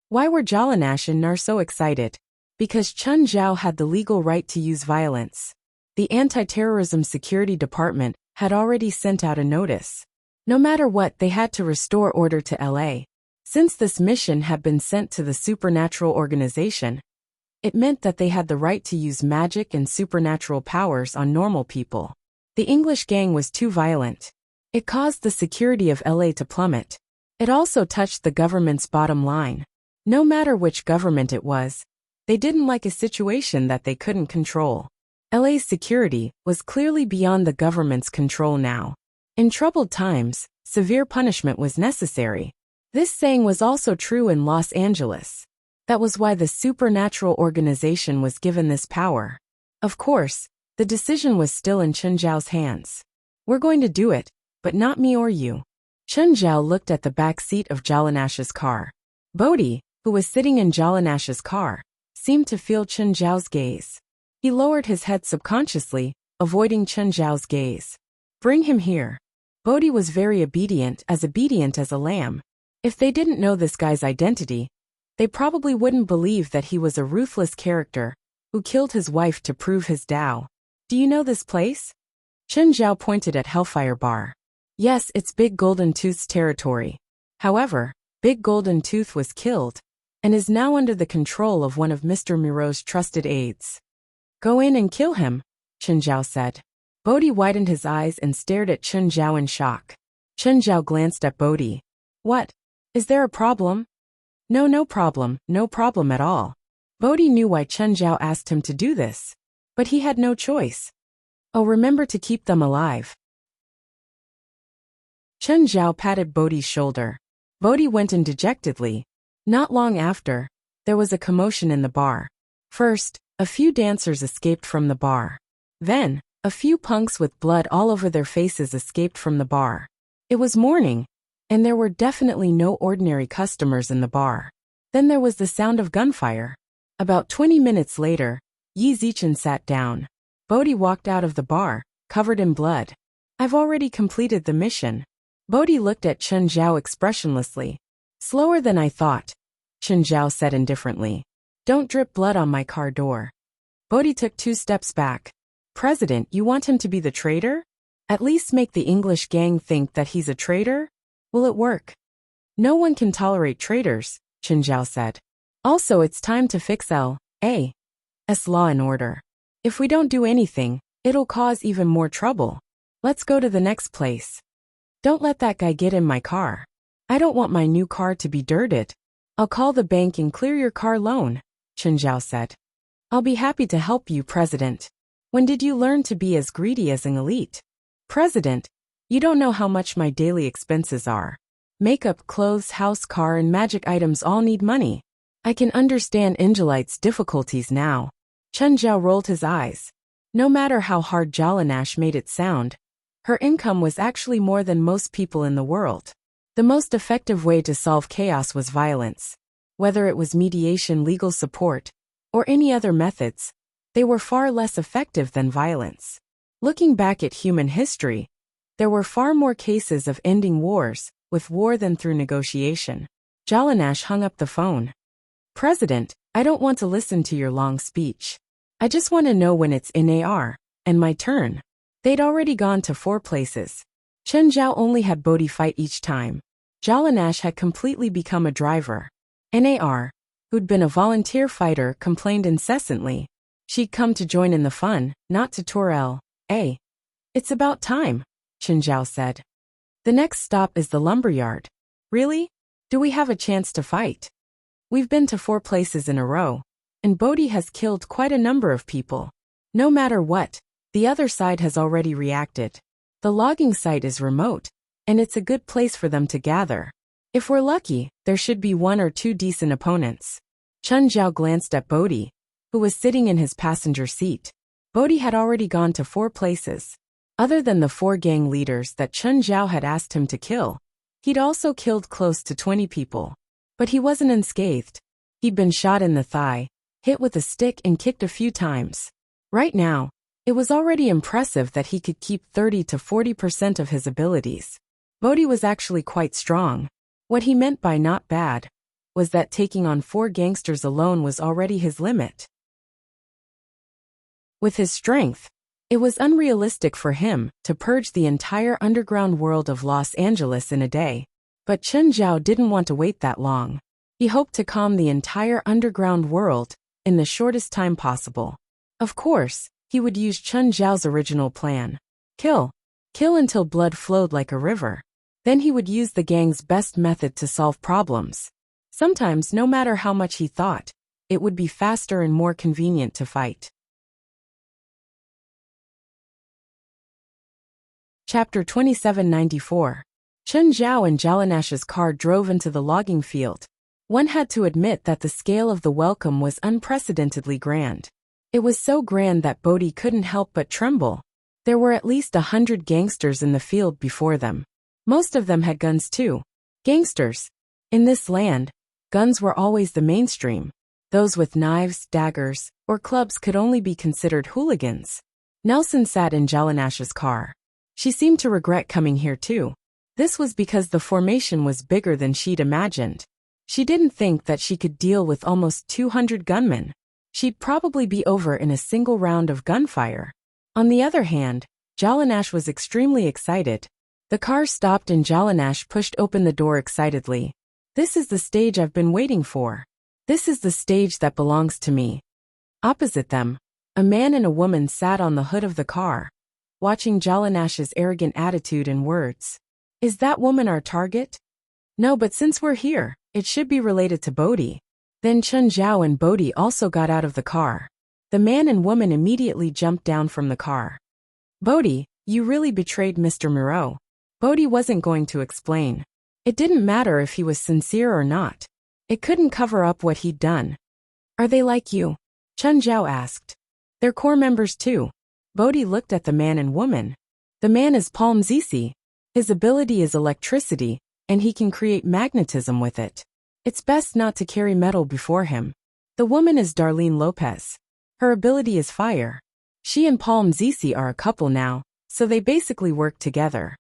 Why were Jalanash and Nar so excited? Because Chun Zhao had the legal right to use violence. The Anti-Terrorism Security Department had already sent out a notice. No matter what, they had to restore order to LA. Since this mission had been sent to the supernatural organization, it meant that they had the right to use magic and supernatural powers on normal people. The English gang was too violent. It caused the security of LA to plummet. It also touched the government's bottom line. No matter which government it was, they didn't like a situation that they couldn't control. LA's security was clearly beyond the government's control now. In troubled times, severe punishment was necessary. This saying was also true in Los Angeles. That was why the supernatural organization was given this power. Of course, The decision was still in Chen Zhao's hands. We're going to do it, but not me or you. Chen Zhao looked at the back seat of Jalanash's car. Bodhi, who was sitting in Jalanash's car, seemed to feel Chen Zhao's gaze. He lowered his head subconsciously, avoiding Chen Zhao's gaze. Bring him here. Bodhi was very obedient as a lamb. If they didn't know this guy's identity, they probably wouldn't believe that he was a ruthless character who killed his wife to prove his Tao. Do you know this place? Chen Zhao pointed at Hellfire Bar. Yes, it's Big Golden Tooth's territory. However, Big Golden Tooth was killed and is now under the control of one of Mr. Miro's trusted aides. Go in and kill him, Chen Zhao said. Bodhi widened his eyes and stared at Chen Zhao in shock. Chen Zhao glanced at Bodhi. What? Is there a problem? No problem at all. Bodhi knew why Chen Zhao asked him to do this, but he had no choice. Oh, remember to keep them alive. Chen Zhao patted Bodhi's shoulder. Bodhi went in dejectedly. Not long after, there was a commotion in the bar. First, a few dancers escaped from the bar. Then, a few punks with blood all over their faces escaped from the bar. It was morning, and there were definitely no ordinary customers in the bar. Then there was the sound of gunfire. About 20 minutes later, Yi Zichen sat down. Bodhi walked out of the bar, covered in blood. I've already completed the mission. Bodhi looked at Chen Zhao expressionlessly. Slower than I thought, Chen Zhao said indifferently. Don't drip blood on my car door. Bodhi took 2 steps back. President, you want him to be the traitor? At least make the English gang think that he's a traitor? Will it work? No one can tolerate traitors, Chen Zhao said. Also, it's time to fix L.A.'s law and order. If we don't do anything, it'll cause even more trouble. Let's go to the next place. Don't let that guy get in my car. I don't want my new car to be dirted. I'll call the bank and clear your car loan, Chen Zhao said. I'll be happy to help you, President. When did you learn to be as greedy as an elite? President, you don't know how much my daily expenses are. Makeup, clothes, house, car, and magic items all need money. I can understand Angelite's difficulties now. Chen Zhao rolled his eyes. No matter how hard Jalanash made it sound, her income was actually more than most people in the world. The most effective way to solve chaos was violence. Whether it was mediation, legal support, or any other methods, they were far less effective than violence. Looking back at human history, there were far more cases of ending wars with war than through negotiation. Jalanash hung up the phone. President, I don't want to listen to your long speech. I just want to know when it's NAR, and my turn. They'd already gone to 4 places. Chen Zhao only had Bodhi fight each time. Jalanash had completely become a driver. NAR, who'd been a volunteer fighter, complained incessantly. She'd come to join in the fun, not to tour L.A. It's about time, Chen Zhao said. The next stop is the lumberyard. Really? Do we have a chance to fight? We've been to 4 places in a row, and Bodhi has killed quite a number of people. No matter what, the other side has already reacted. The logging site is remote, and it's a good place for them to gather. If we're lucky, there should be 1 or 2 decent opponents. Chen Zhao glanced at Bodhi, who was sitting in his passenger seat. Bodhi had already gone to 4 places. Other than the 4 gang leaders that Chen Zhao had asked him to kill, he'd also killed close to 20 people. But he wasn't unscathed. He'd been shot in the thigh, hit with a stick and kicked a few times. Right now, it was already impressive that he could keep 30 to 40% of his abilities. Bodhi was actually quite strong. What he meant by not bad was that taking on 4 gangsters alone was already his limit. With his strength, it was unrealistic for him to purge the entire underground world of Los Angeles in a day. But Chen Zhao didn't want to wait that long. He hoped to calm the entire underground world in the shortest time possible. Of course, he would use Chen Zhao's original plan. Kill until blood flowed like a river. Then he would use the gang's best method to solve problems. Sometimes, no matter how much he thought, it would be faster and more convenient to fight. Chapter 2794. Chen Zhao and Jalanash's car drove into the logging field. One had to admit that the scale of the welcome was unprecedentedly grand. It was so grand that Bodhi couldn't help but tremble. There were at least 100 gangsters in the field before them. Most of them had guns too. Gangsters. In this land, guns were always the mainstream. Those with knives, daggers, or clubs could only be considered hooligans. Nelson sat in Jalanash's car. She seemed to regret coming here too. This was because the formation was bigger than she'd imagined. She didn't think that she could deal with almost 200 gunmen. She'd probably be over in a single round of gunfire. On the other hand, Jalanash was extremely excited. The car stopped and Jalanash pushed open the door excitedly. This is the stage I've been waiting for. This is the stage that belongs to me. Opposite them, a man and a woman sat on the hood of the car, watching Jalanash's arrogant attitude and words. Is that woman our target? No, but since we're here, it should be related to Bodhi. Then Chun Zhao and Bodhi also got out of the car. The man and woman immediately jumped down from the car. Bodhi, you really betrayed Mr. Moreau. Bodhi wasn't going to explain. It didn't matter if he was sincere or not. It couldn't cover up what he'd done. Are they like you? Chun Zhao asked. They're core members too. Bodhi looked at the man and woman. The man is Palm Zizi. His ability is electricity, and he can create magnetism with it. It's best not to carry metal before him. The woman is Darlene Lopez. Her ability is fire. She and Palm Zizi are a couple now, so they basically work together.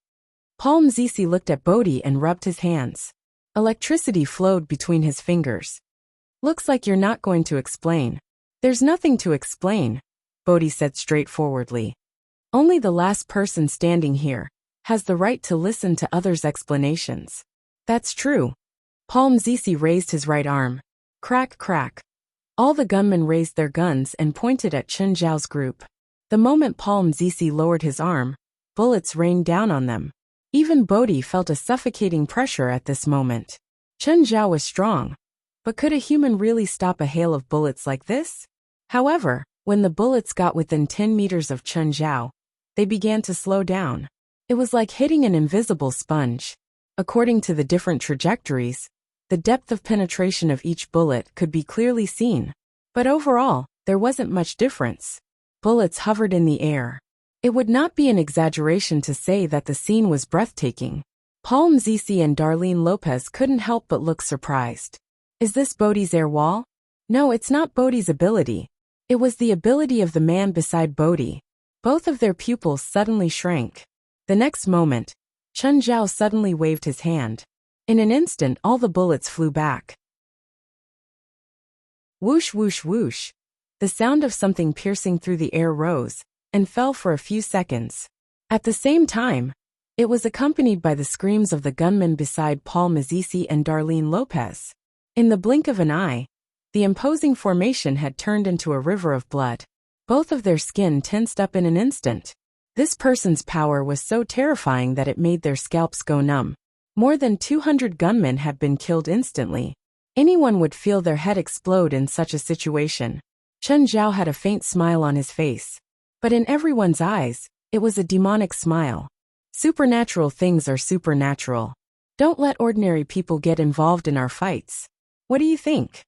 Palm Zizi looked at Bodhi and rubbed his hands. Electricity flowed between his fingers. Looks like you're not going to explain. There's nothing to explain, Bodhi said straightforwardly. Only the last person standing here has the right to listen to others' explanations. That's true. Palm Zizi raised his right arm. Crack, crack. All the gunmen raised their guns and pointed at Chun Zhao's group. The moment Palm Zizi lowered his arm, bullets rained down on them. Even Bodhi felt a suffocating pressure at this moment. Chun Zhao was strong, but could a human really stop a hail of bullets like this? However, when the bullets got within 10 meters of Chun Zhao, they began to slow down. It was like hitting an invisible sponge. According to the different trajectories, the depth of penetration of each bullet could be clearly seen. But overall, there wasn't much difference. Bullets hovered in the air. It would not be an exaggeration to say that the scene was breathtaking. Palm Zizi and Darlene Lopez couldn't help but look surprised. Is this Bodhi's air wall? No, it's not Bodhi's ability. It was the ability of the man beside Bodhi. Both of their pupils suddenly shrank. The next moment, Chun Zhao suddenly waved his hand. In an instant, all the bullets flew back. Whoosh, whoosh, whoosh. The sound of something piercing through the air rose and fell for a few seconds. At the same time, it was accompanied by the screams of the gunmen beside Palm Zizi and Darlene Lopez. In the blink of an eye, the imposing formation had turned into a river of blood. Both of their skin tensed up in an instant. This person's power was so terrifying that it made their scalps go numb. More than 200 gunmen had been killed instantly. Anyone would feel their head explode in such a situation. Chun Zhao had a faint smile on his face. But in everyone's eyes, it was a demonic smile. Supernatural things are supernatural. Don't let ordinary people get involved in our fights. What do you think?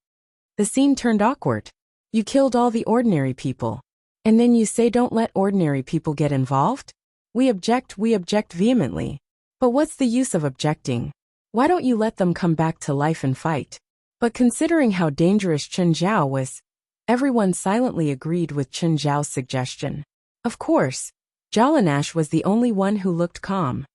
The scene turned awkward. You killed all the ordinary people. And then you say don't let ordinary people get involved? We object vehemently. But what's the use of objecting? Why don't you let them come back to life and fight? But considering how dangerous Chun Zhao was, everyone silently agreed with Chun Zhao's suggestion. Of course, Jalanash was the only one who looked calm.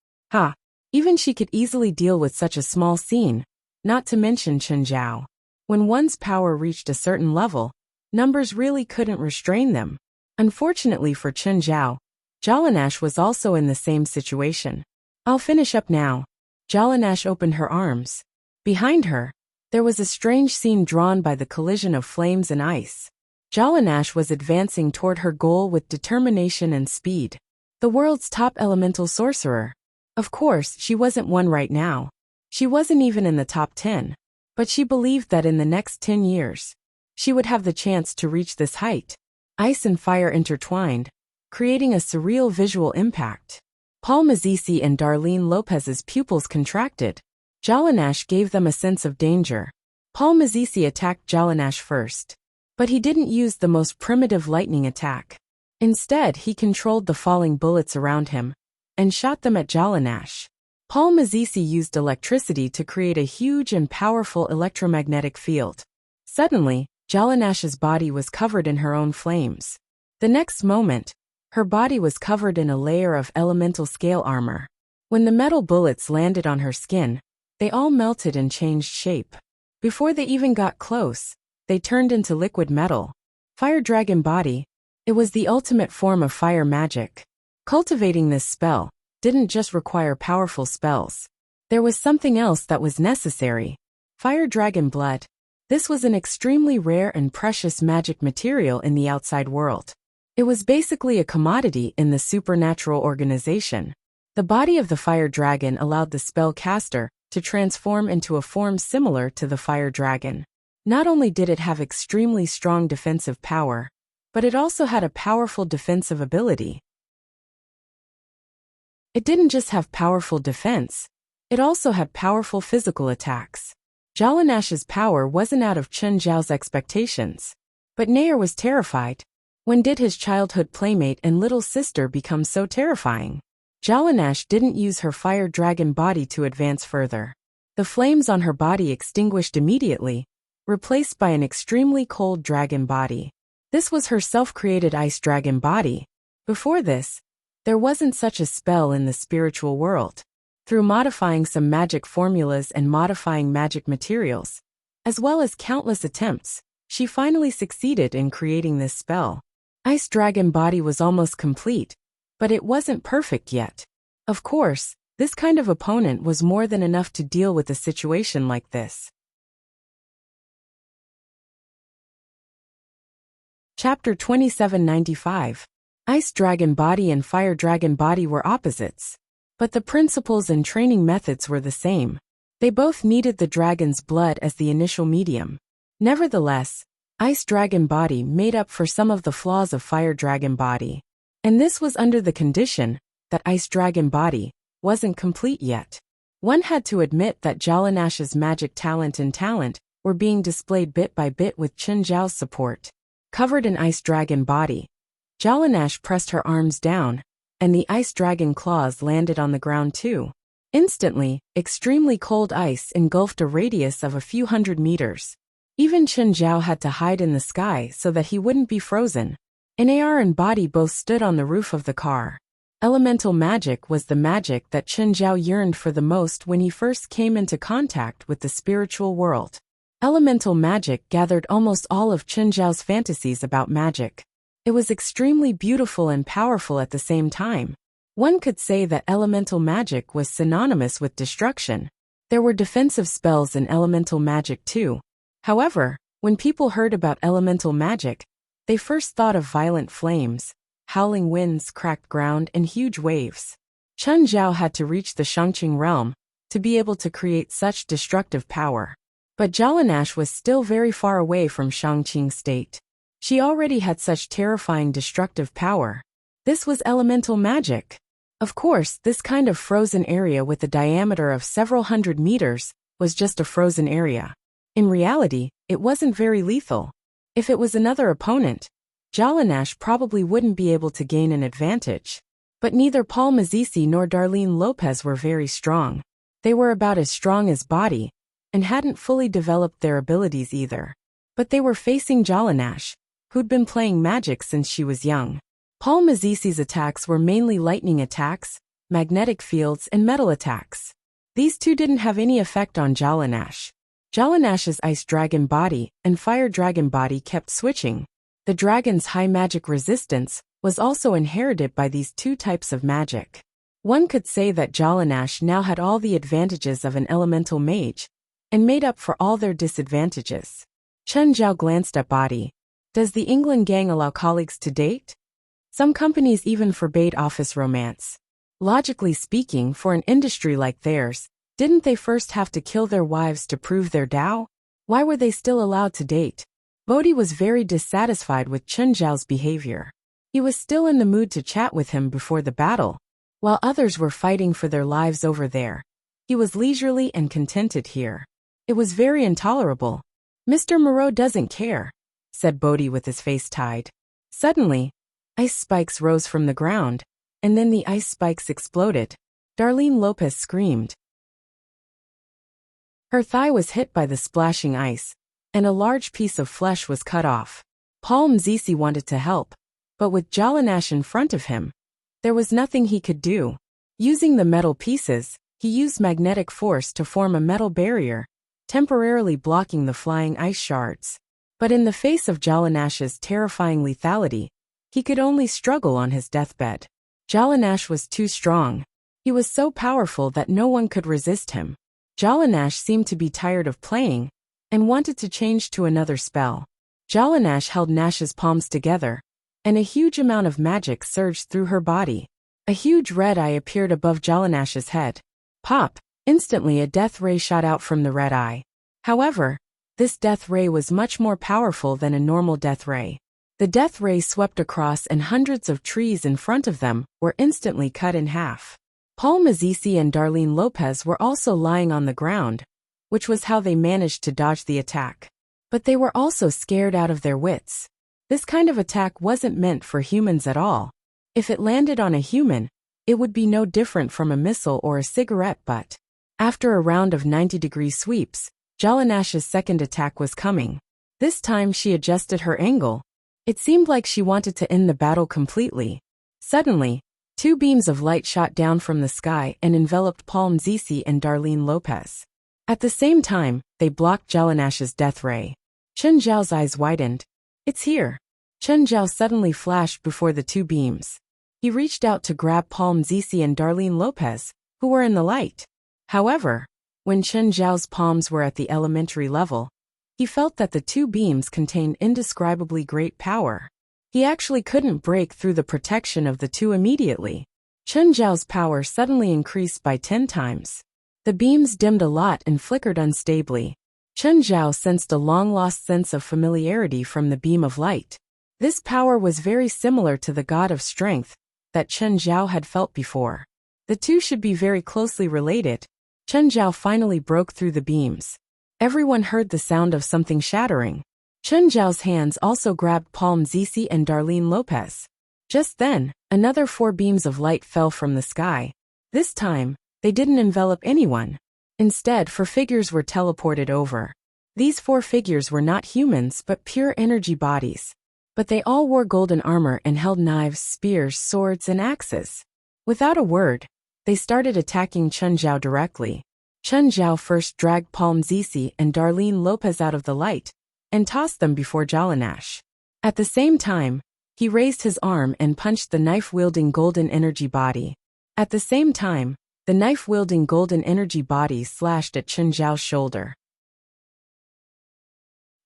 Even she could easily deal with such a small scene, not to mention Chun Zhao. When one's power reached a certain level, numbers really couldn't restrain them. Unfortunately for Chun Zhao, Jalanash was also in the same situation. I'll finish up now. Jalanash opened her arms. Behind her, there was a strange scene drawn by the collision of flames and ice. Jalanash was advancing toward her goal with determination and speed. The world's top elemental sorcerer. Of course, she wasn't one right now. She wasn't even in the top 10. But she believed that in the next 10 years, she would have the chance to reach this height. Ice and fire intertwined, creating a surreal visual impact. Palm Zizi and Darlene Lopez's pupils contracted. Jalanash gave them a sense of danger. Palm Zizi attacked Jalanash first. But he didn't use the most primitive lightning attack. Instead, he controlled the falling bullets around him and shot them at Jalanash. Paul Mazisi used electricity to create a huge and powerful electromagnetic field. Suddenly, Jalanash's body was covered in her own flames. The next moment, her body was covered in a layer of elemental scale armor. When the metal bullets landed on her skin, they all melted and changed shape. Before they even got close, they turned into liquid metal. Fire Dragon Body. It was the ultimate form of fire magic. Cultivating this spell didn't just require powerful spells. There was something else that was necessary. Fire Dragon Blood. This was an extremely rare and precious magic material in the outside world. It was basically a commodity in the supernatural organization. The body of the fire dragon allowed the spellcaster to transform into a form similar to the fire dragon. Not only did it have extremely strong defensive power, but it also had a powerful defensive ability. It didn't just have powerful defense, it also had powerful physical attacks. Jalanash's power wasn't out of Chen Zhao's expectations. But Nair was terrified. When did his childhood playmate and little sister become so terrifying? Jalanash didn't use her fire dragon body to advance further. The flames on her body extinguished immediately, replaced by an extremely cold dragon body. This was her self-created ice dragon body. Before this, there wasn't such a spell in the spiritual world. Through modifying some magic formulas and modifying magic materials, as well as countless attempts, she finally succeeded in creating this spell. Ice Dragon Body was almost complete, but it wasn't perfect yet. Of course, this kind of opponent was more than enough to deal with a situation like this. Chapter 2795. Ice Dragon Body and Fire Dragon Body were opposites. But the principles and training methods were the same. They both needed the dragon's blood as the initial medium. Nevertheless, Ice Dragon Body made up for some of the flaws of Fire Dragon Body. And this was under the condition that Ice Dragon Body wasn't complete yet. One had to admit that Jalanash's magic talent were being displayed bit by bit with Chen Zhao's support. Covered in Ice Dragon Body, Jalanash pressed her arms down, and the ice dragon claws landed on the ground too. Instantly, extremely cold ice engulfed a radius of a few hundred meters. Even Chen Zhao had to hide in the sky so that he wouldn't be frozen. Nar and Body both stood on the roof of the car. Elemental magic was the magic that Chen Zhao yearned for the most when he first came into contact with the spiritual world. Elemental magic gathered almost all of Chen Zhao's fantasies about magic. It was extremely beautiful and powerful at the same time. One could say that elemental magic was synonymous with destruction. There were defensive spells in elemental magic too. However, when people heard about elemental magic, they first thought of violent flames, howling winds, cracked ground, and huge waves. Chen Zhao had to reach the Shangqing realm to be able to create such destructive power. But Jalanash was still very far away from Shangqing state. She already had such terrifying destructive power. This was elemental magic. Of course, this kind of frozen area with a diameter of several hundred meters was just a frozen area. In reality, it wasn't very lethal. If it was another opponent, Jalanash probably wouldn't be able to gain an advantage. But neither Paul Mazisi nor Darlene Lopez were very strong. They were about as strong as Body, and hadn't fully developed their abilities either. But they were facing Jalanash, who'd been playing magic since she was young. Paul Mazisi's attacks were mainly lightning attacks, magnetic fields, and metal attacks. These two didn't have any effect on Jalanash. Jalanash's Ice Dragon Body and Fire Dragon Body kept switching. The dragon's high magic resistance was also inherited by these two types of magic. One could say that Jalanash now had all the advantages of an elemental mage, and made up for all their disadvantages. Chen Zhao glanced at Body. Does the England gang allow colleagues to date? Some companies even forbade office romance. Logically speaking, for an industry like theirs, didn't they first have to kill their wives to prove their Dao? Why were they still allowed to date? Bodhi was very dissatisfied with Chen Zhao's behavior. He was still in the mood to chat with him before the battle, while others were fighting for their lives over there. He was leisurely and contented here. It was very intolerable. Mr. Moreau doesn't care. said Bodhi with his face tied. Suddenly, ice spikes rose from the ground, and then the ice spikes exploded. Darlene Lopez screamed. Her thigh was hit by the splashing ice, and a large piece of flesh was cut off. Palm Zizi wanted to help, but with Jalanash in front of him, there was nothing he could do. Using the metal pieces, he used magnetic force to form a metal barrier, temporarily blocking the flying ice shards. But in the face of Jalanash's terrifying lethality, he could only struggle on his deathbed. Jalanash was too strong. He was so powerful that no one could resist him. Jalanash seemed to be tired of playing and wanted to change to another spell. Jalanash held Nash's palms together, and a huge amount of magic surged through her body. A huge red eye appeared above Jalanash's head. Pop! Instantly a death ray shot out from the red eye. However, this death ray was much more powerful than a normal death ray. The death ray swept across and hundreds of trees in front of them were instantly cut in half. Paul Mazici and Darlene Lopez were also lying on the ground, which was how they managed to dodge the attack. But they were also scared out of their wits. This kind of attack wasn't meant for humans at all. If it landed on a human, it would be no different from a missile or a cigarette butt. After a round of 90-degree sweeps, Jalanash's second attack was coming. This time she adjusted her angle. It seemed like she wanted to end the battle completely. Suddenly, two beams of light shot down from the sky and enveloped Palm Zizi and Darlene Lopez. At the same time, they blocked Jalanash's death ray. Chen Zhao's eyes widened. It's here. Chen Zhao suddenly flashed before the two beams. He reached out to grab Palm Zizi and Darlene Lopez, who were in the light. However, when Chen Zhao's palms were at the elementary level, he felt that the two beams contained indescribably great power. He actually couldn't break through the protection of the two immediately. Chen Zhao's power suddenly increased by 10 times. The beams dimmed a lot and flickered unstably. Chen Zhao sensed a long-lost sense of familiarity from the beam of light. This power was very similar to the god of strength that Chen Zhao had felt before. The two should be very closely related. Chen Zhao finally broke through the beams. Everyone heard the sound of something shattering. Chen Zhao's hands also grabbed Palm Zizi and Darlene Lopez. Just then, another 4 beams of light fell from the sky. This time, they didn't envelop anyone. Instead, 4 figures were teleported over. These 4 figures were not humans but pure energy bodies. But they all wore golden armor and held knives, spears, swords, and axes. Without a word, they started attacking Chen Zhao directly. Chen Zhao first dragged Palm Zizi and Darlene Lopez out of the light and tossed them before Jalanash. At the same time, he raised his arm and punched the knife-wielding golden energy body. At the same time, the knife-wielding golden energy body slashed at Chen Zhao's shoulder.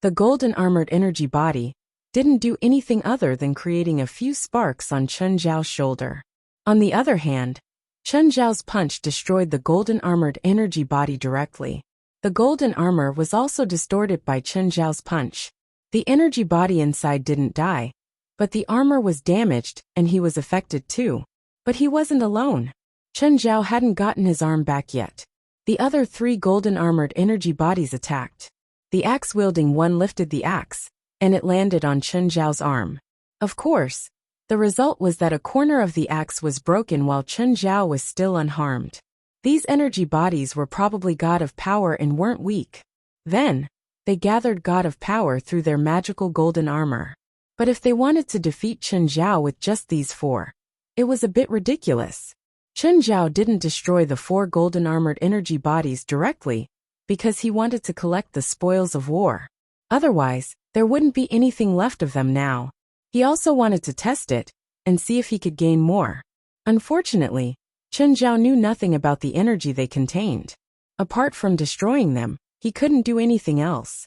The golden armored energy body didn't do anything other than creating a few sparks on Chen Zhao's shoulder. On the other hand, Chen Zhao's punch destroyed the golden armored energy body directly. The golden armor was also distorted by Chen Zhao's punch. The energy body inside didn't die, but the armor was damaged and he was affected too. But he wasn't alone. Chen Zhao hadn't gotten his arm back yet. The other 3 golden armored energy bodies attacked. The axe-wielding one lifted the axe, and it landed on Chen Zhao's arm. Of course, the result was that a corner of the axe was broken while Chen Zhao was still unharmed. These energy bodies were probably god of power and weren't weak. Then, they gathered god of power through their magical golden armor. But if they wanted to defeat Chen Zhao with just these 4, it was a bit ridiculous. Chen Zhao didn't destroy the 4 golden armored energy bodies directly, because he wanted to collect the spoils of war. Otherwise, there wouldn't be anything left of them now. He also wanted to test it and see if he could gain more. Unfortunately, Chen Zhao knew nothing about the energy they contained. Apart from destroying them, he couldn't do anything else.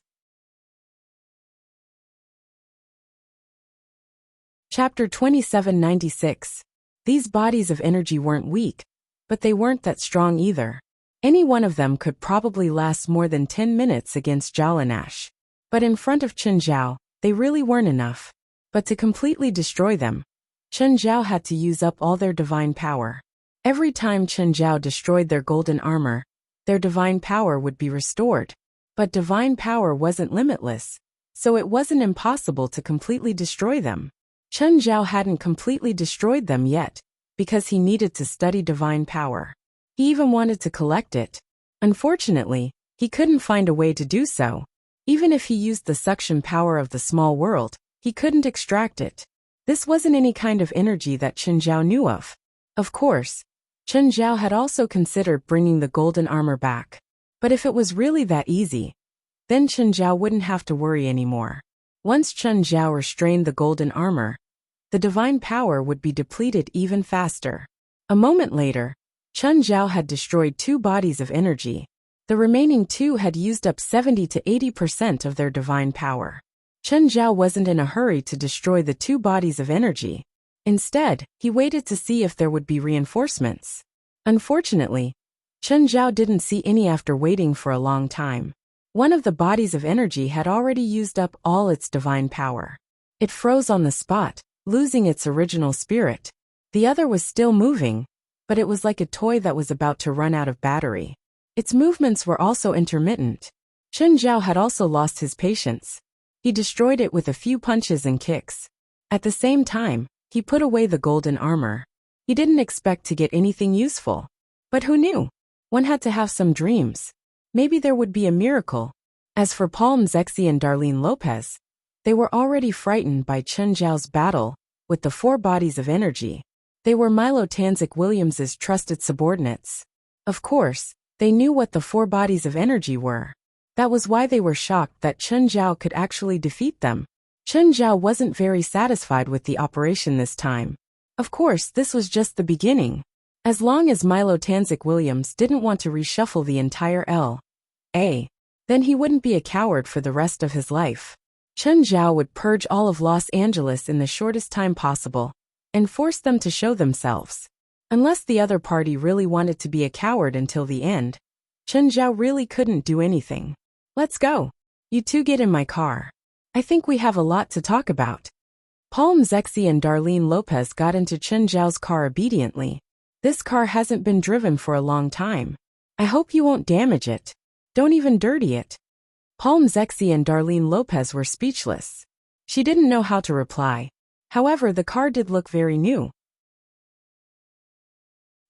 Chapter 2796. These bodies of energy weren't weak, but they weren't that strong either. Any one of them could probably last more than 10 minutes against Jalanash. But in front of Chen Zhao, they really weren't enough. But to completely destroy them, Chen Zhao had to use up all their divine power. Every time Chen Zhao destroyed their golden armor, their divine power would be restored. But divine power wasn't limitless. so it wasn't impossible to completely destroy them. Chen Zhao hadn't completely destroyed them yet, because he needed to study divine power. He even wanted to collect it. Unfortunately, he couldn't find a way to do so. Even if he used the suction power of the small world, he couldn't extract it. This wasn't any kind of energy that Chen Zhao knew of. Of course, Chen Zhao had also considered bringing the golden armor back. But if it was really that easy, then Chen Zhao wouldn't have to worry anymore. Once Chen Zhao restrained the golden armor, the divine power would be depleted even faster. A moment later, Chen Zhao had destroyed 2 bodies of energy. The remaining 2 had used up 70 to 80% of their divine power. Chen Zhao wasn't in a hurry to destroy the 2 bodies of energy. Instead, he waited to see if there would be reinforcements. Unfortunately, Chen Zhao didn't see any after waiting for a long time. One of the bodies of energy had already used up all its divine power. It froze on the spot, losing its original spirit. The other was still moving, but it was like a toy that was about to run out of battery. Its movements were also intermittent. Chen Zhao had also lost his patience. He destroyed it with a few punches and kicks. At the same time, he put away the golden armor. He didn't expect to get anything useful. But who knew? One had to have some dreams. Maybe there would be a miracle. As for Palm Zexi and Darlene Lopez, they were already frightened by Chen Zhao's battle with the 4 bodies of energy. They were Milo Tanzik Williams's trusted subordinates. Of course, they knew what the 4 bodies of energy were. That was why they were shocked that Chen Zhao could actually defeat them. Chen Zhao wasn't very satisfied with the operation this time. Of course, this was just the beginning. As long as Milo Tanzik Williams didn't want to reshuffle the entire L.A., then he wouldn't be a coward for the rest of his life. Chen Zhao would purge all of Los Angeles in the shortest time possible and force them to show themselves. Unless the other party really wanted to be a coward until the end, Chen Zhao really couldn't do anything. Let's go. You 2 get in my car. I think we have a lot to talk about. Palm Zexi and Darlene Lopez got into Chen Zhao's car obediently. This car hasn't been driven for a long time. I hope you won't damage it. Don't even dirty it. Palm Zexi and Darlene Lopez were speechless. She didn't know how to reply. However, the car did look very new.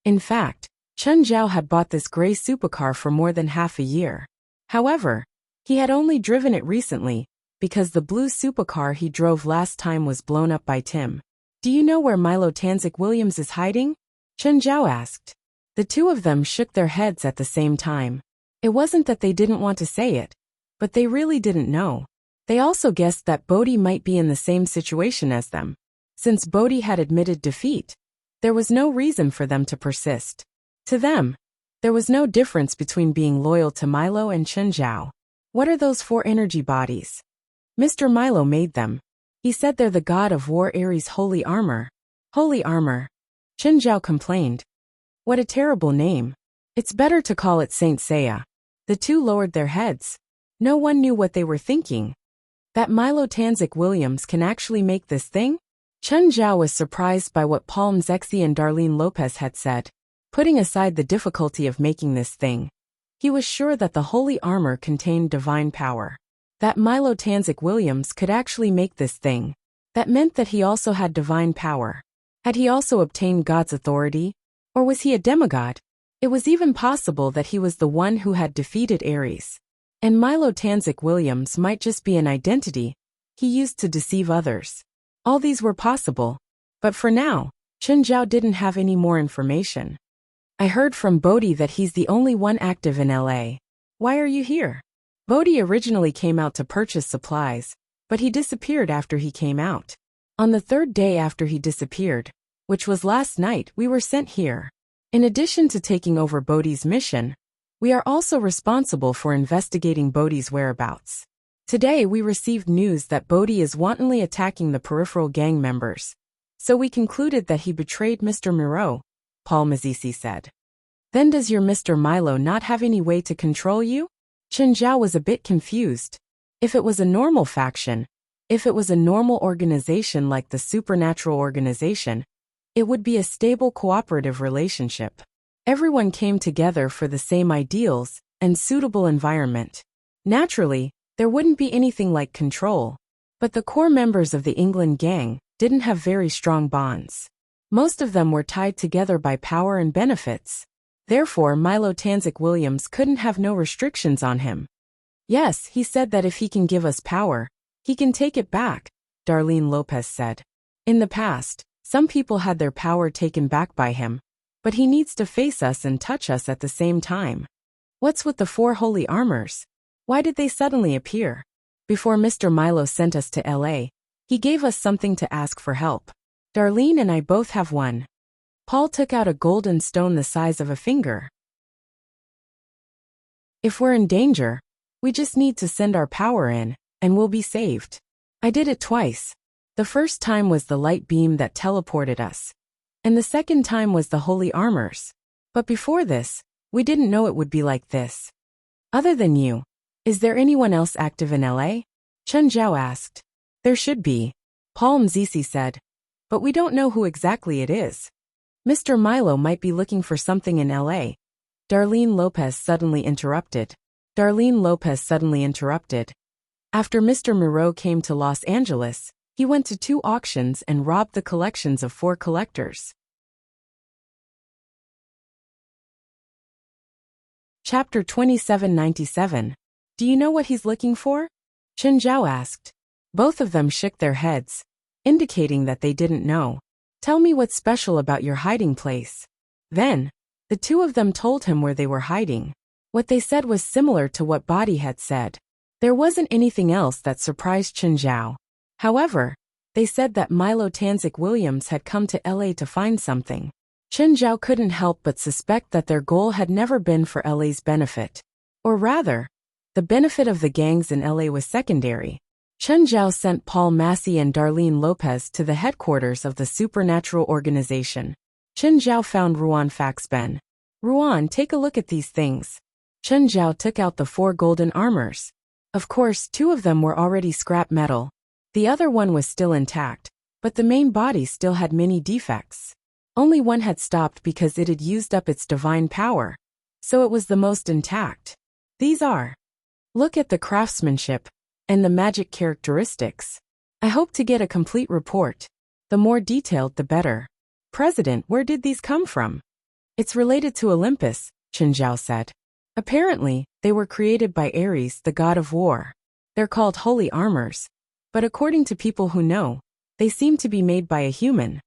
In fact, Chen Zhao had bought this gray supercar for more than half a year. However, he had only driven it recently, because the blue supercar he drove last time was blown up by Tim. Do you know where Milo Tanzik Williams is hiding? Chen Zhao asked. The 2 of them shook their heads at the same time. It wasn't that they didn't want to say it, but they really didn't know. They also guessed that Bodhi might be in the same situation as them. Since Bodhi had admitted defeat, there was no reason for them to persist. To them, there was no difference between being loyal to Milo and Chen Zhao. What are those 4 energy bodies? Mr. Milo made them. He said they're the god of war Ares' holy armor. Holy armor. Chen Zhao complained. What a terrible name. It's better to call it Saint Seiya. The 2 lowered their heads. No one knew what they were thinking. That Milo Tanzik Williams can actually make this thing? Chen Zhao was surprised by what Palm Zexi and Darlene Lopez had said. Putting aside the difficulty of making this thing, he was sure that the holy armor contained divine power. That Milo Tanzik Williams could actually make this thing. That meant that he also had divine power. Had he also obtained God's authority? Or was he a demigod? It was even possible that he was the one who had defeated Ares. And Milo Tanzik Williams might just be an identity he used to deceive others. All these were possible. But for now, Chen Zhao didn't have any more information. I heard from Bodhi that he's the only one active in LA. Why are you here? Bodhi originally came out to purchase supplies, but he disappeared after he came out. On the 3rd day after he disappeared, which was last night, we were sent here. In addition to taking over Bodhi's mission, we are also responsible for investigating Bodhi's whereabouts. Today we received news that Bodhi is wantonly attacking the peripheral gang members. So we concluded that he betrayed Mr. Miro, Paul Mazzisi said. Then does your Mr. Milo not have any way to control you? Chen Zhao was a bit confused. If it was a normal faction, if it was a normal organization like the supernatural organization, it would be a stable cooperative relationship. Everyone came together for the same ideals and suitable environment. Naturally, there wouldn't be anything like control. But the core members of the England gang didn't have very strong bonds. Most of them were tied together by power and benefits. Therefore, Milo Tanzik Williams couldn't have no restrictions on him. Yes, he said that if he can give us power, he can take it back, Darlene Lopez said. In the past, some people had their power taken back by him, but he needs to face us and touch us at the same time. What's with the 4 holy armors? Why did they suddenly appear? Before Mr. Milo sent us to LA, he gave us something to ask for help. Darlene and I both have one. Paul took out a golden stone the size of a finger. If we're in danger, we just need to send our power in, and we'll be saved. I did it twice. The first time was the light beam that teleported us, and the second time was the holy armors. But before this, we didn't know it would be like this. Other than you, is there anyone else active in LA? Chen Zhao asked. There should be, Paul Mzizi said, but we don't know who exactly it is. Mr. Milo might be looking for something in LA. Darlene Lopez suddenly interrupted. After Mr. Moreau came to Los Angeles, he went to 2 auctions and robbed the collections of 4 collectors. Chapter 2797. Do you know what he's looking for? Chen Zhao asked. Both of them shook their heads, indicating that they didn't know. Tell me what's special about your hiding place. Then, the 2 of them told him where they were hiding. What they said was similar to what Body had said. There wasn't anything else that surprised Chen Zhao. However, they said that Milo Tanzik Williams had come to LA to find something. Chen Zhao couldn't help but suspect that their goal had never been for LA's benefit. Or rather, the benefit of the gangs in LA was secondary. Chen Zhao sent Paul Massey and Darlene Lopez to the headquarters of the supernatural organization. Chen Zhao found Ruan Faxben. Ruan, take a look at these things. Chen Zhao took out the 4 golden armors. Of course, 2 of them were already scrap metal. The other one was still intact, but the main body still had many defects. Only one had stopped because it had used up its divine power, so it was the most intact. These are. Look at the craftsmanship and the magic characteristics. I hope to get a complete report. The more detailed, the better. President, where did these come from? It's related to Olympus, Chen Zhao said. Apparently, they were created by Ares, the god of war. They're called holy armors, but according to people who know, they seem to be made by a human.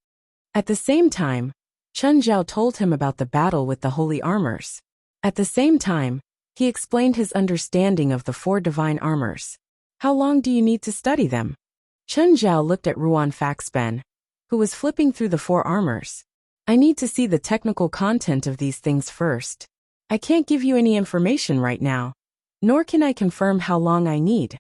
At the same time, Chen Zhao told him about the battle with the holy armors. At the same time, he explained his understanding of the 4 divine armors. How long do you need to study them? Chen Zhao looked at Ruan Faxben, who was flipping through the 4 armors. I need to see the technical content of these things first. I can't give you any information right now, nor can I confirm how long I need.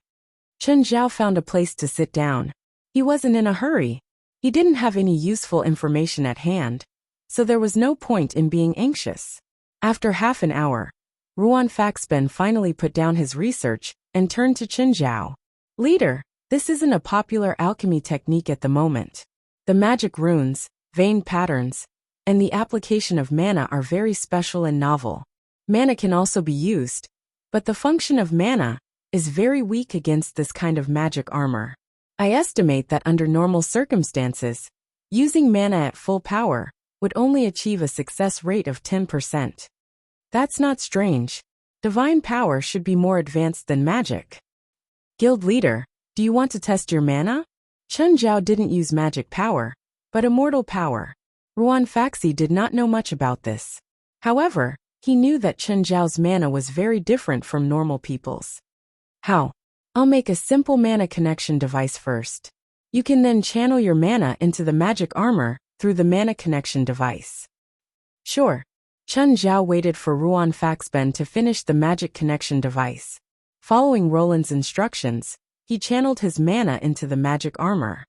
Chen Zhao found a place to sit down. He wasn't in a hurry. He didn't have any useful information at hand, so there was no point in being anxious. After half an hour, Ruan Faxben finally put down his research and turned to Chen Zhao. Leader, this isn't a popular alchemy technique at the moment. The magic runes, vein patterns, and the application of mana are very special and novel. Mana can also be used, but the function of mana is very weak against this kind of magic armor. I estimate that under normal circumstances, using mana at full power would only achieve a success rate of 10%. That's not strange. Divine power should be more advanced than magic. Guild leader, do you want to test your mana? Chen Zhao didn't use magic power, but immortal power. Ruan Faxi did not know much about this. However, he knew that Chen Zhao's mana was very different from normal people's. How? I'll make a simple mana connection device first. You can then channel your mana into the magic armor through the mana connection device. Sure. Chen Zhao waited for Ruan Faxben to finish the magic connection device. Following Roland's instructions, he channeled his mana into the magic armor.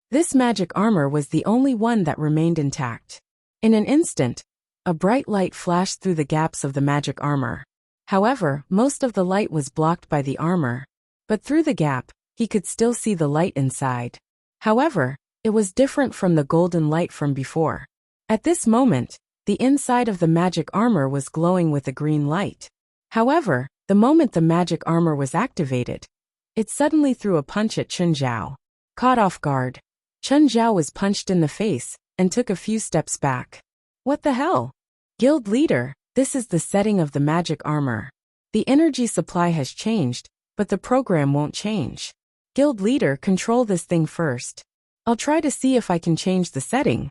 This magic armor was the only one that remained intact. In an instant, a bright light flashed through the gaps of the magic armor. However, most of the light was blocked by the armor, but through the gap, he could still see the light inside. However, it was different from the golden light from before. At this moment, the inside of the magic armor was glowing with a green light. However, The moment the magic armor was activated, it suddenly threw a punch at Chen Zhao. Caught off guard, Chen Zhao was punched in the face and took a few steps back. What the hell? Guild leader, this is the setting of the magic armor. The energy supply has changed, but the program won't change. Guild leader, control this thing first. I'll try to see if I can change the setting.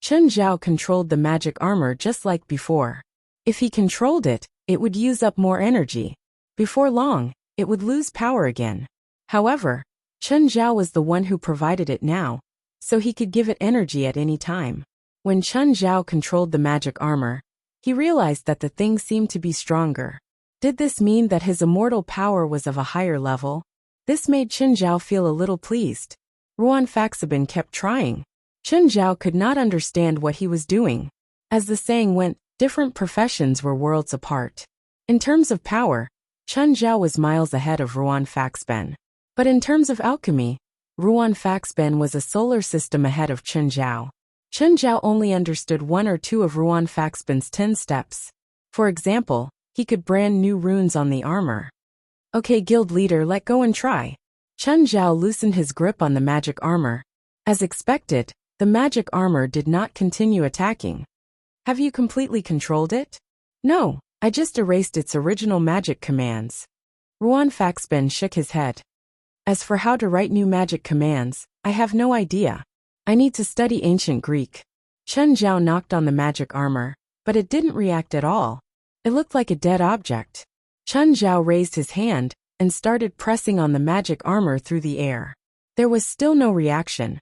Chen Zhao controlled the magic armor just like before. If he controlled it, it would use up more energy. Before long, it would lose power again. However, Chen Zhao was the one who provided it now, so he could give it energy at any time. When Chen Zhao controlled the magic armor, he realized that the thing seemed to be stronger. Did this mean that his immortal power was of a higher level? This made Chen Zhao feel a little pleased. Ruan Faxabin kept trying. Chen Zhao could not understand what he was doing. As the saying went, different professions were worlds apart. In terms of power, Chen Zhao was miles ahead of Ruan Faxben. But in terms of alchemy, Ruan Faxben was a solar system ahead of Chen Zhao. Chen Zhao only understood 1 or 2 of Ruan Faxben's 10 steps. For example, he could brand new runes on the armor. Okay, guild leader, let go and try. Chen Zhao loosened his grip on the magic armor. As expected, the magic armor did not continue attacking. Have you completely controlled it? No, I just erased its original magic commands. Ruan Faxben shook his head. As for how to write new magic commands, I have no idea. I need to study ancient Greek. Chen Zhao knocked on the magic armor, but it didn't react at all. It looked like a dead object. Chen Zhao raised his hand and started pressing on the magic armor through the air. There was still no reaction.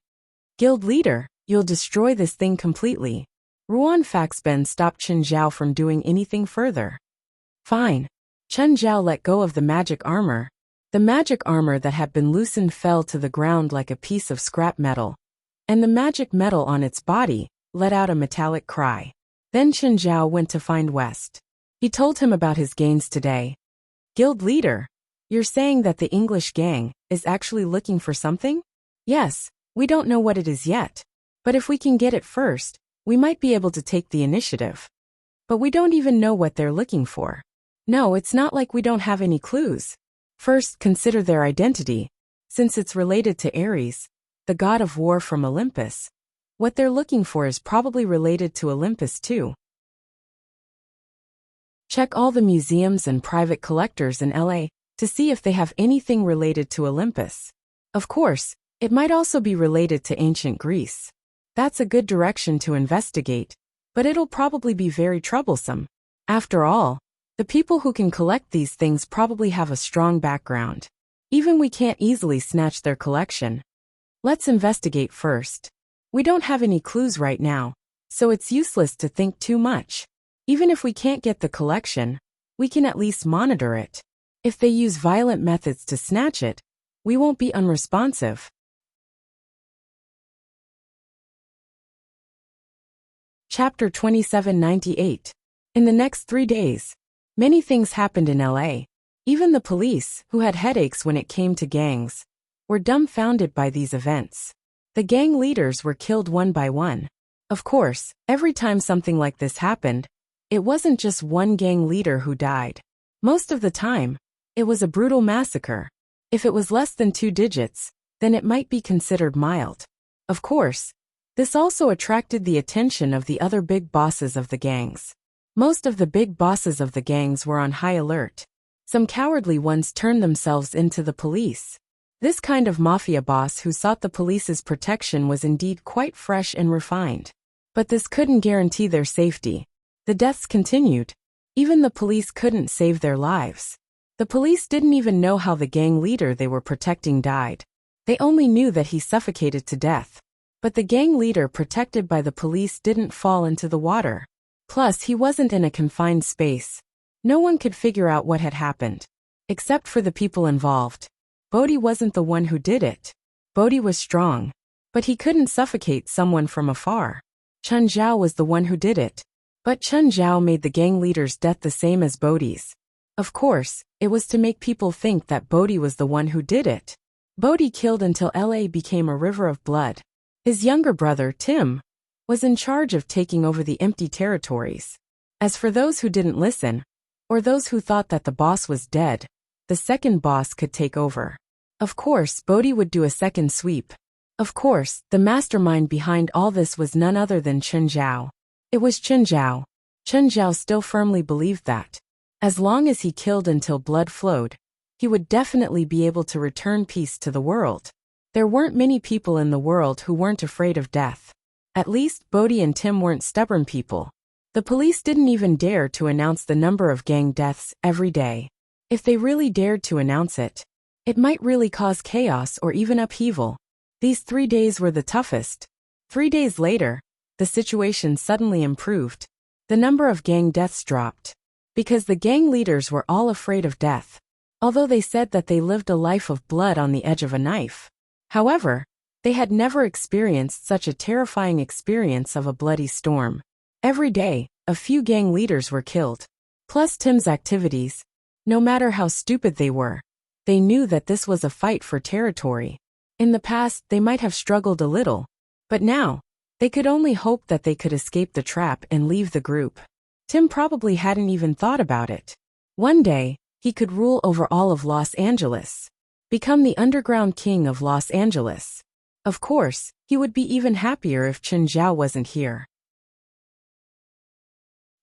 Guild leader, you'll destroy this thing completely. Ruan Faxben stopped Chen Zhao from doing anything further. Fine. Chen Zhao let go of the magic armor. The magic armor that had been loosened fell to the ground like a piece of scrap metal, and the magic metal on its body let out a metallic cry. Then Chen Zhao went to find West. He told him about his gains today. Guild leader, you're saying that the English gang is actually looking for something? Yes, we don't know what it is yet. But if we can get it first, we might be able to take the initiative. But we don't even know what they're looking for. No, it's not like we don't have any clues. First, consider their identity. Since it's related to Ares, the god of war from Olympus, what they're looking for is probably related to Olympus too. Check all the museums and private collectors in LA to see if they have anything related to Olympus. Of course, it might also be related to ancient Greece. That's a good direction to investigate, but it'll probably be very troublesome. After all, the people who can collect these things probably have a strong background. Even we can't easily snatch their collection. Let's investigate first. We don't have any clues right now, so it's useless to think too much. Even if we can't get the collection, we can at least monitor it. If they use violent methods to snatch it, we won't be unresponsive. Chapter 2798. In the next 3 days, many things happened in LA. Even the police, who had headaches when it came to gangs, were dumbfounded by these events. The gang leaders were killed one by one. Of course, every time something like this happened, it wasn't just one gang leader who died. Most of the time, it was a brutal massacre. If it was less than 2 digits, then it might be considered mild. Of course, this also attracted the attention of the other big bosses of the gangs. Most of the big bosses of the gangs were on high alert. Some cowardly ones turned themselves into the police. This kind of mafia boss who sought the police's protection was indeed quite fresh and refined. But this couldn't guarantee their safety. The deaths continued. Even the police couldn't save their lives. The police didn't even know how the gang leader they were protecting died. They only knew that he suffocated to death. But the gang leader protected by the police didn't fall into the water. Plus, he wasn't in a confined space. No one could figure out what had happened. Except for the people involved. Bodhi wasn't the one who did it. Bodhi was strong. But he couldn't suffocate someone from afar. Chen Zhao was the one who did it. But Chen Zhao made the gang leader's death the same as Bodhi's. Of course, it was to make people think that Bodhi was the one who did it. Bodhi killed until LA became a river of blood. His younger brother, Tim, was in charge of taking over the empty territories. As for those who didn't listen, or those who thought that the boss was dead, the second boss could take over. Of course, Bodhi would do a second sweep. Of course, the mastermind behind all this was none other than Chen Zhao. It was Chen Zhao. Chen Zhao still firmly believed that, as long as he killed until blood flowed, he would definitely be able to return peace to the world. There weren't many people in the world who weren't afraid of death. At least, Bodhi and Tim weren't stubborn people. The police didn't even dare to announce the number of gang deaths every day. If they really dared to announce it, it might really cause chaos or even upheaval. These 3 days were the toughest. 3 days later, the situation suddenly improved. The number of gang deaths dropped, because the gang leaders were all afraid of death, although they said that they lived a life of blood on the edge of a knife. However, they had never experienced such a terrifying experience of a bloody storm. Every day, a few gang leaders were killed. Plus Tim's activities, no matter how stupid they were, they knew that this was a fight for territory. In the past, they might have struggled a little, but now, they could only hope that they could escape the trap and leave the group. Tim probably hadn't even thought about it. One day, he could rule over all of Los Angeles, become the underground king of Los Angeles. Of course, he would be even happier if Chen Zhao wasn't here.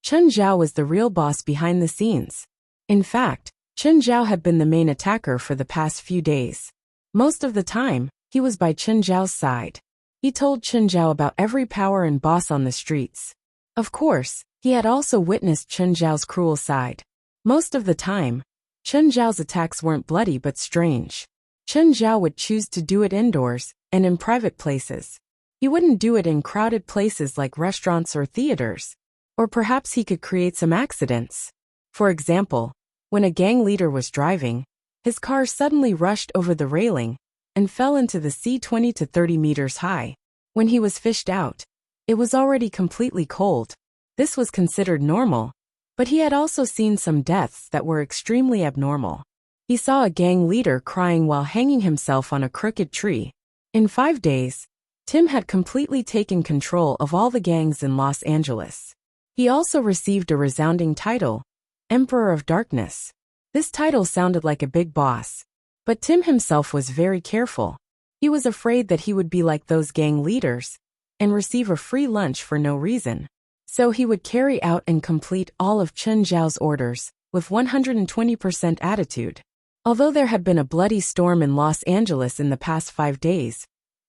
Chen Zhao was the real boss behind the scenes. In fact, Chen Zhao had been the main attacker for the past few days. Most of the time, he was by Chen Zhao's side. He told Chen Zhao about every power and boss on the streets. Of course, he had also witnessed Chen Zhao's cruel side. Most of the time, Chen Zhao's attacks weren't bloody but strange. Chen Zhao would choose to do it indoors and in private places. He wouldn't do it in crowded places like restaurants or theaters. Or perhaps he could create some accidents. For example, when a gang leader was driving, his car suddenly rushed over the railing and fell into the sea 20 to 30 meters high. When he was fished out, it was already completely cold. This was considered normal, but he had also seen some deaths that were extremely abnormal. He saw a gang leader crying while hanging himself on a crooked tree. In 5 days, Tim had completely taken control of all the gangs in Los Angeles. He also received a resounding title, Emperor of Darkness. This title sounded like a big boss. But Tim himself was very careful. He was afraid that he would be like those gang leaders and receive a free lunch for no reason. So he would carry out and complete all of Chen Zhao's orders with 120% attitude. Although there had been a bloody storm in Los Angeles in the past 5 days,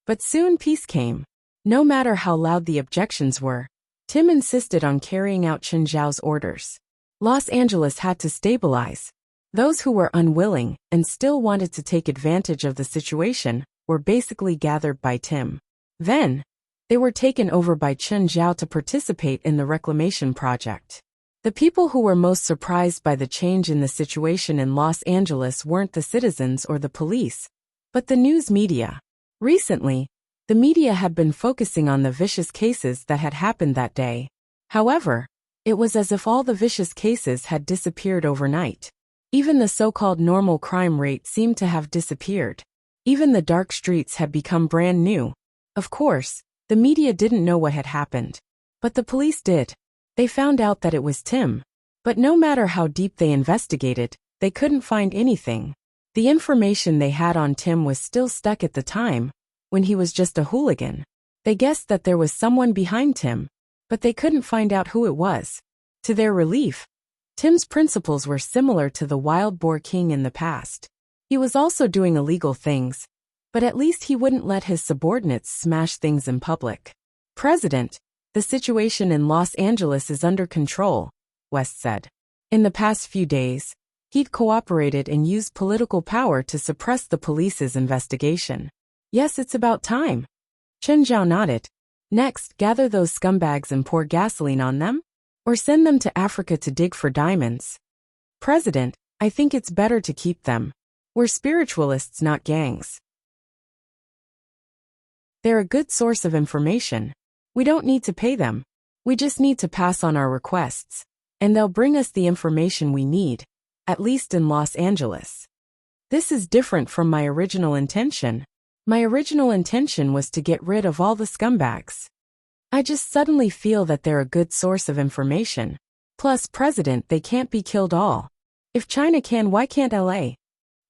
but soon peace came. No matter how loud the objections were, Tim insisted on carrying out Chen Zhao's orders. Los Angeles had to stabilize. Those who were unwilling and still wanted to take advantage of the situation were basically gathered by Tim. Then, they were taken over by Chen Zhao to participate in the reclamation project. The people who were most surprised by the change in the situation in Los Angeles weren't the citizens or the police, but the news media. Recently, the media had been focusing on the vicious cases that had happened that day. However, it was as if all the vicious cases had disappeared overnight. Even the so-called normal crime rate seemed to have disappeared. Even the dark streets had become brand new. Of course, the media didn't know what had happened. But the police did. They found out that it was Tim. But no matter how deep they investigated, they couldn't find anything. The information they had on Tim was still stuck at the time, when he was just a hooligan. They guessed that there was someone behind Tim, but they couldn't find out who it was. To their relief, Tim's principles were similar to the Wild Boar King in the past. He was also doing illegal things, but at least he wouldn't let his subordinates smash things in public. President, the situation in Los Angeles is under control, West said. In the past few days, he'd cooperated and used political power to suppress the police's investigation. Yes, it's about time. Chen Zhao nodded. Next, gather those scumbags and pour gasoline on them? Or send them to Africa to dig for diamonds. President, I think it's better to keep them. We're spiritualists, not gangs. They're a good source of information. We don't need to pay them. We just need to pass on our requests. And they'll bring us the information we need, at least in Los Angeles. This is different from my original intention. My original intention was to get rid of all the scumbags. I just suddenly feel that they're a good source of information. Plus, President, they can't be killed all. If China can, why can't LA?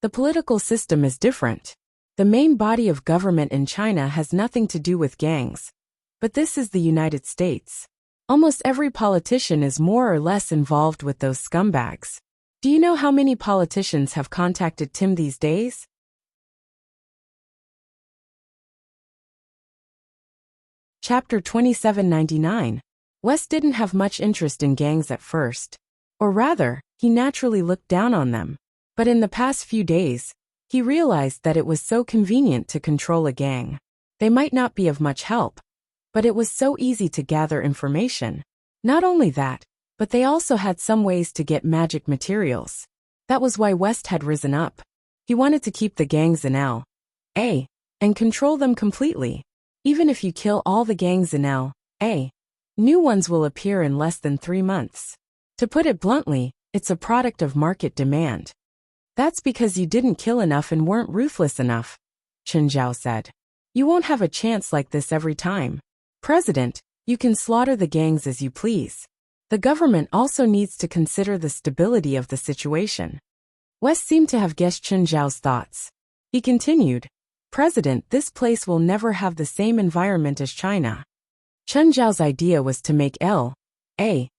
The political system is different. The main body of government in China has nothing to do with gangs. But this is the United States. Almost every politician is more or less involved with those scumbags. Do you know how many politicians have contacted Tim these days? Chapter 2799. West didn't have much interest in gangs at first. Or rather, he naturally looked down on them. But in the past few days, he realized that it was so convenient to control a gang. They might not be of much help, but it was so easy to gather information. Not only that, but they also had some ways to get magic materials. That was why West had risen up. He wanted to keep the gangs in L.A. and control them completely. Even if you kill all the gangs in L.A., new ones will appear in less than 3 months. To put it bluntly, it's a product of market demand. That's because you didn't kill enough and weren't ruthless enough, Chen Zhao said. You won't have a chance like this every time. President, you can slaughter the gangs as you please. The government also needs to consider the stability of the situation. West seemed to have guessed Chen Zhao's thoughts. He continued, President, this place will never have the same environment as China. Chen Zhao's idea was to make L.A.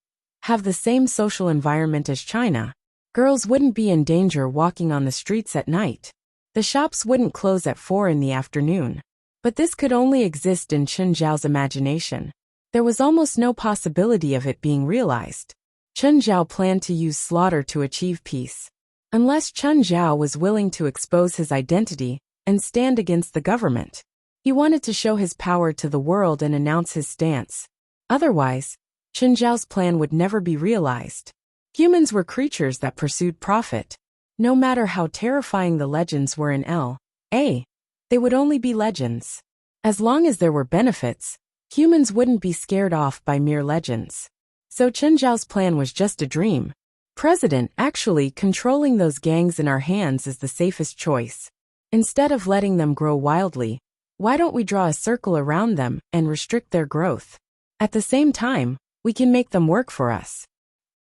have the same social environment as China. Girls wouldn't be in danger walking on the streets at night. The shops wouldn't close at 4 in the afternoon. But this could only exist in Chen Zhao's imagination. There was almost no possibility of it being realized. Chen Zhao planned to use slaughter to achieve peace. Unless Chen Zhao was willing to expose his identity and stand against the government. He wanted to show his power to the world and announce his stance. Otherwise, Chen Zhao's plan would never be realized. Humans were creatures that pursued profit. No matter how terrifying the legends were in L.A., they would only be legends. As long as there were benefits, humans wouldn't be scared off by mere legends. So Chen Zhao's plan was just a dream. President, actually, controlling those gangs in our hands is the safest choice. Instead of letting them grow wildly, why don't we draw a circle around them and restrict their growth? At the same time, we can make them work for us.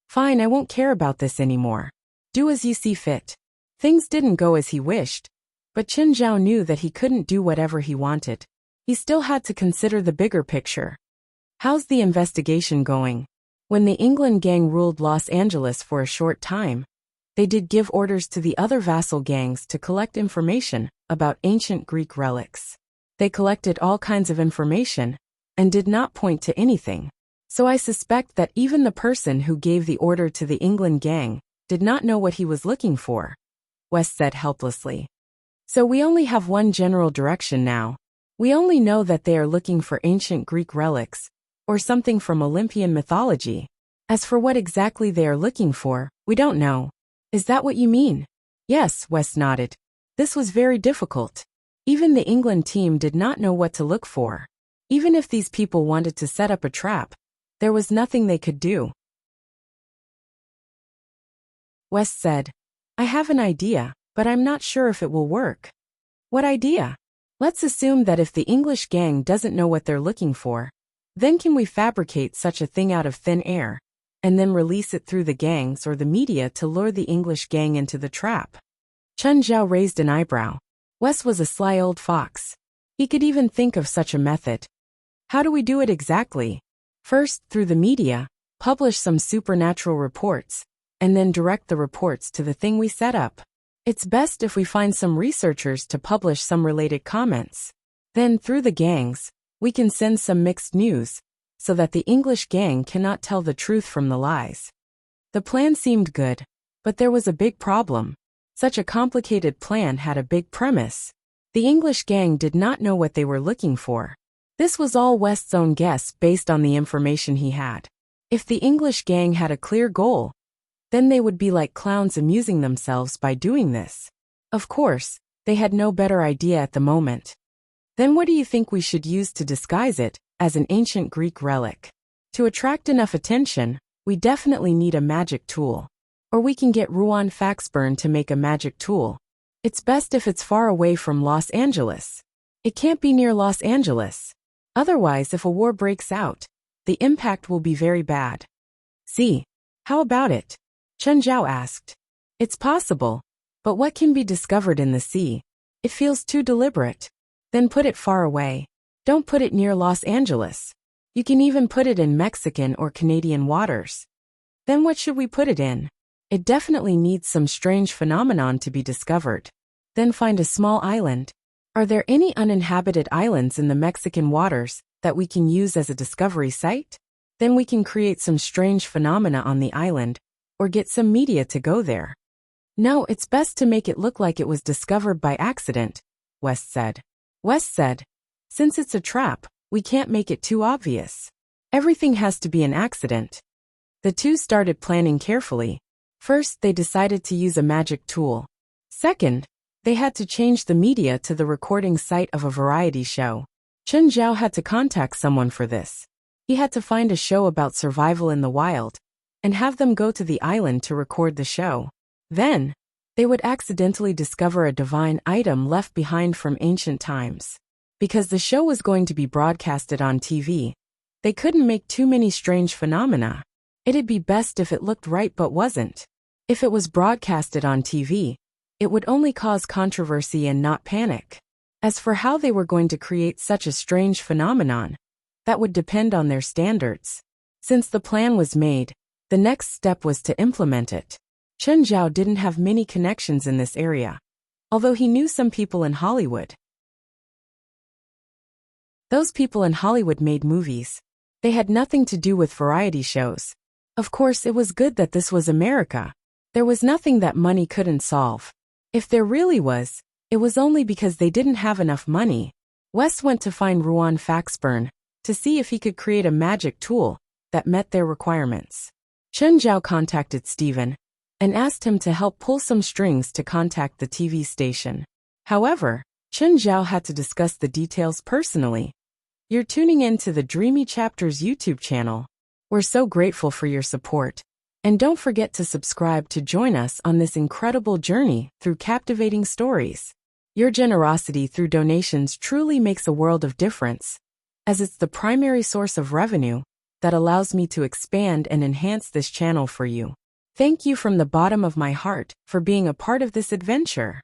Fine, I won't care about this anymore. Do as you see fit. Things didn't go as he wished, but Chen Zhao knew that he couldn't do whatever he wanted. He still had to consider the bigger picture. How's the investigation going? When the England gang ruled Los Angeles for a short time, they did give orders to the other vassal gangs to collect information about ancient Greek relics. They collected all kinds of information and did not point to anything. So I suspect that even the person who gave the order to the England gang did not know what he was looking for, West said helplessly. So we only have one general direction now. We only know that they are looking for ancient Greek relics, or something from Olympian mythology. As for what exactly they are looking for, we don't know. Is that what you mean? Yes, West nodded. This was very difficult. Even the England team did not know what to look for. Even if these people wanted to set up a trap, there was nothing they could do. West said, I have an idea, but I'm not sure if it will work. What idea? Let's assume that if the English gang doesn't know what they're looking for, then can we fabricate such a thing out of thin air, and then release it through the gangs or the media to lure the English gang into the trap? Chen Zhao raised an eyebrow. West was a sly old fox. He could even think of such a method. How do we do it exactly? First, through the media, publish some supernatural reports, and then direct the reports to the thing we set up. It's best if we find some researchers to publish some related comments. Then, through the gangs, we can send some mixed news, so that the English gang cannot tell the truth from the lies. The plan seemed good, but there was a big problem. Such a complicated plan had a big premise. The English gang did not know what they were looking for. This was all West's own guess based on the information he had. If the English gang had a clear goal, then they would be like clowns amusing themselves by doing this. Of course, they had no better idea at the moment. Then what do you think we should use to disguise it as an ancient Greek relic? To attract enough attention, we definitely need a magic tool. Or we can get Ruan Faxburn to make a magic tool. It's best if it's far away from Los Angeles. It can't be near Los Angeles. Otherwise, if a war breaks out, the impact will be very bad. See, How about it? Chen Zhao asked. It's possible. But what can be discovered in the sea? It feels too deliberate. Then put it far away. Don't put it near Los Angeles. You can even put it in Mexican or Canadian waters. Then what should we put it in? It definitely needs some strange phenomenon to be discovered. Then find a small island. Are there any uninhabited islands in the Mexican waters that we can use as a discovery site? Then we can create some strange phenomena on the island, or get some media to go there. No, it's best to make it look like it was discovered by accident, West said. West said, since it's a trap, we can't make it too obvious. Everything has to be an accident. The two started planning carefully. First, they decided to use a magic tool. Second, they had to change the media to the recording site of a variety show. Chen Zhao had to contact someone for this. He had to find a show about survival in the wild, and have them go to the island to record the show. Then, they would accidentally discover a divine item left behind from ancient times. Because the show was going to be broadcasted on TV, they couldn't make too many strange phenomena. It'd be best if it looked right but wasn't. If it was broadcasted on TV, it would only cause controversy and not panic. As for how they were going to create such a strange phenomenon, that would depend on their standards. Since the plan was made, the next step was to implement it. Chen Zhao didn't have many connections in this area, although he knew some people in Hollywood. Those people in Hollywood made movies. They had nothing to do with variety shows. Of course, it was good that this was America. There was nothing that money couldn't solve. If there really was, it was only because they didn't have enough money. Wes went to find Ruan Faxburn to see if he could create a magic tool that met their requirements. Chen Zhao contacted Steven and asked him to help pull some strings to contact the TV station. However, Chen Zhao had to discuss the details personally. You're tuning in to the Dreamy Chapters YouTube channel. We're so grateful for your support. And don't forget to subscribe to join us on this incredible journey through captivating stories. Your generosity through donations truly makes a world of difference, as it's the primary source of revenue that allows me to expand and enhance this channel for you. Thank you from the bottom of my heart for being a part of this adventure.